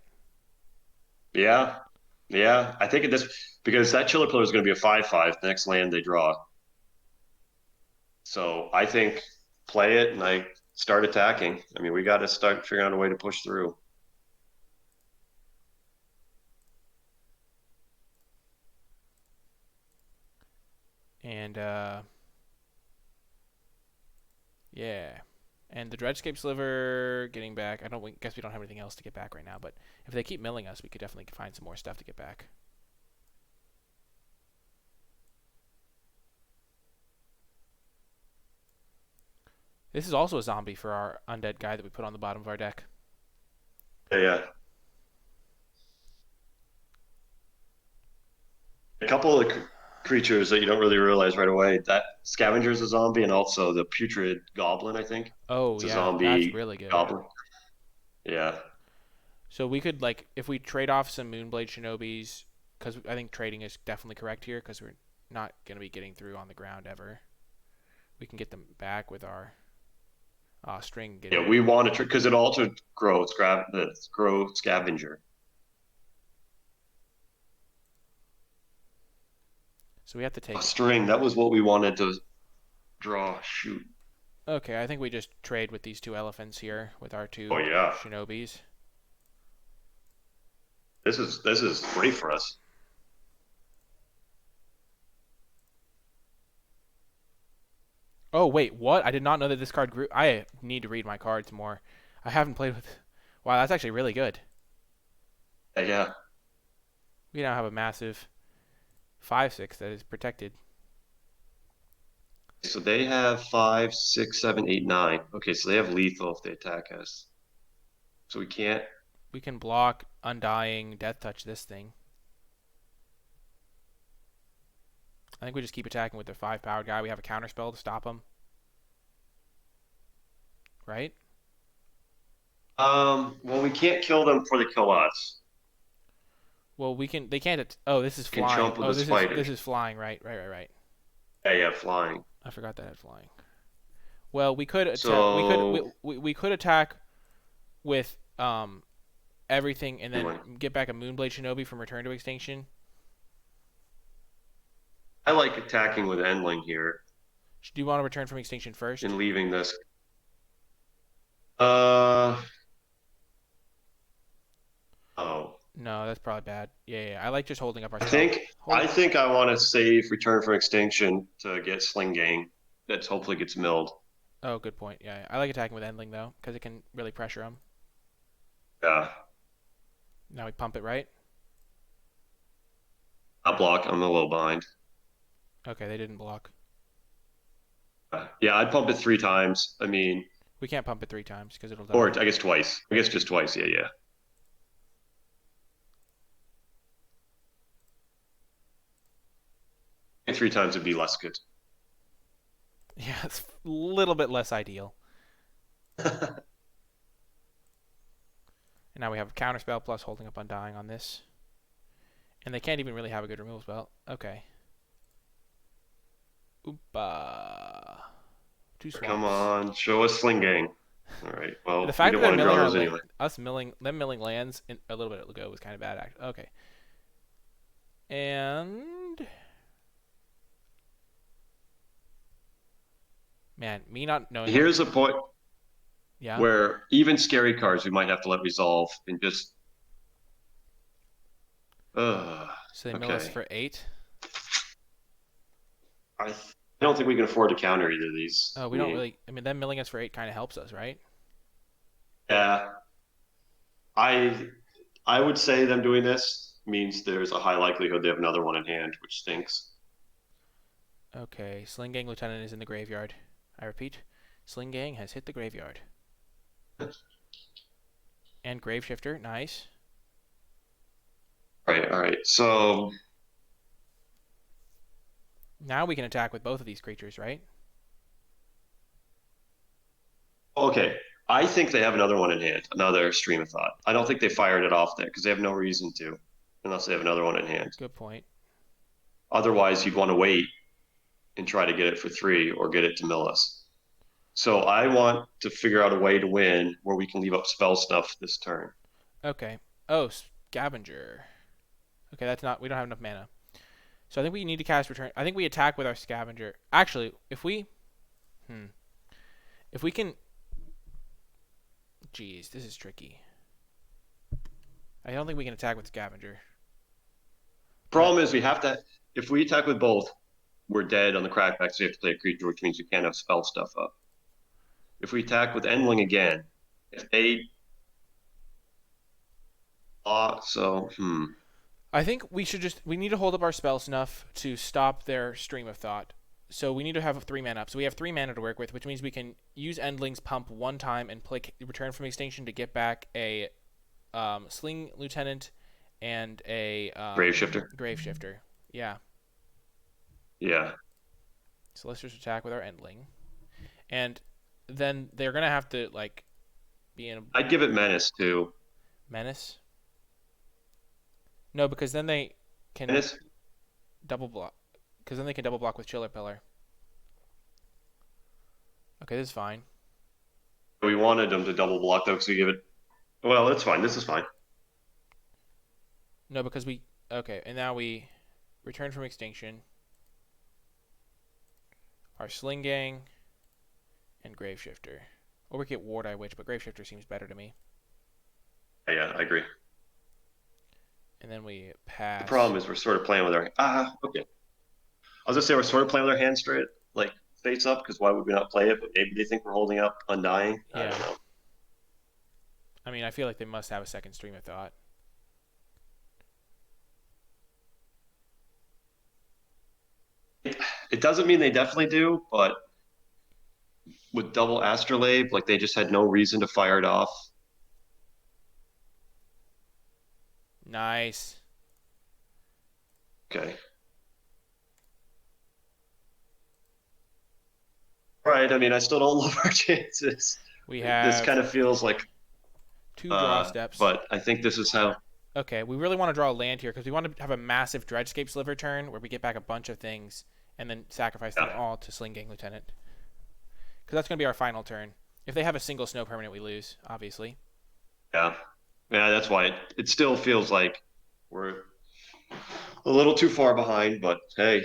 S2: Yeah. Yeah, I think at this because that Chiller Pillar is going to be a 5/5 the next land they draw. So I think play it and I start attacking. I mean, we got to start figuring out a way to push through.
S1: And yeah. And the Dreadscape Sliver getting back. I don't guess we don't have anything else to get back right now, but if they keep milling us, we could definitely find some more stuff to get back. This is also a zombie for our undead guy that we put on the bottom of our deck.
S2: Yeah, yeah. A couple of creatures that you don't really realize right away. That Scavenger is a zombie, and also the Putrid Goblin, I think.
S1: Oh
S2: It's a
S1: yeah, that's
S2: zombie
S1: really good.
S2: goblin. Yeah.
S1: So we could like if we trade off some Moonblade Shinobis, because I think trading is definitely correct here, because we're not gonna be getting through on the ground ever. We can get them back with our string
S2: Yeah,
S1: getting.
S2: we want to because it also grow Scavenger.
S1: So we have to
S2: A
S1: take.
S2: string, that was what we wanted to draw. Shoot.
S1: Okay, I think we just trade with these two elephants here with our
S2: Oh
S1: two
S2: yeah.
S1: Shinobis.
S2: This is great for us.
S1: Oh wait, what? I did not know that this card grew. I need to read my cards more. I haven't played with. Wow, that's actually really good.
S2: Yeah, yeah.
S1: We now have a massive 5/6 that is protected.
S2: So they have 5, 6, 7, 8, 9. Okay, so they have lethal if they attack us. So we can't.
S1: We can block Undying, Death Touch this thing. I think we just keep attacking with their 5 powered guy. We have a counter spell to stop them, right?
S2: Well, we can't kill them before they kill us.
S1: Well, we can. They can't. Oh, this is
S2: We can
S1: flying.
S2: jump with
S1: Oh,
S2: the
S1: this
S2: spiders.
S1: is flying. Right, right, right, right.
S2: Yeah, yeah, flying.
S1: I forgot that had flying. Well, we could attack.
S2: So
S1: We could attack with everything and then
S2: anyway,
S1: get back a Moonblade Shinobi from Return to Extinction.
S2: I like attacking with Endling here
S1: Do you want to return from extinction first?
S2: and leaving this. Uh oh.
S1: No, that's probably bad. Yeah, yeah. I like just holding up our
S2: I
S1: spell.
S2: think I
S1: Holding.
S2: think I want to save Return from Extinction to get Sling Gang. That hopefully gets milled.
S1: Oh, good point. Yeah, yeah. I like attacking with Endling though, because it can really pressure him.
S2: Yeah.
S1: Now we pump it right.
S2: I'll block. I'm a little behind.
S1: Okay, they didn't block.
S2: Yeah, I'd pump it 3 times. I mean,
S1: We can't pump it 3 times because it'll
S2: or
S1: die.
S2: I guess twice. I guess just twice. Yeah, yeah. And 3 times would be less good.
S1: Yeah, it's a little bit less ideal. And now we have a counter spell plus holding up Undying on this. And they can't even really have a good removal spell. Okay. Oompa. Two
S2: Come
S1: swamps.
S2: on, show us Sling Gang. All right.
S1: The
S2: Well, we
S1: fact that
S2: don't
S1: they're
S2: want to
S1: milling
S2: draw
S1: our
S2: those anyway.
S1: them milling lands a little bit ago was kind of bad. Okay. And man, me not knowing what.
S2: Here's a point
S1: Yeah.
S2: where even scary cards we might have to let resolve and just. Uh,
S1: So they mill us
S2: okay.
S1: for 8.
S2: I don't think we can afford to counter either of these.
S1: Oh,
S2: I
S1: we don't
S2: mean,
S1: really. I mean, them milling us for 8 kind of helps us, right?
S2: yeah, I I would say them doing this means there's a high likelihood they have another one in hand, which stinks.
S1: Okay. Sling Gang Lieutenant is in the graveyard. I repeat, Sling Gang has hit the graveyard. And Graveshifter, nice.
S2: Right, all right. So
S1: Now we can attack with both of these creatures, right?
S2: okay, I think they have another one in hand, another stream of thought. I don't think they fired it off there because they have no reason to, unless they have another one in hand.
S1: Good point.
S2: Otherwise, you'd want to wait and try to get it for 3 or get it to mill us. So I want to figure out a way to win where we can leave up spell stuff this turn.
S1: Okay. Oh, Scavenger. Okay, that's not. We don't have enough mana. So I think we need to cast return. I think we attack with our scavenger. Actually, hmm, if we can, jeez, this is tricky. I don't think we can attack with scavenger. But
S2: Problem is we have to. If we attack with both, we're dead on the crackback, so we have to play a creature, which means we can't have spell stuff up. If we attack with Endling again, if they so
S1: I think we need to hold up our spell snuff to stop their stream of thought. So we need to have 3 mana up. So we have 3 mana to work with, which means we can use Endling's Pump one time and play Return from Extinction to get back a Sling Lieutenant and a
S2: Grave Shifter.
S1: Grave Shifter. Yeah.
S2: Yeah.
S1: So let's just attack with our Endling, and then they're gonna have to like be in a
S2: I'd give it Menace too.
S1: menace. No, because then they can
S2: Menace.
S1: double block. Because then they can double block with Chiller Pillar. Okay, this is fine.
S2: We wanted them to double block though, because we give it. Well, it's fine. This is fine.
S1: No, because we okay, and now we return from extinction. Our Sling Gang and Grave Shifter. Or we get Ward Eye Witch, but Grave Shifter seems better to me.
S2: Yeah, I agree.
S1: And then we pass.
S2: The problem is we're sort of playing with our okay. I was gonna say we're sort of playing with our hands straight, like face up, because why would we not play it? But maybe they think we're holding up Undying.
S1: Yeah.
S2: I don't know.
S1: I mean, I feel like they must have a second stream of thought.
S2: It doesn't mean they definitely do, but with double Astrolabe, like they just had no reason to fire it off.
S1: Nice.
S2: Okay. Right. I mean, I still don't love our chances.
S1: We
S2: This
S1: have
S2: kind of feels like,
S1: 2 draw steps.
S2: but I think this is how.
S1: Okay, we really want to draw a land here because we want to have a massive Dredgescape Sliver turn where we get back a bunch of things and then sacrifice them all to Sling Gang Lieutenant. Because that's going to be our final turn. If they have a single snow permanent, we lose, obviously.
S2: Yeah. Yeah, that's why it still feels like we're a little too far behind, but hey,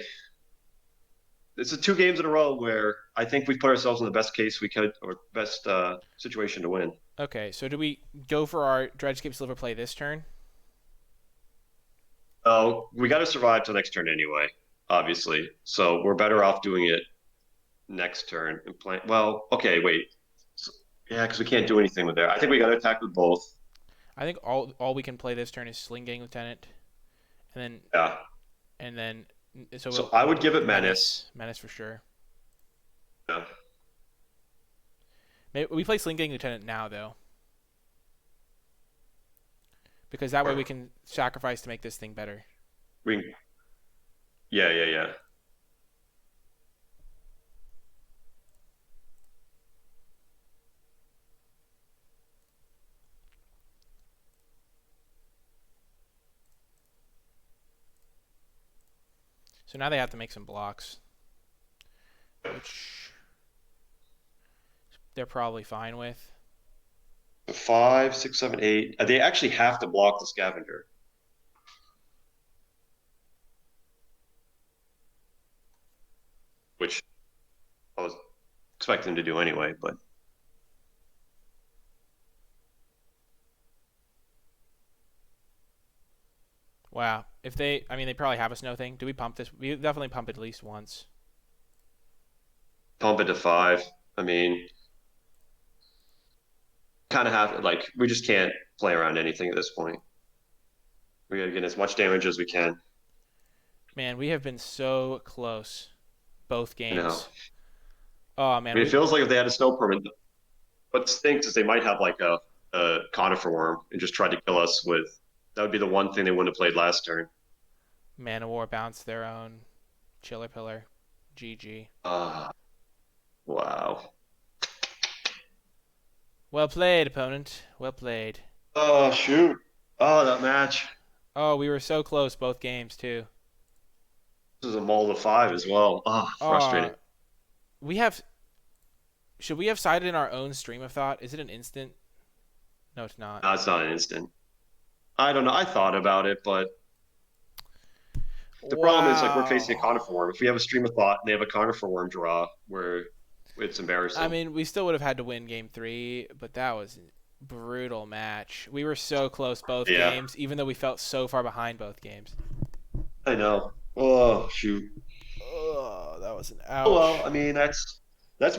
S2: it's 2 games in a row where I think we put ourselves in the best case we could, or best situation to win.
S1: Okay, so do we go for our Dredgescape Sliver play this turn?
S2: Oh, we got to survive till next turn anyway, obviously. So we're better off doing it next turn and playing. Well, okay, wait. Yeah, because we can't do anything with there. I think we got to attack with both.
S1: I think all we can play this turn is Sling Gang Lieutenant, and
S2: Yeah.
S1: then
S2: So I would give it Menace.
S1: Menace for sure.
S2: Yeah.
S1: Maybe we play Sling Gang Lieutenant now though, because that way we can sacrifice to make this thing better.
S2: We. Yeah.
S1: So now they have to make some blocks, which they're probably fine with.
S2: 5, 6, 7, 8. They actually have to block the Scavenger. Which I was expecting to do anyway, but
S1: Wow. I mean, they probably have a snow thing. Do we pump this? We definitely pump it at least once.
S2: pump it to 5. I mean, kind of have like we just can't play around anything at this point. We got to get as much damage as we can.
S1: Man, we have been so close, both
S2: You know,
S1: games. Oh man,
S2: I mean, it feels like if they had a snow permit, what stinks is they might have like a conifer worm and just try to kill us with. That would be the one thing they wouldn't have played last turn.
S1: Man of War bounced their own. Chiller Pillar. GG.
S2: Wow.
S1: Well played, opponent. Well played.
S2: Oh shoot. Oh, that match.
S1: Oh, we were so close both games too.
S2: This is a mull of 5 as well. Oh, frustrating.
S1: We have. Should we have sided in our own stream of thought? Is it an instant? No, it's not.
S2: No, it's not an instant. I don't know. I thought about it, but The problem is like we're facing a
S1: Wow.
S2: conifer worm. If we have a stream of thought and they have a conifer worm draw, where it's
S1: I
S2: embarrassing.
S1: mean, we still would have had to win game 3, but that was a brutal match. We were so close both
S2: Yeah,
S1: games, even though we felt so far behind both games.
S2: I know. Oh shoot.
S1: Oh, that was an
S2: Oh well,
S1: ouch.
S2: I mean that's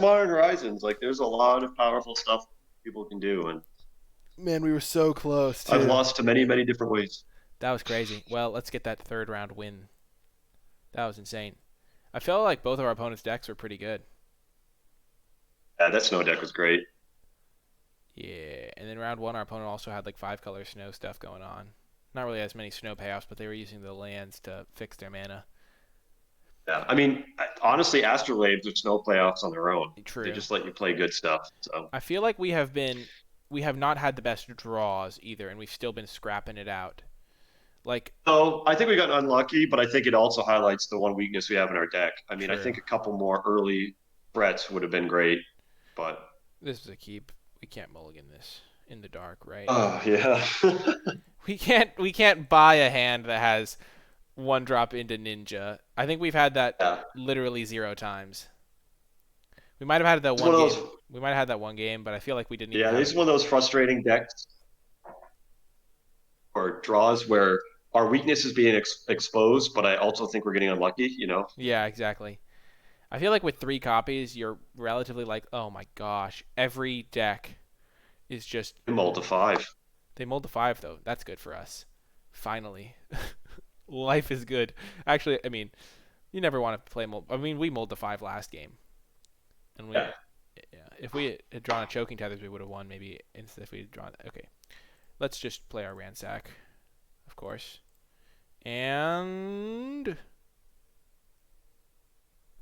S2: Modern Horizons. Like there's a lot of powerful stuff people can do, and
S1: Man, we were so close
S2: I've
S1: too.
S2: lost to many different ways.
S1: That was crazy. Well, let's get that third round win. That was insane. I felt like both of our opponents' decks were pretty good.
S2: Yeah, that snow deck was great.
S1: Yeah, and then round 1, our opponent also had like 5-color snow stuff going on. Not really as many snow payoffs, but they were using the lands to fix their mana.
S2: Yeah, I mean honestly, Astrolabes are snow playoffs on their own. They
S1: True.
S2: just let you play good stuff. So.
S1: I feel like we have not had the best draws either, and we've still been scrapping it out. Like,
S2: So I think we got unlucky, but I think it also highlights the one weakness we have in our deck. I mean, I
S1: true.
S2: think a couple more early threats would have been great, but
S1: This is a keep. We can't mulligan this in the dark, right?
S2: oh yeah.
S1: We can't buy a hand that has one drop into ninja. I think we've had that
S2: Yeah.
S1: literally 0 times. We might have had that
S2: It's one
S1: one
S2: of
S1: game.
S2: those
S1: We might have had that one game, but I feel like we didn't even
S2: yeah,
S1: have
S2: this
S1: it.
S2: is one of those frustrating decks or draws where our weakness is being exposed, but I also think we're getting unlucky.
S1: Yeah, exactly. I feel like with 3 copies, you're relatively like, oh my gosh, every deck is just.
S2: We mulled to five.
S1: They mulled to 5 though. That's good for us. Finally, life is good. Actually, I mean, you never want to play mold. I mean, we mulled to 5 last game, and
S2: Yeah.
S1: yeah, if we had drawn a choking tethers, we would have won. Maybe instead if we had drawn. Okay, let's just play our ransack, of course, and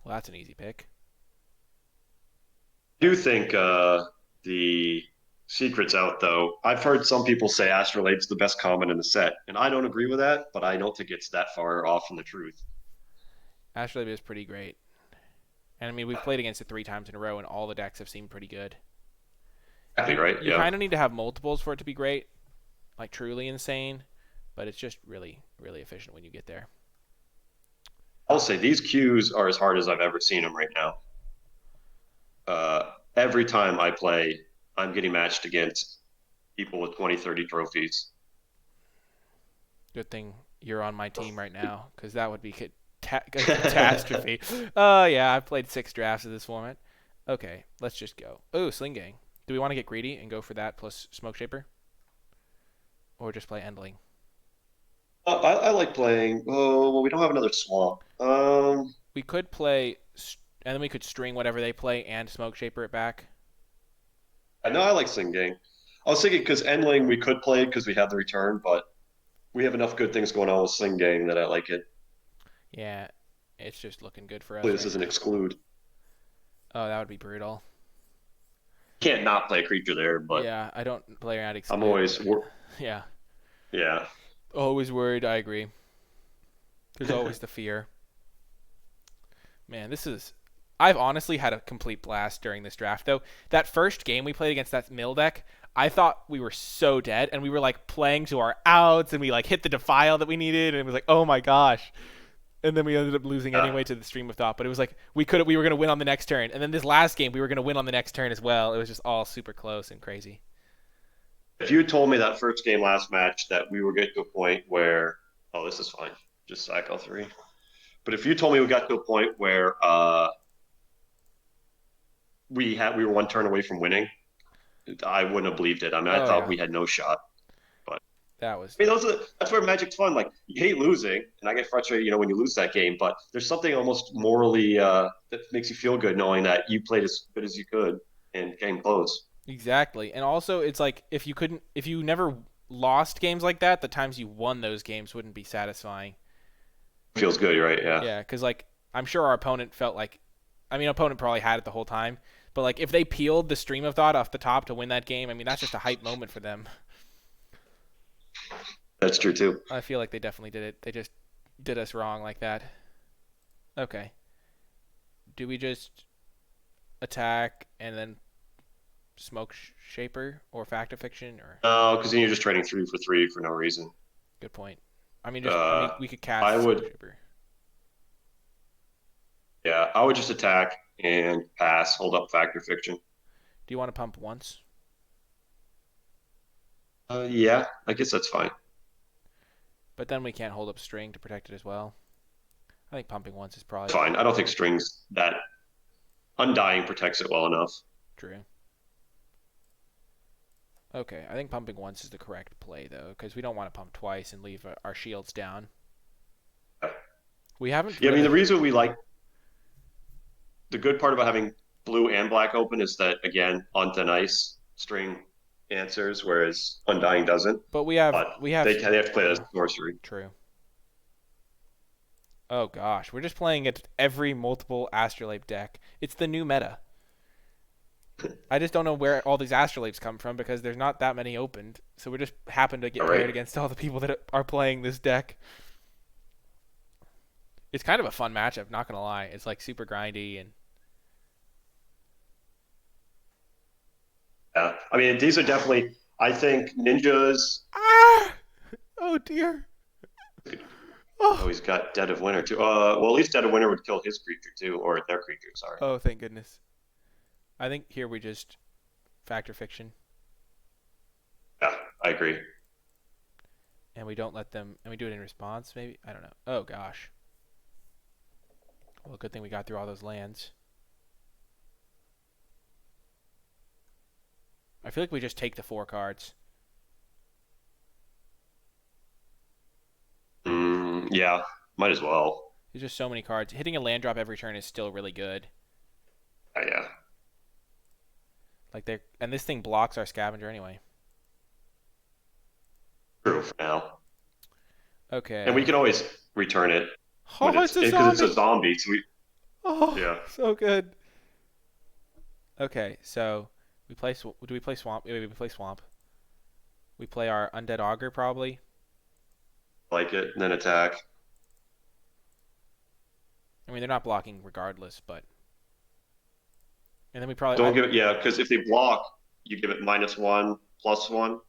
S1: well, that's an easy pick.
S2: I do think the secret's out though. I've heard some people say Astrolabe's the best common in the set, and I don't agree with that, but I don't think it's that far off from the truth.
S1: Astrolabe is pretty great, and I mean we've played against it 3 times in a row, and all the decks have seemed pretty good.
S2: Exactly
S1: You
S2: right.
S1: you
S2: Yeah.
S1: kind of need to have multiples for it to be great, like truly insane, but it's just really efficient when you get there.
S2: I'll say these queues are as hard as I've ever seen them right now. Every time I play, I'm getting matched against people with 20, 30 trophies.
S1: Good thing you're on my team right now, because that would be a catastrophe. Yeah, I've played 6 drafts of this format. Okay, let's just go. Oh, Sling Gang. Do we want to get greedy and go for that plus Smoke Shaper, or just play Endling?
S2: I like playing. Oh, well, we don't have another swamp.
S1: We could play, and then we could string whatever they play and Smoke Shaper it back.
S2: I know I like Singing. I was thinking because Endling we could play because we have the return, but we have enough good things going on with Sling Gang that I like it.
S1: Yeah, it's just looking good for
S2: Hopefully
S1: us
S2: this
S1: right
S2: doesn't
S1: now.
S2: exclude.
S1: Oh, that would be brutal.
S2: Can't not play a creature there, but
S1: Yeah, I don't play around
S2: I'm
S1: exclude,
S2: always
S1: but yeah,
S2: yeah.
S1: always worried. I agree. There's always the fear. Man, this is. I've honestly had a complete blast during this draft, though. That first game we played against that mill deck, I thought we were so dead, and we were like playing to our outs, and we like hit the defile that we needed, and it was like, oh my gosh. And then we ended up losing
S2: uh,
S1: anyway to the stream of thought. But it was like we were gonna win on the next turn, and then this last game we were gonna win on the next turn as well. It was just all super close and crazy.
S2: if you had told me that first game last match that we were getting to a point where oh this is fine, just sack all three. But if you told me we got to a point where we were one turn away from winning, I wouldn't have believed it. I mean, I
S1: Oh
S2: thought
S1: yeah,
S2: we had no shot. But
S1: that was
S2: I mean, that's where Magic's fun. Like you hate losing, and I get frustrated, when you lose that game. But there's something almost morally that makes you feel good knowing that you played as good as you could and came close.
S1: exactly. And also, it's like if you never lost games like that, the times you won those games wouldn't be satisfying.
S2: Feels good, right? Yeah.
S1: Yeah, because like I'm sure our opponent felt like, I mean, opponent probably had it the whole time, but like if they peeled the stream of thought off the top to win that game, I mean that's just a hype moment for them.
S2: That's true too.
S1: I feel like they definitely did it. They just did us wrong like that. Okay, do we just attack and then smoke shaper or fact of fiction or
S2: No, because then you're just trading 3 for 3 for no reason.
S1: good point. I mean,
S2: Uh,
S1: we could
S2: I
S1: cast smoke
S2: would
S1: shaper.
S2: Yeah, I would just attack and pass, hold up factor fiction.
S1: Do you want to pump once?
S2: Yeah, I guess that's fine.
S1: But then we can't hold up string to protect it as well. I think pumping once is probably
S2: Fine. I don't think strings that undying protects it well enough.
S1: true. Okay, I think pumping once is the correct play though, because we don't want to pump twice and leave our shields down. We haven't
S2: Yeah, I mean the
S1: really.
S2: reason we like the good part about having blue and black open is that again on thin ice string answers, whereas undying doesn't.
S1: But we have
S2: But
S1: we have.
S2: they have to play that as
S1: Yeah,
S2: sorcery.
S1: true. Oh gosh, we're just playing it every multiple Astrolabe deck. It's the new meta. I just don't know where all these Astrolabes come from because there's not that many opened. So we just happen to get
S2: All
S1: paired
S2: right.
S1: against all the people that are playing this deck. It's kind of a fun matchup, not gonna lie. It's like super grindy and
S2: Yeah. I mean these are definitely. I think ninjas.
S1: ah, oh dear.
S2: Oh,
S1: Oh,
S2: he's got Dead of Winter too. Well, at least Dead of Winter would kill his creature too, or their creature. Sorry.
S1: oh, thank goodness. I think here we just factor fiction
S2: Yeah, I agree.
S1: and we don't let them, and we do it in response. Maybe I don't know. Oh gosh. Well, good thing we got through all those lands. I feel like we just take the 4 cards.
S2: Yeah, might as well.
S1: There's just so many cards. Hitting a land drop every turn is still really good.
S2: Yeah,
S1: Like they and this thing blocks our scavenger anyway.
S2: true for now. And we
S1: Okay.
S2: can always return it when
S1: Oh,
S2: it's
S1: it's a
S2: because it's a
S1: zombie.
S2: zombie. So we,
S1: Oh,
S2: yeah,
S1: so good. Okay, so we play. Do we play swamp? Yeah, we play swamp. We play our undead augur probably.
S2: like it, and then attack.
S1: I mean, they're not blocking regardless, but and then we probably
S2: Don't give it, yeah, because if they block, you give it -1, +1,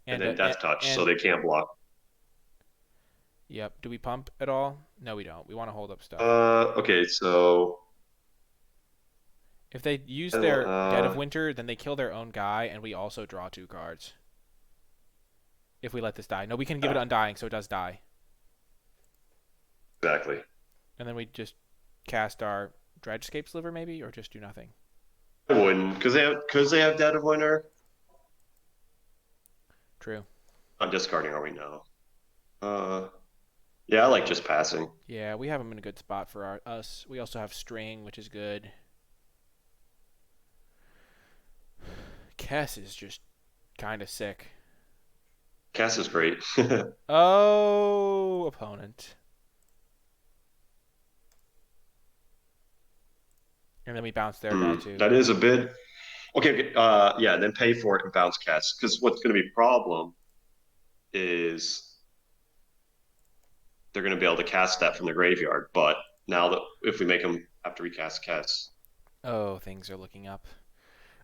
S2: and
S1: and
S2: then Death Touch, so
S1: and
S2: they can't block.
S1: yep. Do we pump at all? No, we don't. We want to hold up stuff.
S2: Okay, so
S1: If they use their Dead of
S2: uh,
S1: Winter, then they kill their own guy, and we also draw 2 cards. If we let this die, no, we can give it
S2: yeah,
S1: undying, so it does die,
S2: exactly.
S1: and then we just cast our Dredgescape Sliver maybe, or just do nothing.
S2: I wouldn't because they have Dead of Winter.
S1: True.
S2: I'm discarding. Are we now? Uh, yeah, I like just passing.
S1: Yeah, we have them in a good spot for us. We also have String, which is good. Kess is just kind of sick.
S2: Cass is great.
S1: Oh, opponent. And then we bounce their guy too.
S2: That is a bit okay. Okay, yeah, then pay for it and bounce Cass because what's going to be a problem is they're going to be able to cast that from the graveyard. But now that if we make them have to recast Cass,
S1: Oh, things are looking up.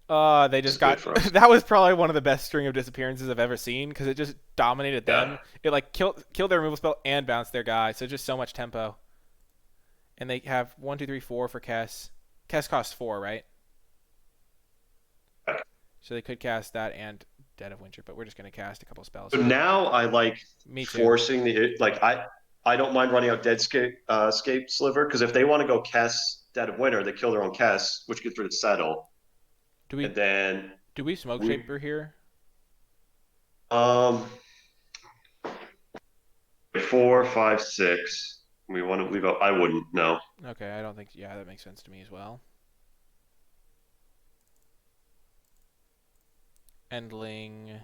S1: They
S2: this
S1: just
S2: is good
S1: got.
S2: for us.
S1: That was probably one of the best string of disappearances I've ever seen because it just dominated
S2: Yeah,
S1: them. It like killed their removal spell and bounced their guy. So just so much tempo. And they have 1, 2, 3, 4 for Kess. Kess costs 4, right? So they could cast that and Dead of Winter, but we're just gonna cast a couple spells
S2: so
S1: here.
S2: now I like
S1: Me too.
S2: forcing the like I don't mind running out Scape Sliver because if they want to go Cass Dead of Winter, they kill their own Cass, which gets rid of Settle,
S1: Do
S2: and
S1: we
S2: then
S1: do we smoke
S2: we
S1: shaper here?
S2: um 4, 5, 6. We want to leave out. I wouldn't. No.
S1: Okay, I don't think. Yeah, that makes sense to me as well. Endling,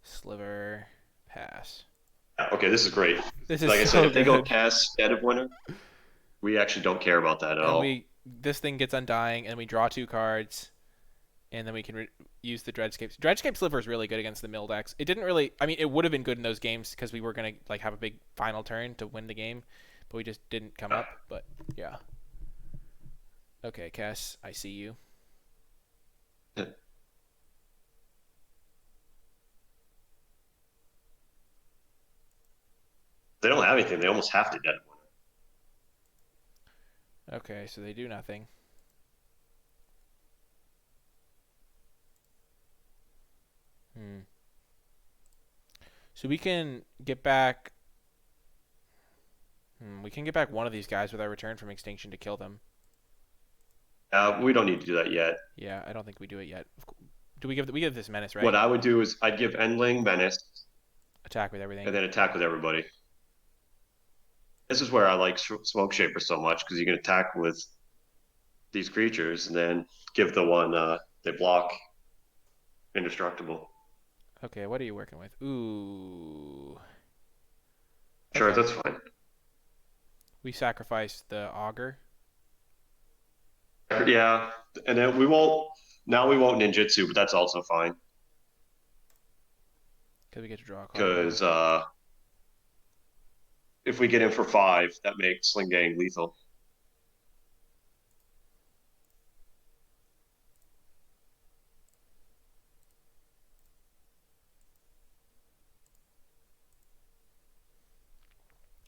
S1: Sliver, pass.
S2: Okay, this is great.
S1: This is
S2: Like I said,
S1: so
S2: if they go
S1: good.
S2: Cass Dead of Winter, we actually don't care about that at
S1: And
S2: all.
S1: we this thing gets undying, and we draw 2 cards, and then we can use the Dreadscape. Dreadscape Sliver is really good against the mill decks. It didn't really. I mean, it would have been good in those games because we were gonna like have a big final turn to win the game, but we just didn't come up. But yeah. Okay, Cass, I see you.
S2: They don't have anything. They almost have to Dead of Winter.
S1: Okay, so they do nothing. Hmm. So we can get back. We can get back one of these guys with our return from extinction to kill them.
S2: We don't need to do that yet.
S1: Yeah, I don't think we do it yet. Do we give this menace,
S2: What
S1: right?
S2: I would do is I'd give Endling Menace
S1: Attack with everything.
S2: and then attack with everybody. This is where I like Smoke Shaper so much because you can attack with these creatures and then give the one they block indestructible.
S1: Okay, what are you working with? Ooh.
S2: Sure,
S1: Okay.
S2: that's fine.
S1: We sacrificed the augur.
S2: Yeah, and then we won't. Now we won't ninjutsu, but that's also fine
S1: Because we get to draw a card more.
S2: because if we get in for 5, that makes Sling Gang lethal.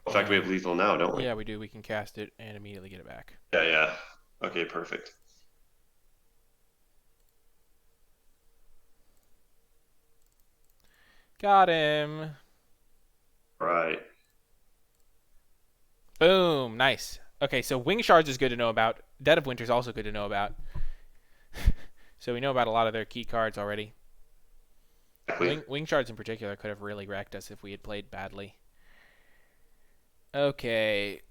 S2: In fact, we have
S1: And
S2: lethal now, don't we?
S1: yeah, we do. We can cast it and immediately get it back.
S2: Yeah, yeah. Okay, perfect.
S1: Got him.
S2: All right.
S1: Boom. Nice. Okay, so Wing Shards is good to know about. Dead of Winter is also good to know about. So we know about a lot of their key cards already.
S2: Exactly.
S1: Wing Shards in particular could have really wrecked us if we had played badly. Okay.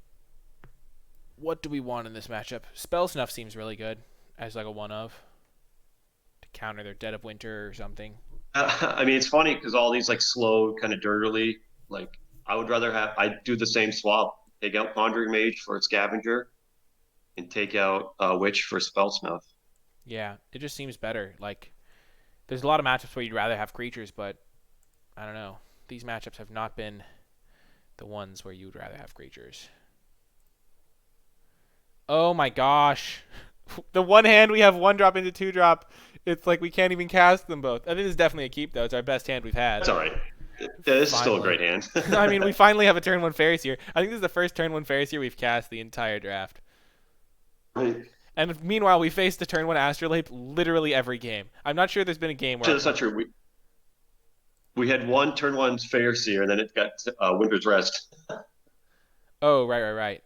S1: What do we want in this matchup? Spell Snuff seems really good as like a one of to counter their Dead of Winter or something.
S2: I mean, it's funny because all these like slow, kind of dirtily, like I would rather have. I do the same swap. Take out Pondering Mage for Scavenger, and take out Witch for Spell Snuff.
S1: Yeah, it just seems better. Like there's a lot of matchups where you'd rather have creatures, but I don't know. These matchups have not been the ones where you would rather have creatures. Oh my gosh. The one hand we have one drop into two drop. It's like we can't even cast them both. I think this is definitely a keep though. It's our best hand we've had.
S2: That's all right. Yeah, this is still a
S1: Finally.
S2: great hand.
S1: I mean, we finally have a turn one Ferris here. I think this is the first turn one Ferris here we've cast the entire draft.
S2: Right.
S1: And meanwhile, we faced the turn one Astrolabe literally every game. I'm not sure there's been a game where.
S2: That's not true. We had one turn one Fair Seer, and then it got Winter's Rest.
S1: Oh, right.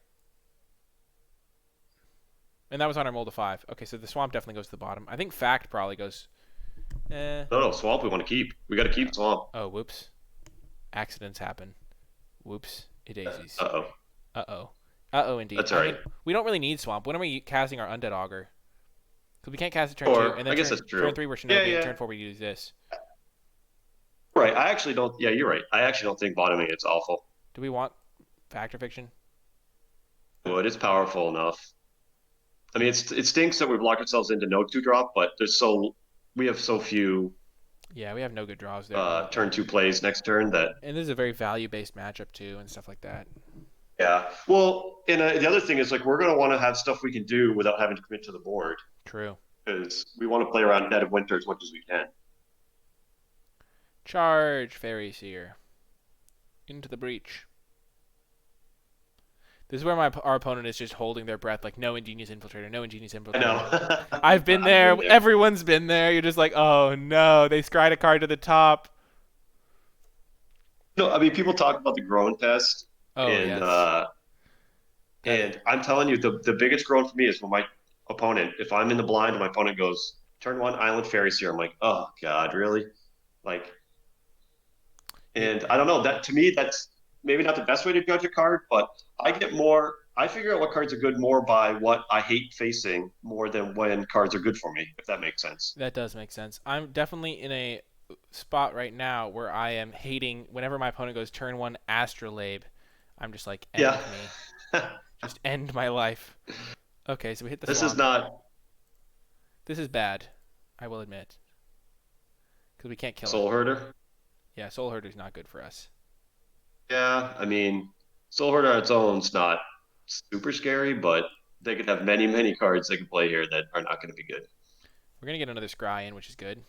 S1: And that was on our mold of 5. Okay, so the swamp definitely goes to the bottom. I think Fact probably goes.
S2: No, Swamp we want to keep. We got to keep Swamp.
S1: Oh, whoops. Accidents happen. Whoops. Daisies.
S2: Uh-oh.
S1: Uh-oh. Uh-oh, indeed.
S2: That's all right.
S1: I mean, we don't really need swamp. When are we casting our Undead Augur? Because we can't cast it turn 2,
S2: Or,
S1: and then
S2: I guess
S1: turn,
S2: that's true.
S1: turn 3 we're Shinobi,
S2: Yeah,
S1: and
S2: yeah.
S1: turn 4 we use this.
S2: Right. I actually don't. Yeah, you're right. I actually don't think bottoming it's awful.
S1: Do we want Fact or Fiction?
S2: Well, it is powerful enough. I mean, it stinks that we've locked ourselves into no 2-drop, but we have so few
S1: Yeah, we have no good draws there.
S2: turn 2 plays next turn that.
S1: And this is a very value-based matchup, too, and stuff like that.
S2: Yeah. Well, and the other thing is like we're going to want to have stuff we can do without having to commit to the board
S1: True.
S2: because we want to play around Dead of Winter as much as we can.
S1: Charge, Fairy Seer. Into the breach. This is where our opponent is just holding their breath, like, no Ingenious Infiltrator, no Ingenious Infiltrator.
S2: I know.
S1: I've been there. Everyone's been there. You're just like, oh, no. They scryed a card to the top.
S2: No, I mean people talk about the groan test,
S1: Oh,
S2: and
S1: yes.
S2: and I'm telling you, the biggest groan for me is when my opponent, if I'm in the blind and my opponent goes turn 1 Island Fairy Seer, I'm like, oh god, really? Like, and I don't know. That to me, that's maybe not the best way to judge a card, but I get more. I figure out what cards are good more by what I hate facing more than when cards are good for me, if that makes sense.
S1: That does make sense. I'm definitely in a spot right now where I am hating whenever my opponent goes turn 1 Astrolabe. I'm just like, end
S2: Yeah.
S1: me. Just end my life. Okay, so we hit the
S2: This
S1: swamp.
S2: is not
S1: This is bad, I will admit. Because we can't kill
S2: Soul
S1: it.
S2: Herder.
S1: Yeah, Soul Herder's not good for us.
S2: Yeah, I mean, Soul Herder on its own's not super scary, but they could have many, many cards they can play here that are not going to be good.
S1: We're going to get another Scry in, which is good.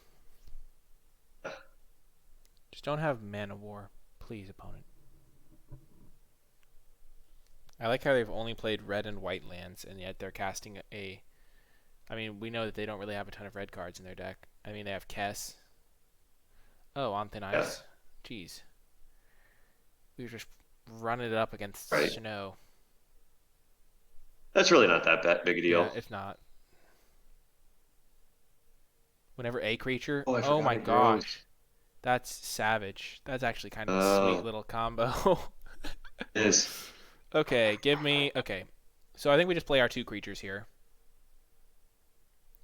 S1: Just don't have Man of War. Please, opponent. I like how they've only played red and white lands, and yet they're casting a. I mean, we know that they don't really have a ton of red cards in their deck. I mean, they have Kess. Oh, on thin
S2: Yeah,
S1: ice. Jeez. We were just running it up against
S2: right.
S1: Snow.
S2: That's really not big a
S1: Yeah,
S2: deal.
S1: it's not. Whenever a creature.
S2: Oh, I
S1: Oh
S2: forgot
S1: my
S2: it grows.
S1: gosh. That's savage. That's actually kind of a sweet
S2: Uh,
S1: little combo.
S2: it is.
S1: Okay, give me. Okay. So I think we just play our two creatures here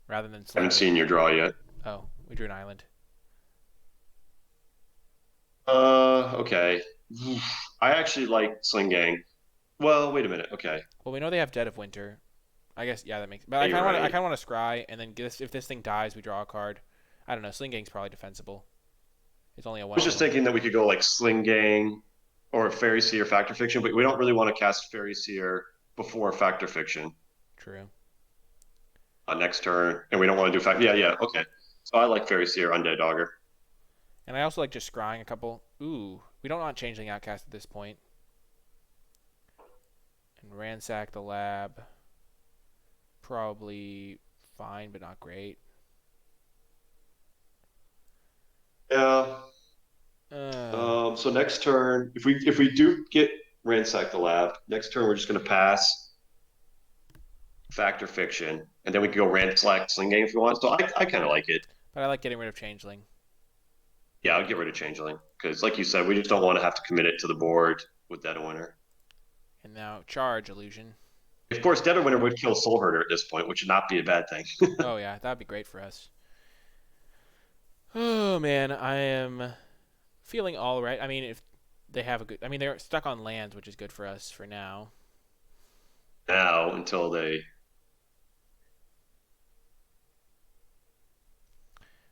S1: rather than
S2: Haven't
S1: Sling
S2: seen
S1: Gang.
S2: your draw yet.
S1: Oh, we drew an island.
S2: Okay. I actually like Sling Gang. Well, wait a minute. Okay.
S1: Well, we know they have Dead of Winter. I guess yeah, that makes. But
S2: Yeah,
S1: I
S2: you're
S1: kind of want. I
S2: right.
S1: kind of want to scry, and then if this thing dies, we draw a card. I don't know. Sling Gang's probably defensible. It's only a
S2: I was
S1: one
S2: just
S1: one.
S2: thinking that we could go like Sling Gang or Fairy Seer Factor Fiction, but we don't really want to cast Fairy Seer before Factor Fiction
S1: True.
S2: next turn, and we don't want to do Factor. Yeah, yeah, okay. So I like Fairy Seer Undead Dogger.
S1: And I also like just scrying a couple. Ooh, we don't want Changeling Outcast at this point. And ransack the lab. Probably fine, but not great.
S2: Yeah.
S1: Uh,
S2: So next turn, if we do get Ransack the Lab, next turn we're just gonna pass Factor Fiction, and then we can go Ransack Sling Game if we want. So I kind of like it.
S1: but I like getting rid of Changeling.
S2: Yeah, I'll get rid of Changeling because, like you said, we just don't want to have to commit it to the board with Dead of Winter.
S1: And now charge Illusion.
S2: Of course, Dead of Winter would kill Soul Herder at this point, which would not be a bad thing.
S1: Oh yeah, that'd be great for us. Oh man, I am feeling all right. I mean, if they have a good, I mean, they're stuck on lands, which is good for us for now.
S2: Now until they,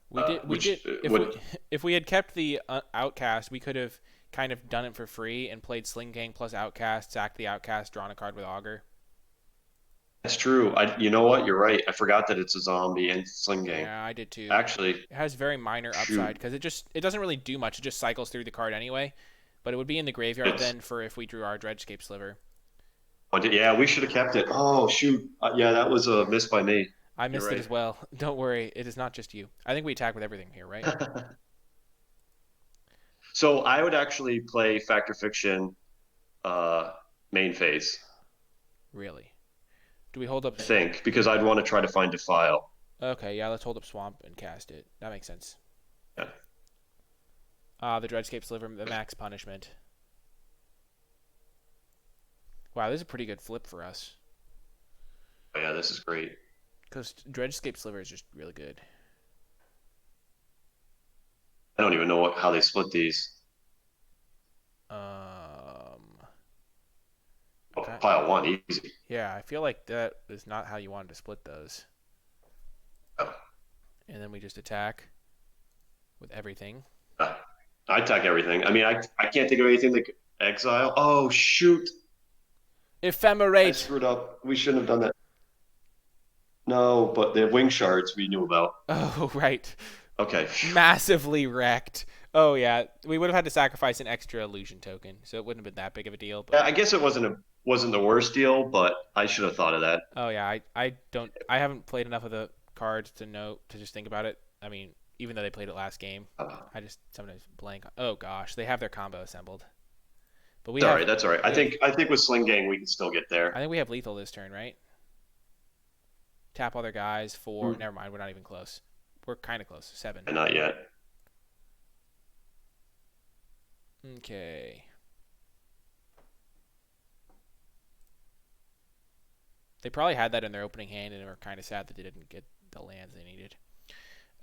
S1: We did.
S2: which
S1: If we
S2: would
S1: if we had kept the outcast, we could have kind of done it for free and played Sling Gang plus outcast, sacked the outcast, drawn a card with Augur.
S2: that's true. You know what? You're right. I forgot that it's a zombie and Sling Game.
S1: Yeah, I did too.
S2: Actually,
S1: It has very minor upside
S2: shoot,
S1: because it doesn't really do much. It just cycles through the card anyway. But it would be in the graveyard
S2: it's
S1: then for if we drew our Dreadscape Sliver.
S2: Yeah, we should have kept it. Oh shoot! Yeah, that was a miss by me.
S1: I
S2: You're
S1: missed it
S2: right.
S1: as well. Don't worry, it is not just you. I think we attack with everything here, right?
S2: So I would actually play Factor Fiction uh, main phase,
S1: Really? Do we hold up?
S2: I think, because I'd want to try to find Defile.
S1: Okay, yeah, let's hold up Swamp and cast it. That makes sense.
S2: Yeah.
S1: The Dreadscape Sliver, the max punishment. Wow, this is a pretty good flip for us.
S2: Oh, yeah, this is great.
S1: Because Dreadscape Sliver is just really good.
S2: I don't even know how they split these. Oh,
S1: Okay.
S2: pile one, easy.
S1: Yeah, I feel like that is not how you wanted to split those.
S2: Oh,
S1: And then we just attack with everything.
S2: uh, I attack everything. I mean, I can't think of anything like exile. Oh shoot! I
S1: Ephemerate!
S2: screwed up. We shouldn't have done that. No, but the wing shards we knew about.
S1: Oh, right.
S2: Okay.
S1: Massively wrecked. Oh, yeah. We would have had to sacrifice an extra illusion token, so it wouldn't have been that big of a deal.
S2: Yeah,
S1: But
S2: I guess it wasn't the worst deal, but I should have thought of that.
S1: oh, yeah. I don't. I haven't played enough of the cards to know to just think about it. I mean, even though they played it last game, I just sometimes blank. Oh gosh, they have their combo assembled. But we
S2: That's all
S1: have
S2: right. That's all right.
S1: we have.
S2: I think with Sling Gang we can still get
S1: I
S2: there.
S1: think we have lethal this turn, right? Tap all their guys for.
S2: Hmm.
S1: Never mind. We're not even close. We're kind of close. 7.
S2: And not yet.
S1: Okay. They probably had that in their opening hand and were kind of sad that they didn't get the lands they needed.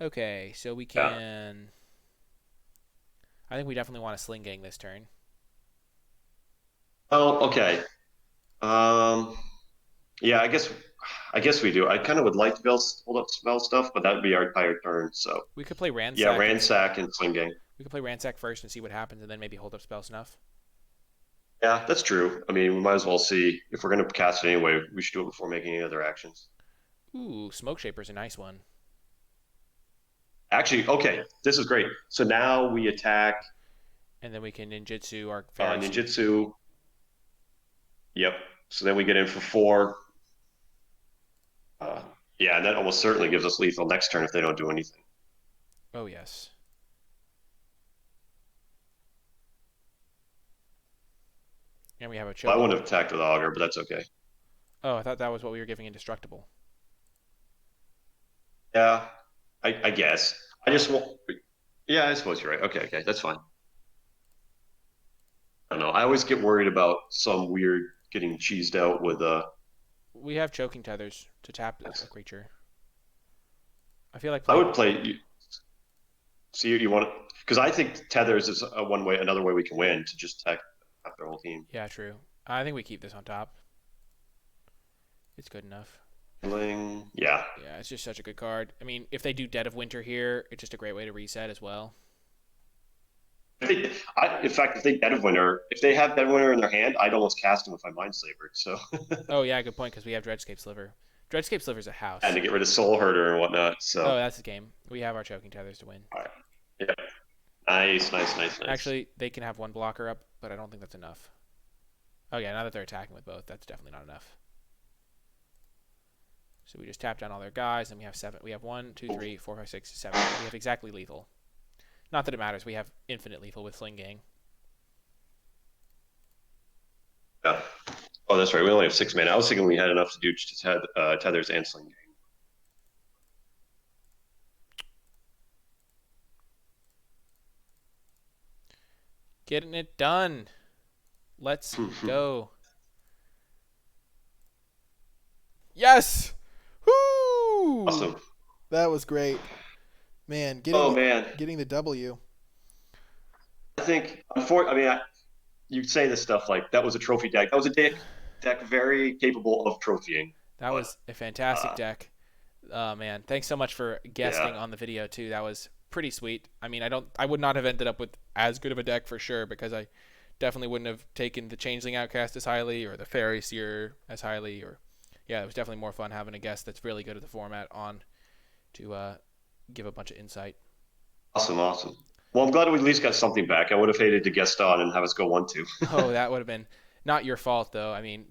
S1: Okay, so we
S2: Yeah.
S1: can. I think we definitely want to Sling Gang this turn.
S2: Oh, okay. Um, yeah, I guess we do. I kind of would like to be able to hold up spell stuff, but that would be our entire turn. So
S1: We could play
S2: yeah,
S1: Ransack and
S2: ransack and Sling Gang.
S1: we could play Ransack first and see what happens, and then maybe hold up Spell Snuff.
S2: Yeah, that's true. I mean, we might as well see if we're going to cast it anyway. We should do it before making any other actions.
S1: Ooh, Smoke Shaper's a nice one.
S2: Actually, okay, this is great. So now we attack
S1: And then we can ninjutsu our fairy.
S2: ninjutsu. Yep. So then we get in for 4. Uh, yeah, and that almost certainly gives us lethal next turn if they don't do anything.
S1: Oh, yes. And we have a
S2: I
S1: choking.
S2: wouldn't have attacked with Augur, but that's okay.
S1: Oh, I thought that was what we were giving Indestructible.
S2: Yeah, I guess. I just want. Yeah, I suppose you're right. Okay, okay, that's fine. I don't know. I always get worried about some weird getting cheesed out with
S1: We have choking tethers to tap a creature. I feel like
S2: I
S1: playing.
S2: would play. So you want because I think tethers is a one way, another way we can win to just tech their whole team.
S1: Yeah, true. I think we keep this on top. It's good enough.
S2: Yeah.
S1: Yeah, it's just such a good card. I mean, if they do Dead of Winter here, it's just a great way to reset as well.
S2: In fact, if they if they have Deadwinter in their hand, I'd almost cast them if I Mind Slaver. So,
S1: Oh yeah, good point because we have Dreadscape Sliver. Dreadscape Sliver's a
S2: and
S1: house.
S2: to get rid of Soul Herder and whatnot.
S1: Oh,
S2: So,
S1: that's the game. We have our choking tethers to win.
S2: all right. Yeah. Nice, nice, nice, nice.
S1: Actually, they can have one blocker up, but I don't think that's enough. Oh yeah, now that they're attacking with both, that's definitely not enough. So we just tap down all their guys, and we have 7. We have 1, 2, 3, 4, 5, 6, 7. We have exactly lethal. Not that it matters. We have infinite lethal with Sling Gang.
S2: Yeah. Oh, that's right. We only have 6 mana. I was thinking we had enough to do just tethers and Sling.
S1: Getting it done. Let's go. Yes! Woo!
S2: Awesome.
S1: That was great. Man,
S2: Oh man,
S1: getting the W.
S2: I think. I mean, you say this stuff like that was a trophy deck. That was a deck very capable of trophying.
S1: That
S2: But
S1: was a fantastic
S2: uh,
S1: deck. Oh man, thanks so much for guesting
S2: yeah,
S1: on the video too. That was pretty sweet. I mean, I would not have ended up with as good of a deck for sure because I definitely wouldn't have taken the Changeling Outcast as highly or the Fairy Seer as highly or yeah, it was definitely more fun having a guest that's really good at the format on to give a bunch of insight.
S2: awesome, awesome. Well, I'm glad we at least got something back. I would have hated to guest on and have us go 1-2.
S1: Oh, that would have been not your fault though. I mean,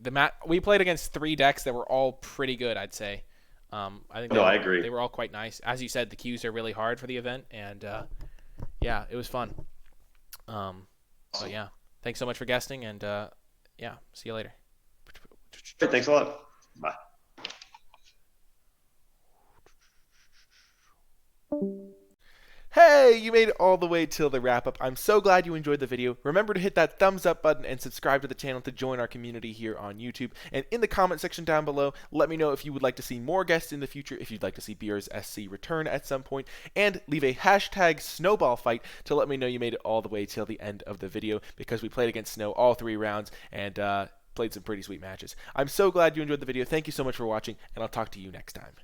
S1: we played against 3 decks that were all pretty good, I'd say. I think
S2: No, I agree.
S1: they were all quite nice. As you said, the queues are really hard for the event, and yeah, it was fun. But
S2: Awesome.
S1: yeah, thanks so much for guesting, and yeah, see you later.
S2: Thanks a lot. Bye.
S1: Hey, you made it all the way till the wrap up. I'm so glad you enjoyed the video. Remember to hit that thumbs up button and subscribe to the channel to join our community here on YouTube. And in the comment section down below, let me know if you would like to see more guests in the future, if you'd like to see Beers SC return at some point, and leave a hashtag snowball fight to let me know you made it all the way till the end of the video because we played against Snow all 3 rounds and played some pretty sweet matches. I'm so glad you enjoyed the video. Thank you so much for watching, and I'll talk to you next time.